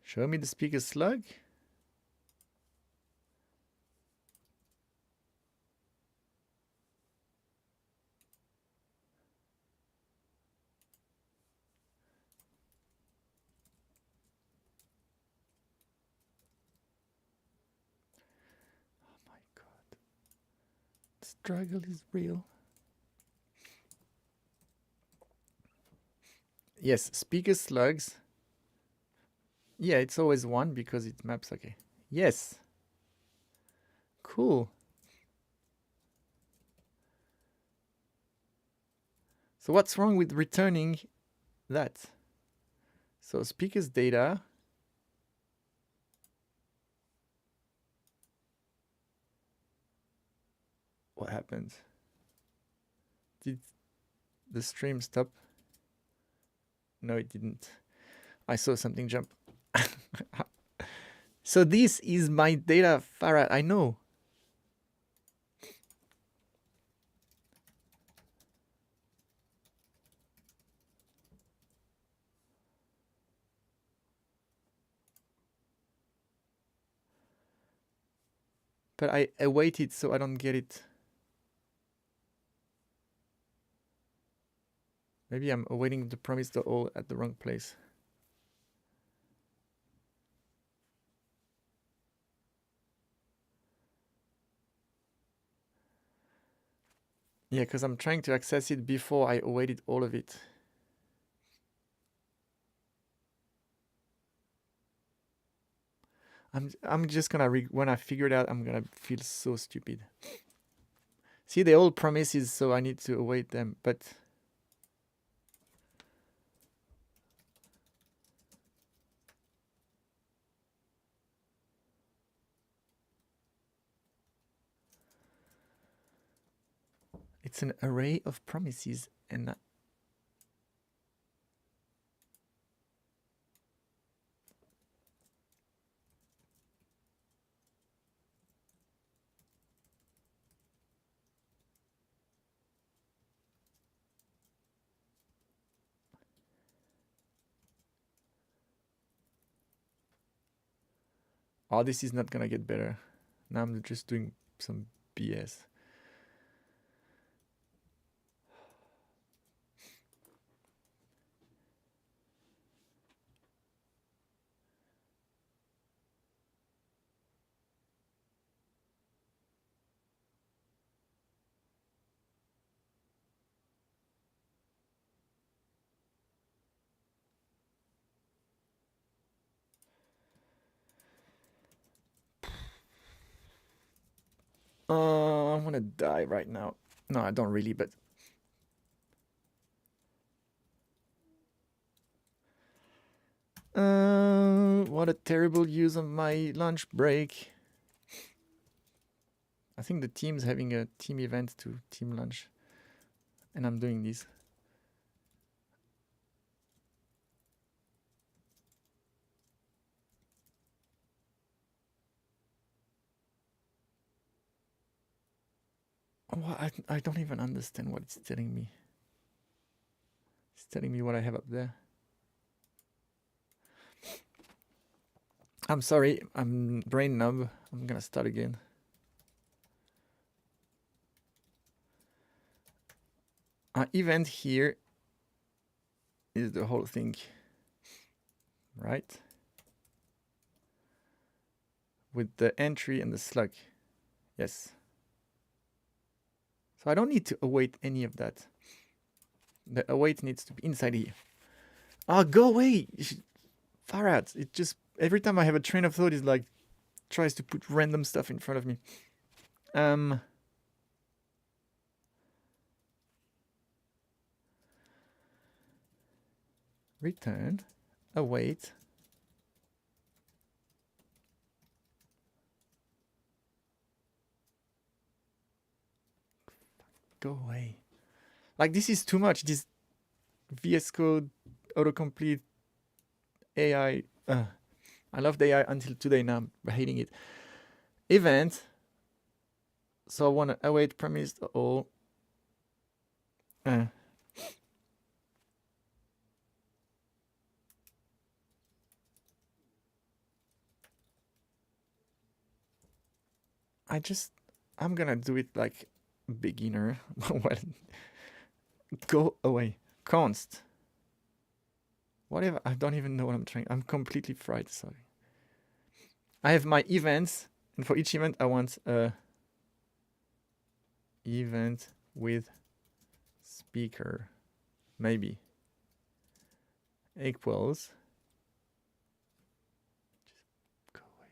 Show me the speaker slug. Oh my god. Struggle is real. Yes, speaker slugs. Yeah, it's always 1 because it maps. Okay. Yes. Cool. So what's wrong with returning that? So speakers data. What happened? Did the stream stop? No, it didn't. I saw something jump. So this is my data, Farad. I know. But I await so I don't get it. Maybe I'm awaiting the promise.all at the wrong place. Yeah, because I'm trying to access it before I awaited all of it. I'm just gonna when I figure it out, I'm gonna feel so stupid. See, they all promises, so I need to await them, but it's an array of promises, and oh, this is not gonna get better. Now I'm just doing some BS. I'm gonna die right now. No, I don't really, but what a terrible use of my lunch break. I think the team's having a team event to team lunch, and I'm doing this. Oh, I don't even understand what it's telling me. It's telling me what I have up there. I'm sorry, I'm brain numb. I'm gonna start again. Our event here is the whole thing, right? With the entry and the slug. Yes. So I don't need to await any of that. The await needs to be inside here. Oh, go away! Farad, it just, every time I have a train of thought, it like tries to put random stuff in front of me. Return, await. Go away. Like, this is too much. This VS Code, autocomplete, AI. I loved AI until today. Now I'm hating it. Event. So I want to await premise all. I'm gonna do it like beginner. Well, go away. Const. Whatever. I don't even know what I'm trying. I'm completely fried. Sorry. I have my events, and for each event, I want a event with speaker. Maybe. equals. Just go away.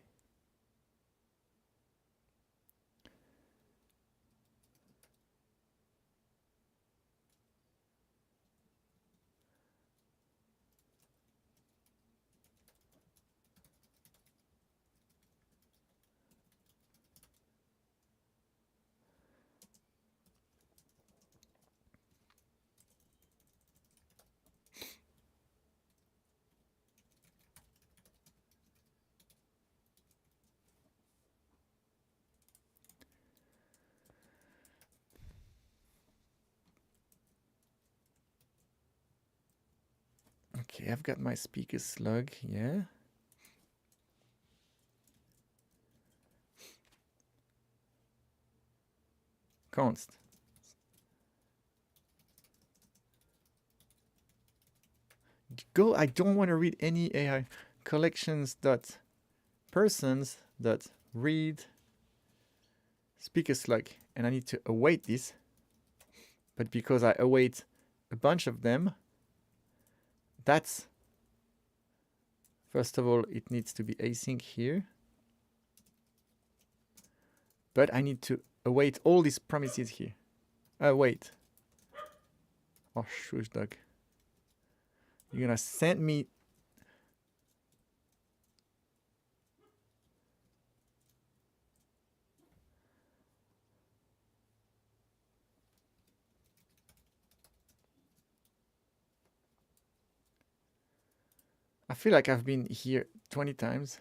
Okay, I've got my speaker slug, yeah. Const. Go, I don't want to read any AI. Collections dot persons dot read speaker slug, and I need to await this. But because I await a bunch of them, that's, first of all, it needs to be async here. But I need to await all these promises here. Wait. Oh, shush, dog. You're gonna send me. I feel like I've been here 20 times.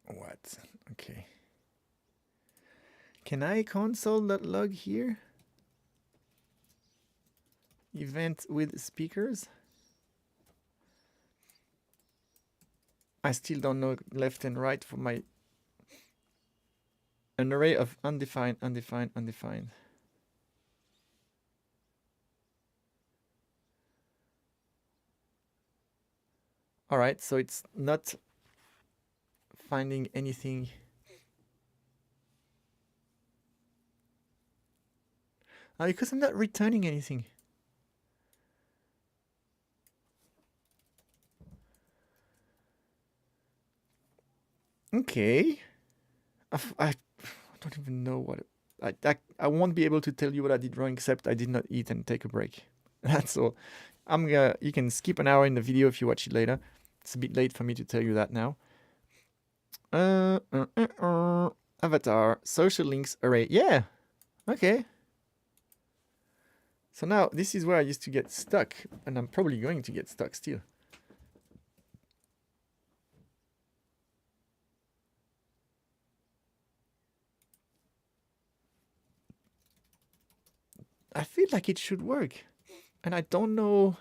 What? Okay. Can I console.log here? Event with speakers? I still don't know left and right for my an array of undefined, undefined, undefined. All right, so it's not finding anything. Because I'm not returning anything. Okay. I don't even know what I won't be able to tell you what I did wrong, except I did not eat and take a break. That's all. You can skip an hour in the video if you watch it later. It's a bit late for me to tell you that now. Avatar, social links array. Yeah. Okay. So now this is where I used to get stuck, and I'm probably going to get stuck still. I feel like it should work. And I don't know.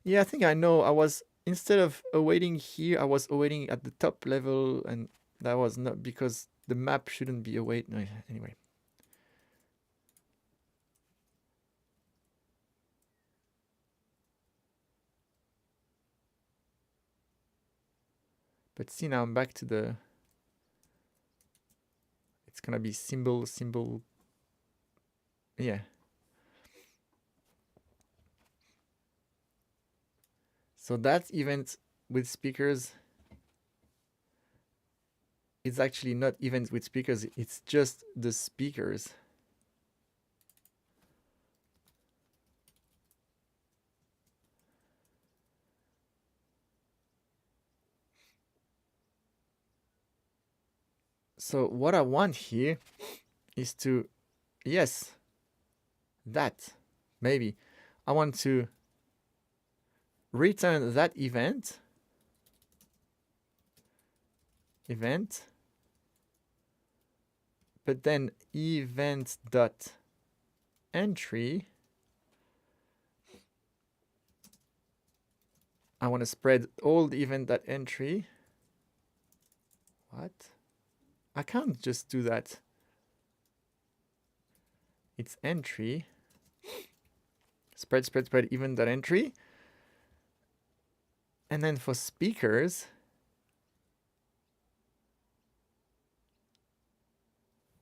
Yeah, I think I know. I was, instead of awaiting here, I was awaiting at the top level, and that was not because the map shouldn't be await. No, anyway. But see, now I'm back to the, it's gonna be symbol. Yeah. So that event with speakers, it's actually not events with speakers, it's just the speakers. So what I want here is to, yes, that, maybe. I want to return that event, but then event.entry, I want to spread all the event.entry. What? I can't just do that. It's entry, spread, even that entry. And then for speakers,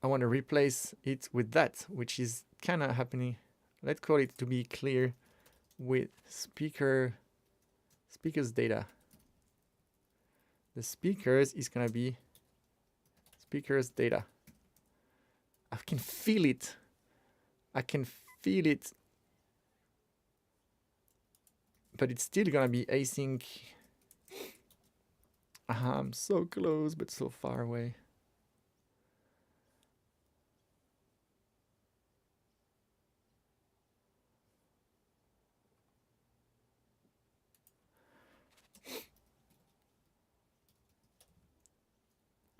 I want to replace it with that, which is kind of happening. Let's call it, to be clear, with speakers data. The speakers is going to be speakers data. I can feel it. I can feel it. But it's still going to be async. I'm so close, but so far away.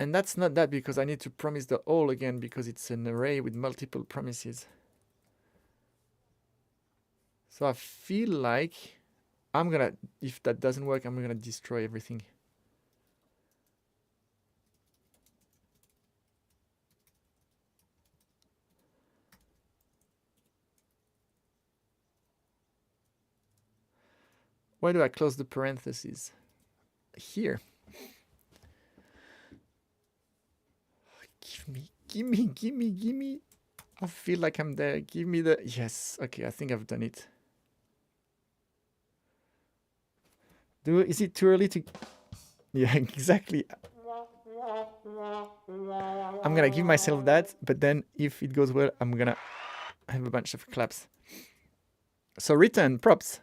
And that's not that, because I need to promise the all again, because it's an array with multiple promises. So I feel like I'm gonna, if that doesn't work, I'm gonna destroy everything. Why do I close the parentheses? Here. Give me. I feel like I'm there. Give me the, yes. Okay, I think I've done it. Is it too early to, yeah, exactly. I'm gonna give myself that, but then if it goes well, I'm gonna have a bunch of claps. So return props.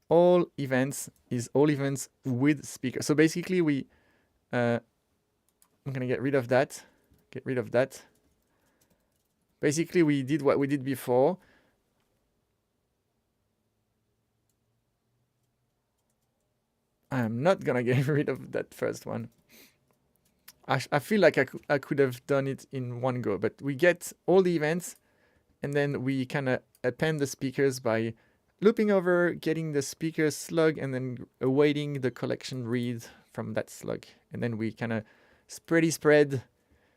All events is all events with speaker. So basically we, I'm gonna get rid of that. Basically we did what we did before. I'm not gonna get rid of that first one. I feel like I could have done it in one go, but we get all the events, and then we kind of append the speakers by looping over, getting the speaker slug, and then awaiting the collection read from that slug. And then we kind of spread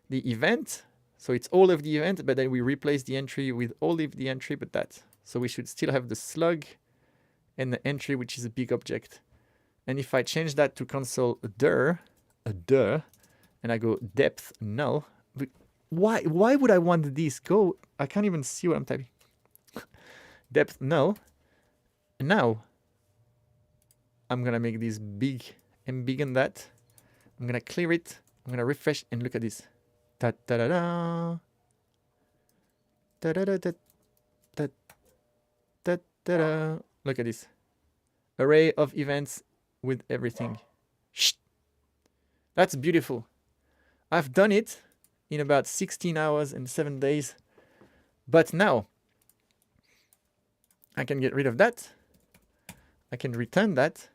the event. So it's all of the event, but then we replace the entry with all of the entry but that. So we should still have the slug and the entry, which is a big object. And if I change that to console dir, and I go depth null, but why would I want this? Go, I can't even see what I'm typing. Depth null. And now I'm gonna make this big and big on that. I'm gonna clear it. I'm gonna refresh and look at this. Da da da da. Da da da da da da da. Look at this. Array of events with everything. Shh. That's beautiful. I've done it in about 16 hours and 7 days. But now I can get rid of that. I can return that.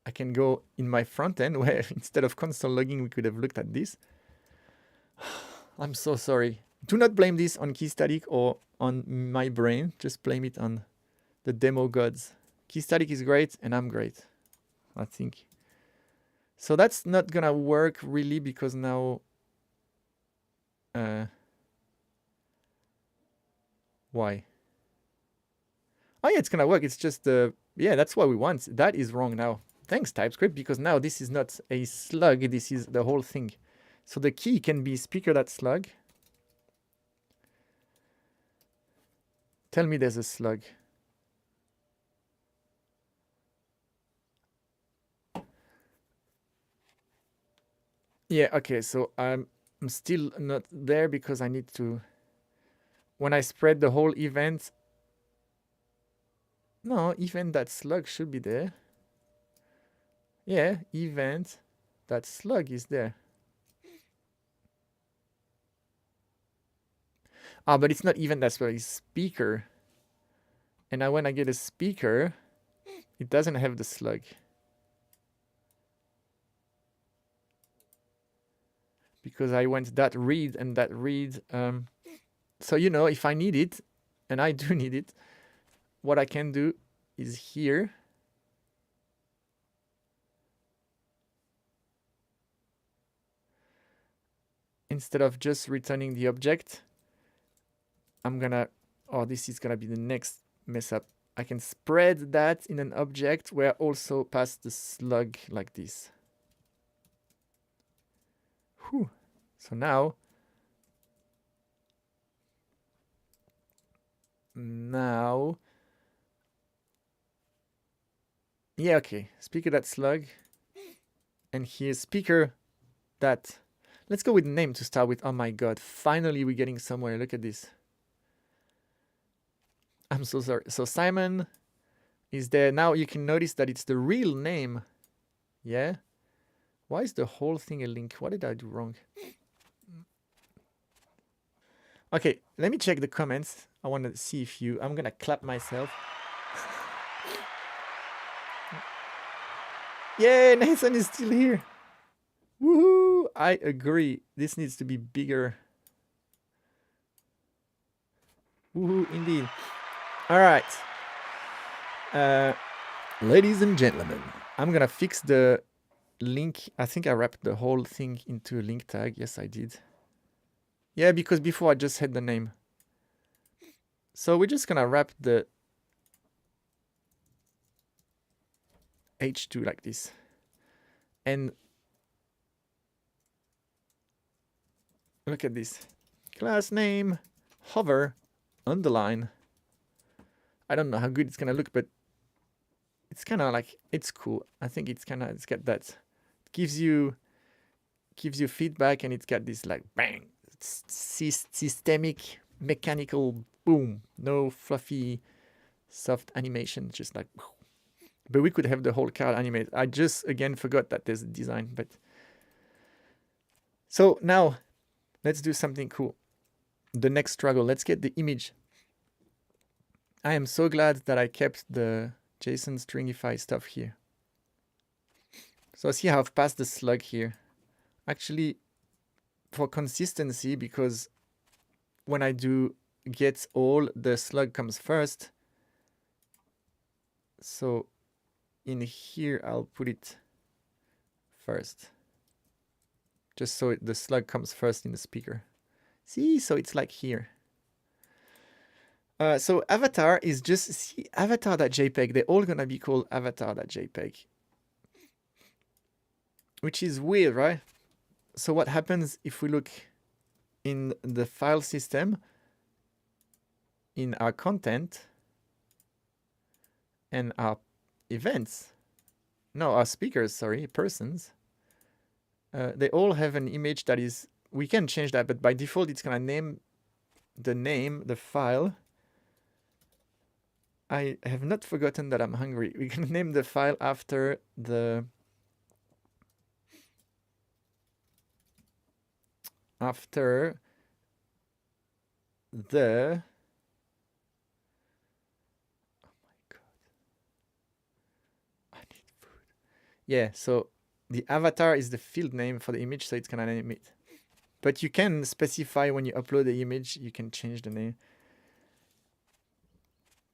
I can go in my front end where instead of console logging, we could have looked at this. I'm so sorry. Do not blame this on Keystatic or on my brain. Just blame it on the demo gods. Keystatic is great and I'm great, I think. So that's not gonna work really, because now why? Oh yeah, it's gonna work. It's just yeah, that's what we want. That is wrong now. Thanks TypeScript, because now this is not a slug, this is the whole thing. So the key can be speaker.slug. Tell me there's a slug. Yeah, okay, so I'm still not there because I need to, when I spread the whole event, no, event.slug should be there. Yeah, event.slug is there. Ah, but it's not event.slug, it's speaker. And now when I get a speaker, it doesn't have the slug. Because I went that read and that read. So, you know, if I need it, and I do need it, what I can do is here. instead of just returning the object, I'm gonna, oh, this is gonna be the next mess up. I can spread that in an object where I also pass the slug like this. Whew. So now, yeah, okay, speaker that slug, and here's speaker that, let's go with name to start with. Oh my God, finally we're getting somewhere. Look at this. I'm so sorry. So Simon is there. Now you can notice that it's the real name. Yeah. Why is the whole thing a link? What did I do wrong? Okay, let me check the comments. I want to see if you, I'm going to clap myself. Yeah, Nathan is still here. Woohoo! I agree. This needs to be bigger. Woohoo, indeed. All right. Ladies and gentlemen, I'm going to fix the link. I think I wrapped the whole thing into a link tag. Yes, I did. Yeah, because before I just had the name. So we're just going to wrap the H2 like this. And look at this. Class name, hover, underline. I don't know how good it's going to look, but it's kind of like, it's cool. I think it's kind of, it's got that. It gives you feedback, and it's got this like bang, systemic, mechanical boom. No fluffy, soft animation, just like, but we could have the whole card animated. I just, again, forgot that there's a design, but. So now, let's do something cool. The next struggle, let's get the image. I am so glad that I kept the JSON stringify stuff here. So see how I've passed the slug here. Actually, for consistency, because when I do get all, the slug comes first. So in here, I'll put it first. Just so the slug comes first in the speaker. See, so it's like here. So avatar is just, see, avatar.jpg. They're all going to be called avatar.jpg. Which is weird, right? So what happens if we look in the file system, in our content, and our events, no, our speakers, sorry, persons, they all have an image that is, we can change that, but by default, it's going to name, the file. I have not forgotten that I'm hungry. We can name the file after the oh my God, I need food. Yeah, so the avatar is the field name for the image, so it's gonna name it. But you can specify when you upload the image, you can change the name.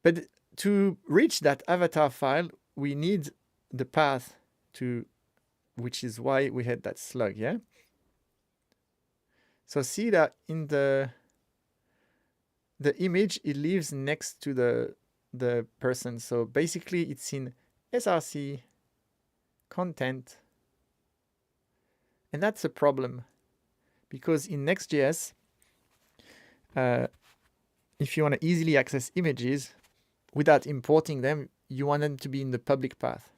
But to reach that avatar file, we need the path to, which is why we had that slug, yeah? So see that in the image, it lives next to the person. So basically it's in src content. And that's a problem, because in Next.js, if you want to easily access images without importing them, you want them to be in the public path.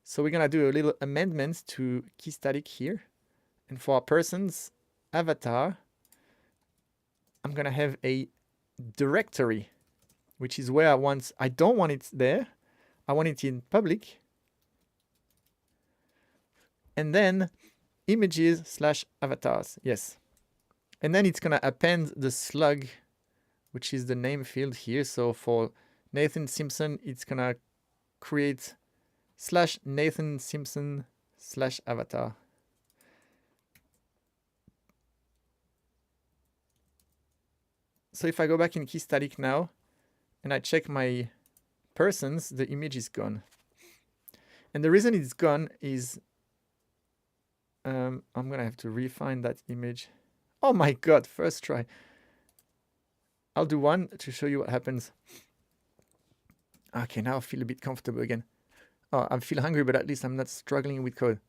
So we're going to do a little amendment to Keystatic here. And for our person's avatar, I'm going to have a directory, which is where I don't want it there. I want it in public. And then images/avatars, yes. And then it's going to append the slug, which is the name field here. So for Nathan Simpson, it's going to create /Nathan Simpson /avatar. So if I go back in Keystatic now and I check my persons, the image is gone. And the reason it's gone is I'm gonna have to refine that image. Oh my god, first try. I'll do one to show you what happens. Okay, now I feel a bit comfortable again. Oh, I feel hungry, but at least I'm not struggling with code.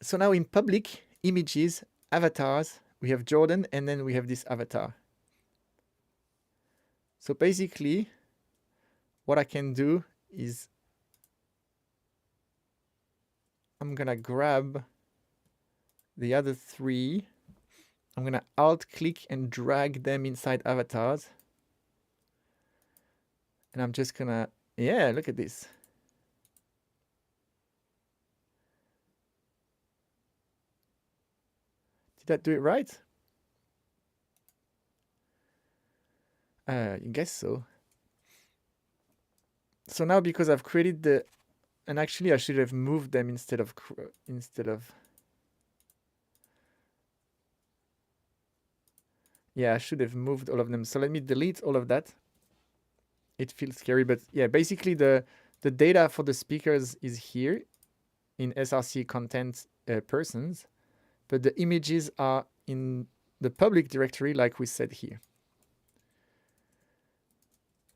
So now in public images, avatars, we have Jordan, and then we have this avatar. So basically, what I can do is I'm gonna grab the other three. I'm gonna alt click and drag them inside avatars. And I'm just gonna, yeah, look at this. Did that do it right? I guess so. So now because I've created the, and actually I should have moved them instead of, yeah, I should have moved all of them. So let me delete all of that. It feels scary, but yeah, basically the data for the speakers is here in SRC content persons, but the images are in the public directory like we said here.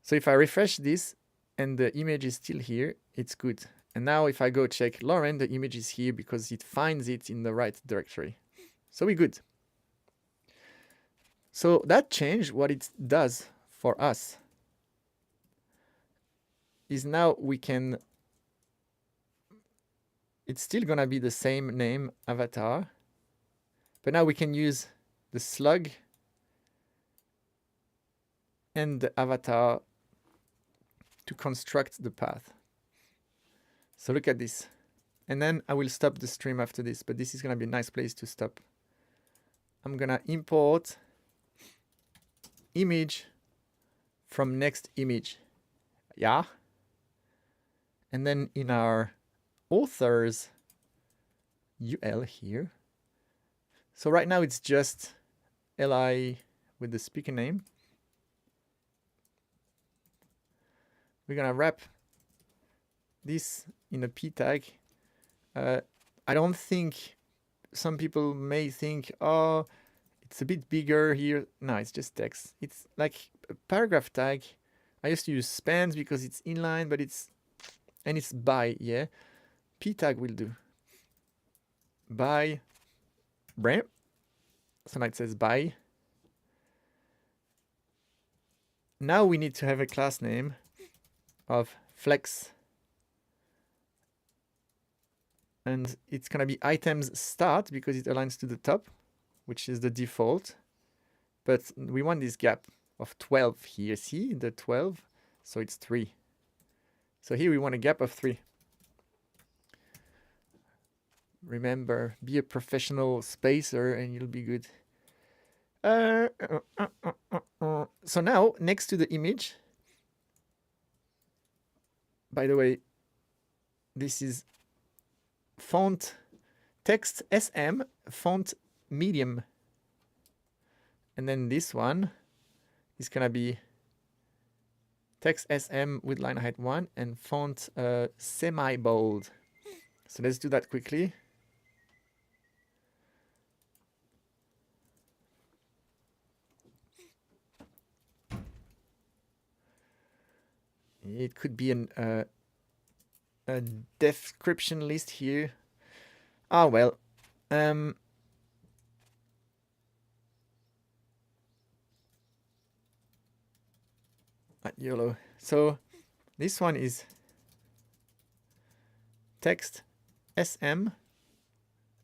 So if I refresh this and the image is still here, it's good. And now if I go check Lauren, the image is here because it finds it in the right directory. So we're good. So that change, what it does for us is now we can, it's still gonna be the same name, avatar, but now we can use the slug and the avatar to construct the path. So look at this. And then I will stop the stream after this, but this is gonna be a nice place to stop. I'm gonna import image from next image. Yeah. And then in our authors UL here. So right now it's just li with the speaker name. We're gonna wrap this in a p tag. I don't think, some people may think, oh, it's a bit bigger here. No, it's just text. It's like a paragraph tag. I used to use spans because it's inline, but it's by, yeah. P tag will do. By, brand. So now it says by. Now we need to have a class name of flex. And it's gonna be items start because it aligns to the top, which is the default. But we want this gap of 12 here. See the 12? So it's 3. So here we want a gap of 3. Remember, be a professional spacer and you'll be good. So now, next to the image, by the way, this is font text SM, font medium. And then this one is gonna be text SM with line height 1 and font semi-bold. So let's do that quickly. It could be a description list here. Ah, well. At YOLO. So this one is text SM,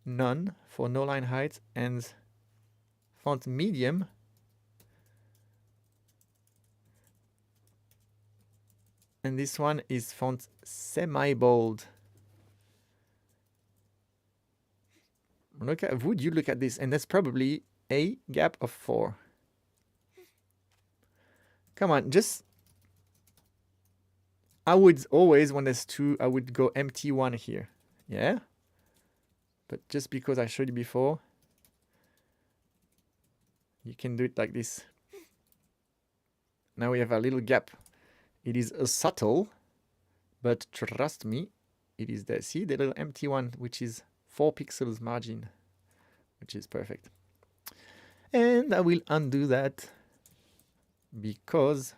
none for no line height, and font medium. And this one is font semi-bold. Would you look at this? And that's probably a gap of 4. Come on, just, I would always, when there's 2, I would go empty 1 here. Yeah? But just because I showed you before, you can do it like this. Now we have a little gap. It is subtle, but trust me, it is there. See the little empty one, which is 4 pixels margin, which is perfect. And I will undo that because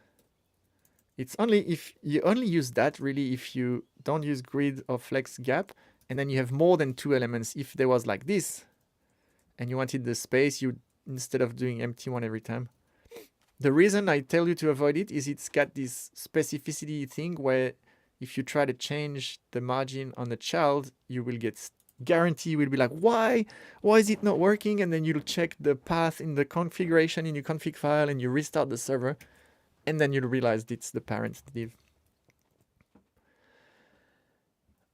it's only if you only use that really if you don't use grid or flex gap, and then you have more than 2 elements. If there was like this and you wanted the space, you instead of doing empty one every time. The reason I tell you to avoid it is it's got this specificity thing where if you try to change the margin on the child, you will get guarantee will be like, why is it not working? And then you'll check the path in the configuration in your config file and you restart the server, and then you'll realize it's the parent div.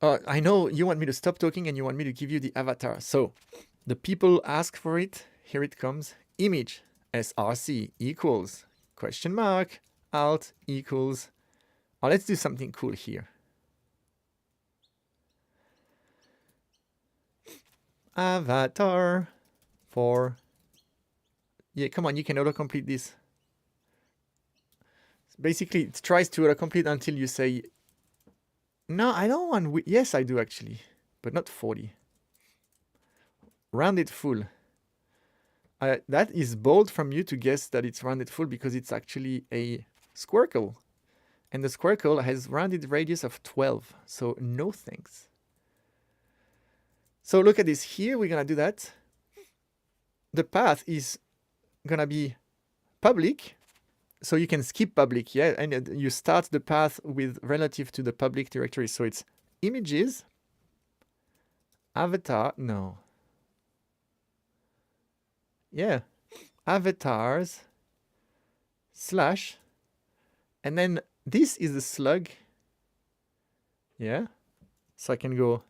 I know you want me to stop talking and you want me to give you the avatar. So the people ask for it. Here it comes. Image src equals question mark alt equals. Oh, let's do something cool here. Avatar for, yeah, come on, you can autocomplete this. Basically, it tries to autocomplete until you say, no, I don't want, yes, I do actually, but not 40. Rounded full. That is bold from you to guess that it's rounded full because it's actually a squircle. And the squircle has rounded radius of 12. So no thanks. So look at this here. We're going to do that. The path is going to be public. So you can skip public. Yeah. And you start the path with relative to the public directory. So it's images, avatar. No. Yeah, avatars slash, and then this is the slug. Yeah, so I can go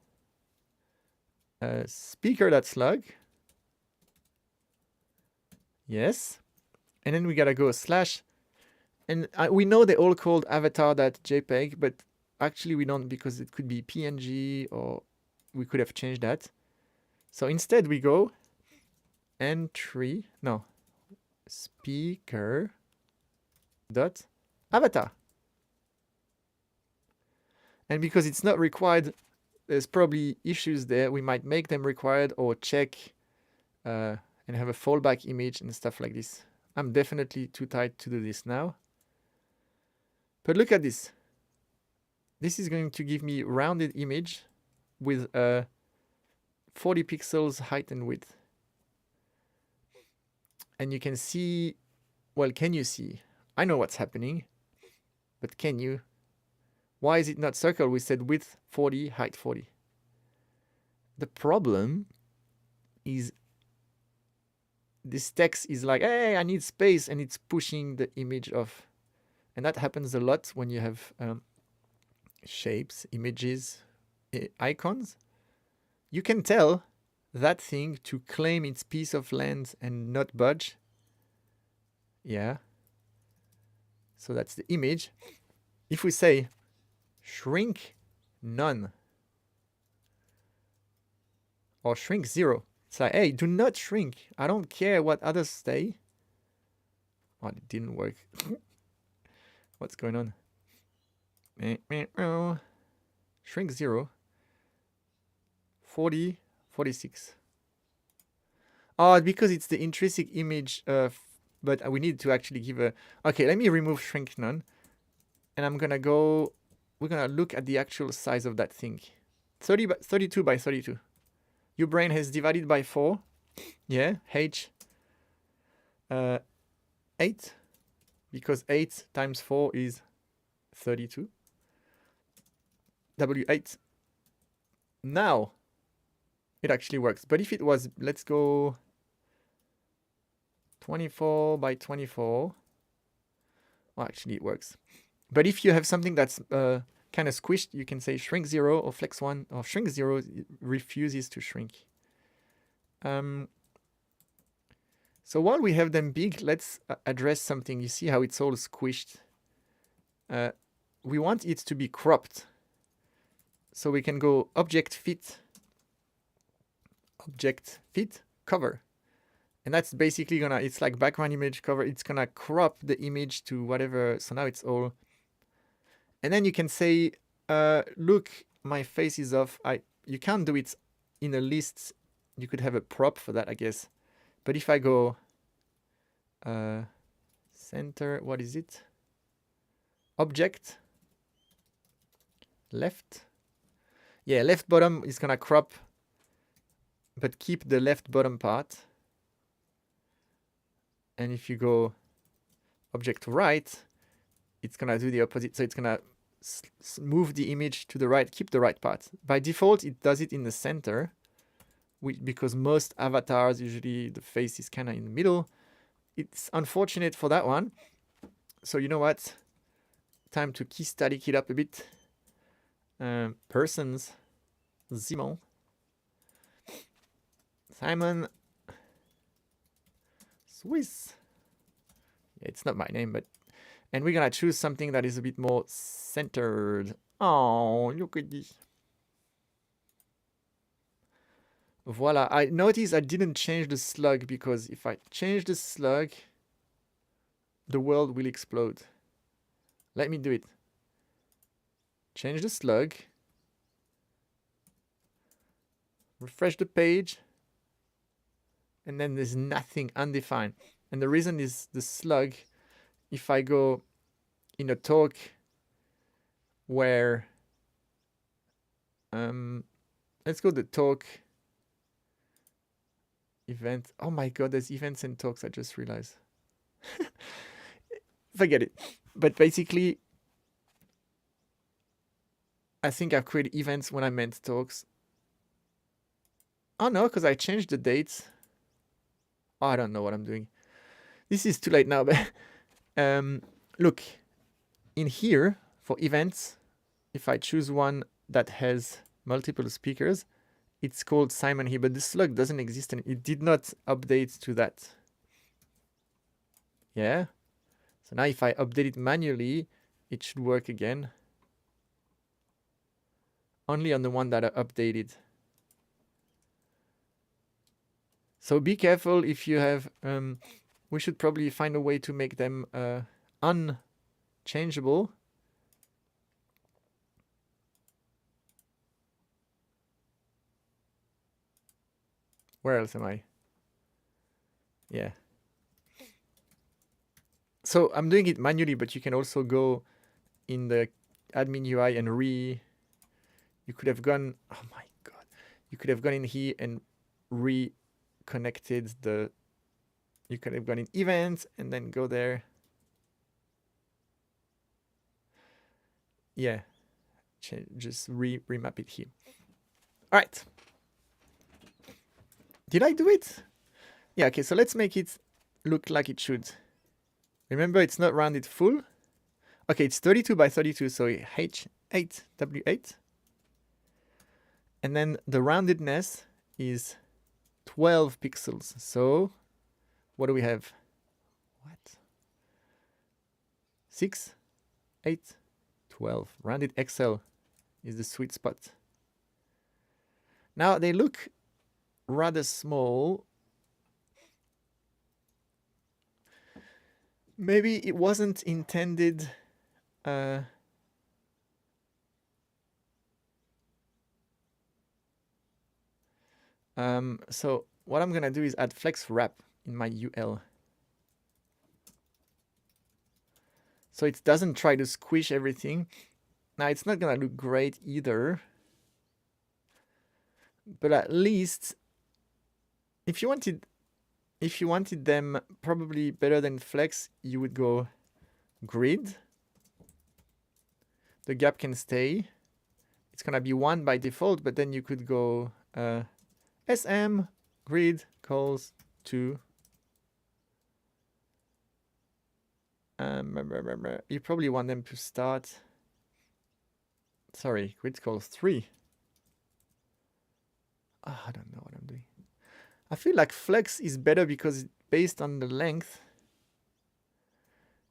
speaker.slug. Yes, and then we gotta go slash, and we know they're all called avatar.jpg, but actually we don't because it could be PNG or we could have changed that. So instead we go entry, no, speaker dot avatar. And because it's not required, there's probably issues there. We might make them required or check and have a fallback image and stuff like this. I'm definitely too tight to do this now. But look at this. This is going to give me rounded image with 40 pixels height and width. And you can see, well, can you see? I know what's happening, but can you? Why is it not circle? We said width 40, height 40. The problem is this text is like, hey, I need space, and it's pushing the image off. And that happens a lot when you have shapes, images, icons. You can tell that thing to claim its piece of land and not budge. Yeah. So that's the image. If we say shrink none or shrink 0, it's like, hey, do not shrink. I don't care what others say. Oh, it didn't work. What's going on? Shrink 0. 40, 46. Oh, because it's the intrinsic image, but we need to actually give a... Okay, let me remove shrink none. And I'm going to go... We're going to look at the actual size of that thing. 32 by 32. Your brain has divided by 4. Yeah, H. 8. Because 8 times 4 is 32. W8. Now, it actually works. But if it was, let's go 24 by 24. Well, actually, it works. But if you have something that's kind of squished, you can say shrink 0 or flex 1 or shrink 0. It refuses to shrink. So while we have them big, let's address something. You see how it's all squished. We want it to be cropped. So we can go object fit cover. And that's basically gonna, it's like background image cover. It's gonna crop the image to whatever. So now it's all. And then you can say, look, my face is off. You can't do it in a list. You could have a prop for that, I guess. But if I go center, what is it? Object, left. Yeah, left bottom is gonna crop, but keep the left bottom part. And if you go object right, it's gonna do the opposite. So it's gonna move the image to the right, keep the right part. By default, it does it in the center, because most avatars, usually the face is kind of in the middle. It's unfortunate for that one. So you know what? Time to Keystatic it up a bit. Persons, Simon. Simon Swiss. Yeah, it's not my name, but... And we're gonna choose something that is a bit more centered. Oh, look at this. Voila, I noticed I didn't change the slug, because if I change the slug, the world will explode. Let me do it. Change the slug. Refresh the page. And then there's nothing, undefined. And the reason is the slug, if I go in a talk where, let's go to talk event. Oh my God, there's events and talks, I just realized. Forget it. But basically, I think I've created events when I meant talks. Oh no, because I changed the dates. Oh, I don't know what I'm doing. This is too late now, but look, in here for events, if I choose one that has multiple speakers, it's called Simon here, but the slug doesn't exist and it did not update to that. Yeah. So now if I update it manually, it should work again. Only on the one that I updated. So be careful if you have, we should probably find a way to make them unchangeable. Where else am I? Yeah. So I'm doing it manually, but you can also go in the admin UI and you could have gone, oh my God, you could have gone in here and reconnected you could have gone in events and then go there. Yeah, just remap it here. All right. Did I do it? Yeah, okay, so let's make it look like it should. Remember, it's not rounded full. Okay, it's 32 by 32, so H8, W8. And then the roundedness is 12 pixels. So what do we have? What? 6, 8, 12. Rounded XL is the sweet spot. Now they look rather small. Maybe it wasn't intended. So what I'm gonna do is add flex wrap in my UL. So it doesn't try to squish everything. Now it's not gonna look great either. But at least if you wanted them probably better than flex, you would go grid. The gap can stay. It's gonna be 1 by default, but then you could go SM grid calls 2. You probably want them to start. Sorry, grid calls 3. Oh, I don't know what I'm doing. I feel like flex is better because it's based on the length.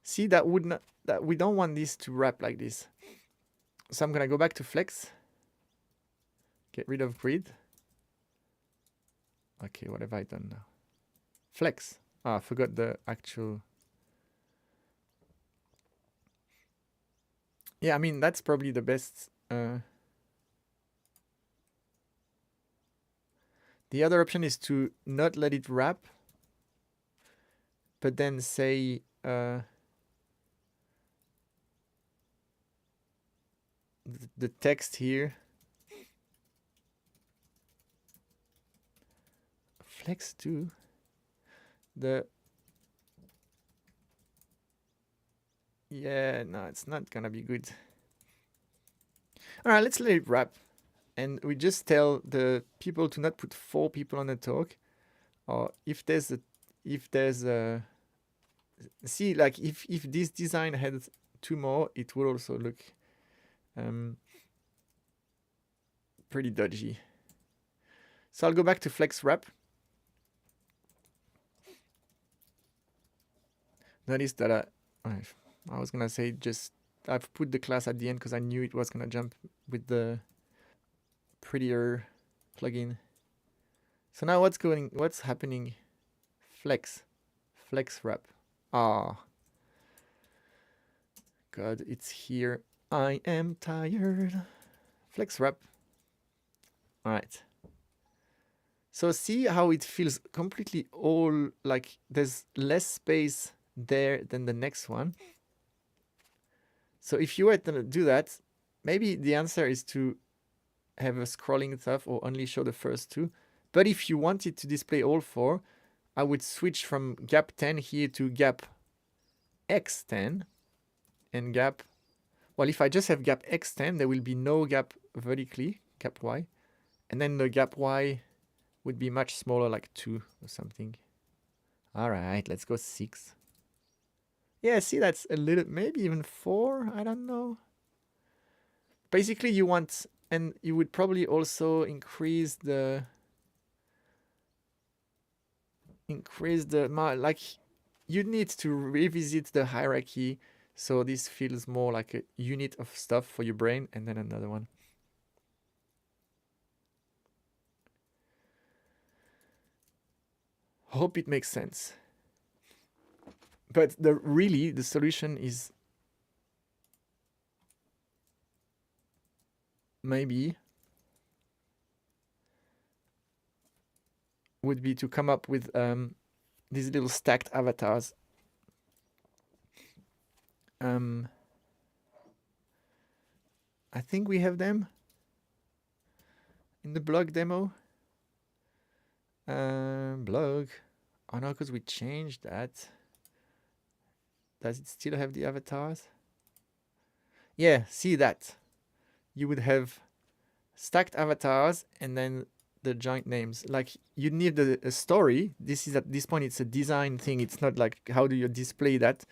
See, that we don't want this to wrap like this. So I'm gonna go back to flex. Get rid of grid. Okay, what have I done now? Flex. Ah, I forgot the actual. Yeah, I mean, that's probably the best. The other option is to not let it wrap, but then say the text here. Flex too. Yeah, no, it's not gonna be good. All right, let's let it wrap. And we just tell the people to not put 4 people on the talk. Or if there's a, see, like if this design had 2 more, it would also look pretty dodgy. So I'll go back to flex wrap. Notice that I was gonna say just I've put the class at the end because I knew it was gonna jump with the prettier plugin. So now what's happening? Flex wrap. Ah, God, it's here. I am tired. Flex wrap. All right. So see how it feels completely all like there's less space there than the next one. So if you were to do that, maybe the answer is to have a scrolling stuff or only show the first 2. But if you wanted to display all 4, I would switch from gap 10 here to gap x10 and gap. Well, if I just have gap x10, there will be no gap vertically, gap y. And then the gap y would be much smaller, like 2 or something. All right, let's go 6. Yeah, see, that's a little, maybe even 4, I don't know. Basically, you want, and you would probably also increase the, like, you need to revisit the hierarchy so this feels more like a unit of stuff for your brain, and then another one. Hope it makes sense. But the solution is maybe would be to come up with these little stacked avatars. I think we have them in the blog demo. Blog. Oh no, because we changed that. Does it still have the avatars? Yeah, see that. You would have stacked avatars and then the joint names. Like you need a story. This is at this point it's a design thing. It's not like how do you display that.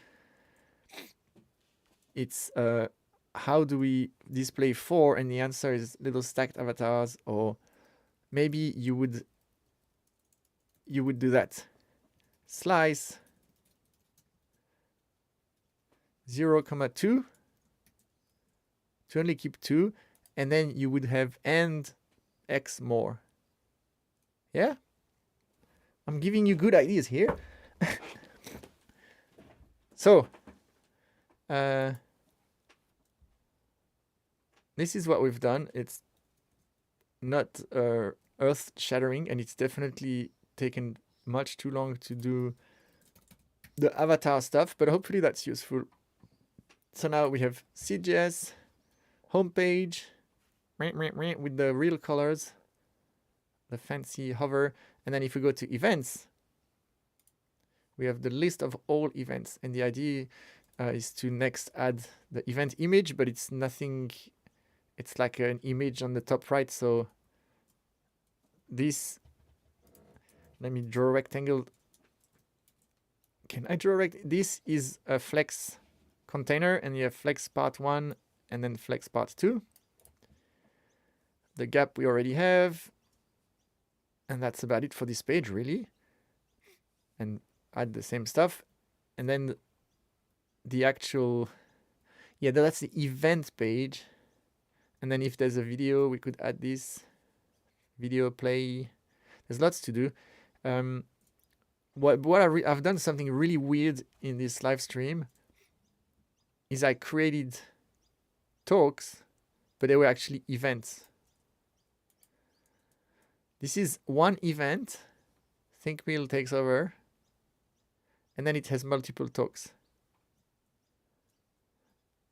It's how do we display 4, and the answer is little stacked avatars, or maybe you would do that. Slice 0,2 to only keep 2, and then you would have and x more. Yeah? I'm giving you good ideas here. So, this is what we've done. It's not earth-shattering, and it's definitely taken much too long to do the avatar stuff, but hopefully that's useful. So now we have SydJS, homepage, with the real colors, the fancy hover, and then if we go to events, we have the list of all events, and the idea is to next add the event image, but it's nothing, it's like an image on the top right. So this, let me draw a rectangle. Can I draw a this is a flex container, and you have flex part 1 and then flex part 2. The gap we already have, and that's about it for this page really. And add the same stuff, and then the actual, yeah, that's the event page. And then if there's a video, we could add this video play. There's lots to do. I've done something really weird in this live stream is I created talks, but they were actually events. This is one event. ThinkMill takes over. And then it has multiple talks.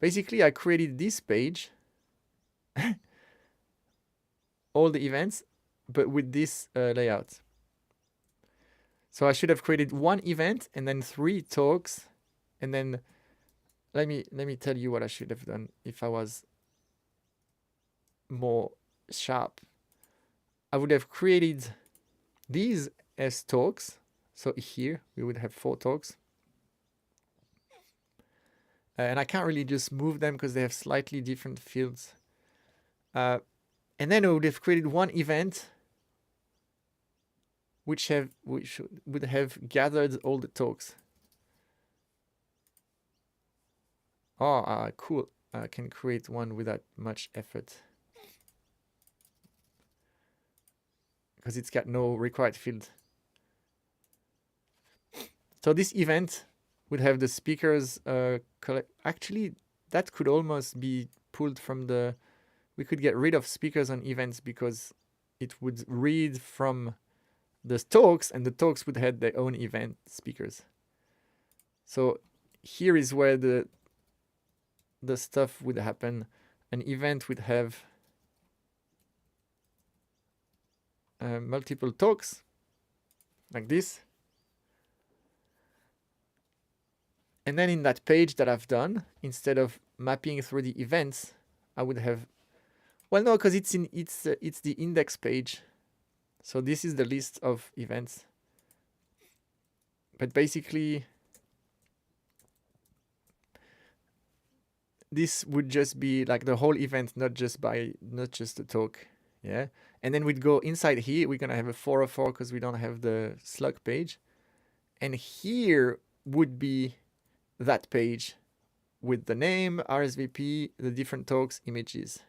Basically, I created this page, all the events, but with this layout. So I should have created one event and then 3 talks, and then let me tell you what I should have done if I was more sharp. I would have created these as talks. So here we would have 4 talks. And I can't really just move them because they have slightly different fields. And then I would have created one event which would have gathered all the talks. Oh, cool. I can create one without much effort. Because it's got no required field. So this event would have the speakers actually, that could almost be pulled from the... We could get rid of speakers on events because it would read from the talks, and the talks would have their own event speakers. So here is where the stuff would happen. An event would have multiple talks, like this. And then in that page that I've done, instead of mapping through the events, I would have... Well, no, because it's the index page. So this is the list of events. But basically, this would just be like the whole event, not just the talk. Yeah. And then we'd go inside here. We're going to have a 404 because we don't have the slug page. And here would be that page with the name, RSVP, the different talks, images.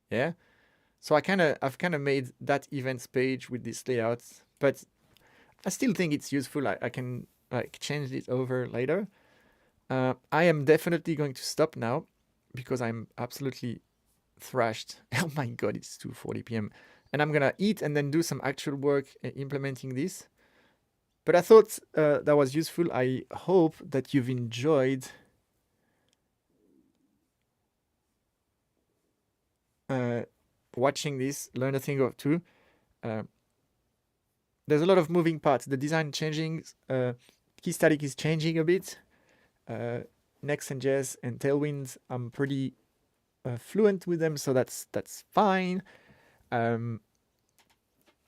Yeah. So I've kind of made that events page with this layout, but I still think it's useful. I can like change it over later. I am definitely going to stop now because I'm absolutely thrashed. Oh my God, it's 2:40 p.m. And I'm gonna eat and then do some actual work implementing this. But I thought that was useful. I hope that you've enjoyed watching this, learn a thing or two. There's a lot of moving parts. The design changing, Keystatic is changing a bit. Next.js and Tailwind, I'm pretty fluent with them, so that's fine.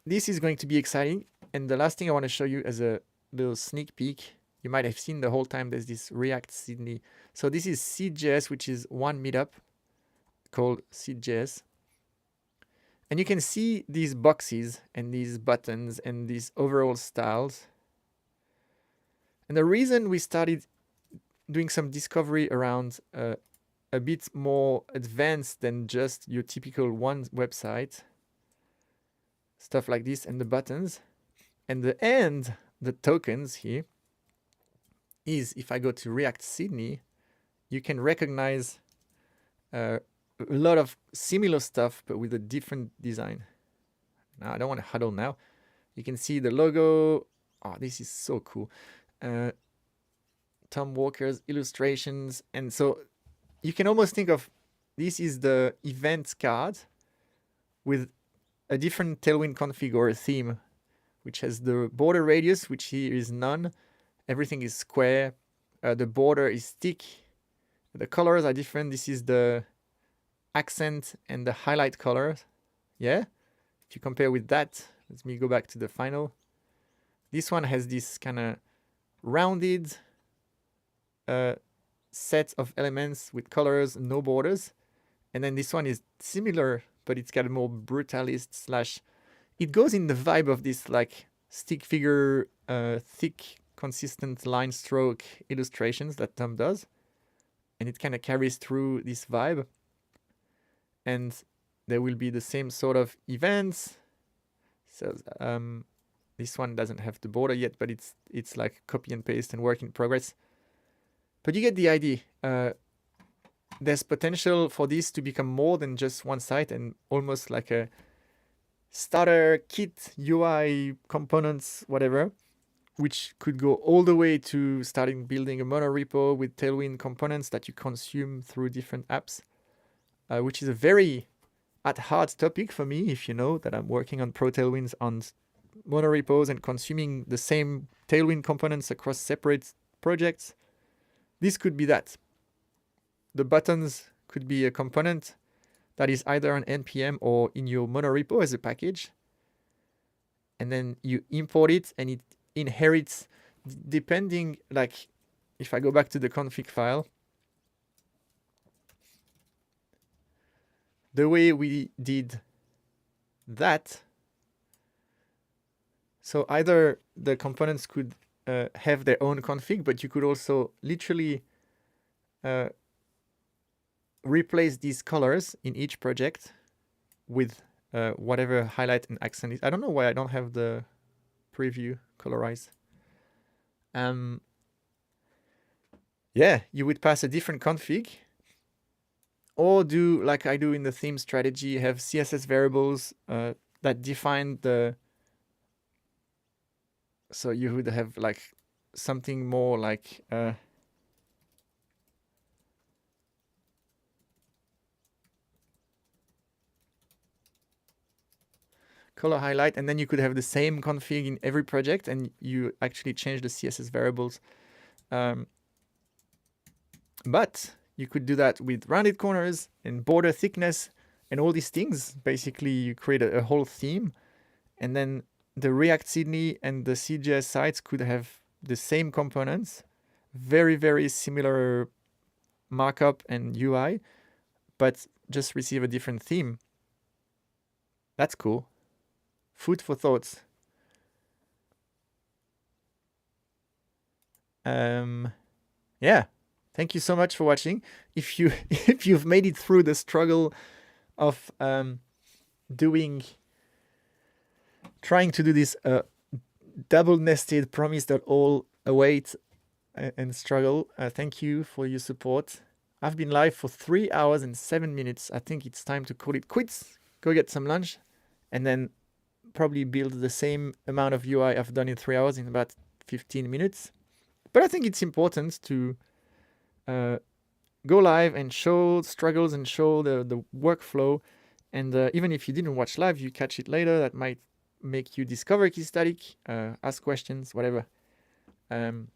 This is going to be exciting. And the last thing I want to show you as a little sneak peek, you might have seen the whole time there's this React Sydney. So this is SydJS, which is one meetup called SydJS. And you can see these boxes and these buttons and these overall styles. And the reason we started doing some discovery around a bit more advanced than just your typical one website, stuff like this, and the buttons, and the tokens here, is if I go to React Sydney, you can recognize a lot of similar stuff, but with a different design. Now, I don't want to huddle now. You can see the logo. Oh, this is so cool. Tom Walker's illustrations. And so you can almost think of this is the event card with a different Tailwind config or a theme, which has the border radius, which here is none. Everything is square. The border is thick. The colors are different. This is the accent and the highlight colors. Yeah. If you compare with that, let me go back to the final. This one has this kind of rounded set of elements with colors, no borders. And then this one is similar, but it's got a more brutalist / it goes in the vibe of this like stick figure, thick, consistent line stroke illustrations that Tom does. And it kind of carries through this vibe. And there will be the same sort of events. So this one doesn't have the border yet, but it's like copy and paste and work in progress. But you get the idea. There's potential for this to become more than just one site and almost like a starter kit, UI components, whatever, which could go all the way to starting building a monorepo with Tailwind components that you consume through different apps, which is a very at heart topic for me. If you know that I'm working on Pro Tailwinds on monorepos and consuming the same Tailwind components across separate projects, this could be that. The buttons could be a component that is either on NPM or in your monorepo as a package. And then you import it and it inherits depending, like if I go back to the config file, the way we did that, so either the components could have their own config, but you could also literally replace these colors in each project with whatever highlight and accent is. I don't know why I don't have the preview colorized. Yeah, you would pass a different config, or do like I do in the theme strategy, have CSS variables that define the, so you would have like something more like color highlight, and then you could have the same config in every project and you actually change the CSS variables. But you could do that with rounded corners and border thickness and all these things. Basically, you create a whole theme, and then the React Sydney and the SydJS sites could have the same components, very, very similar markup and UI, but just receive a different theme. That's cool. Food for thoughts. Yeah. Thank you so much for watching. If you've made it through the struggle of trying to do this double nested promise.all await and struggle, thank you for your support. I've been live for 3 hours and 7 minutes. I think it's time to call it quits, go get some lunch, and then probably build the same amount of UI I've done in 3 hours in about 15 minutes. But I think it's important to go live and show struggles and show the workflow. And even if you didn't watch live, you catch it later. That might make you discover Keystatic, ask questions, whatever. And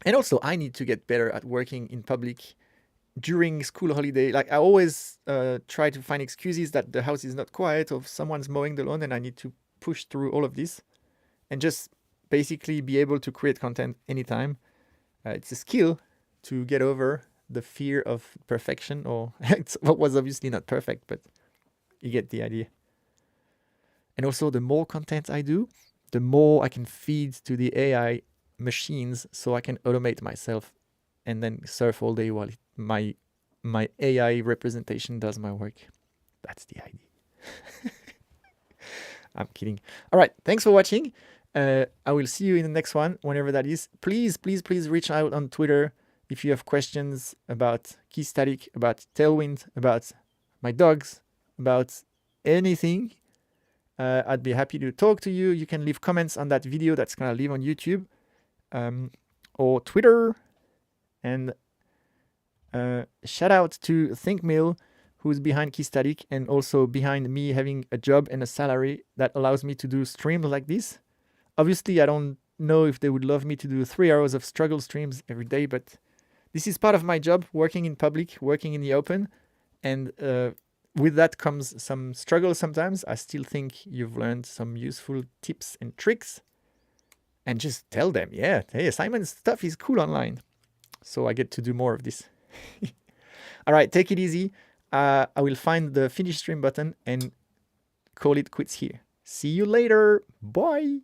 also, I need to get better at working in public during school holiday. Like I always try to find excuses that the house is not quiet or someone's mowing the lawn, and I need to push through all of this and just basically be able to create content anytime. It's a skill to get over the fear of perfection, or it's what was obviously not perfect, but you get the idea. And also, the more content I do, the more I can feed to the AI machines, so I can automate myself and then surf all day while my AI representation does my work. That's the idea. I'm kidding. All right, thanks for watching. I will see you in the next one, whenever that is. Please, please, please reach out on Twitter if you have questions about Keystatic, about Tailwind, about my dogs, about anything. I'd be happy to talk to you. You can leave comments on that video that's going to live on YouTube or Twitter. And shout out to ThinkMill, who's behind Keystatic and also behind me having a job and a salary that allows me to do streams like this. Obviously, I don't know if they would love me to do 3 hours of struggle streams every day, but this is part of my job, working in public, working in the open. And with that comes some struggle sometimes. I still think you've learned some useful tips and tricks. And just tell them, yeah, hey, Simon's stuff is cool online. So I get to do more of this. All right, take it easy. I will find the finish stream button and call it quits here. See you later. Bye.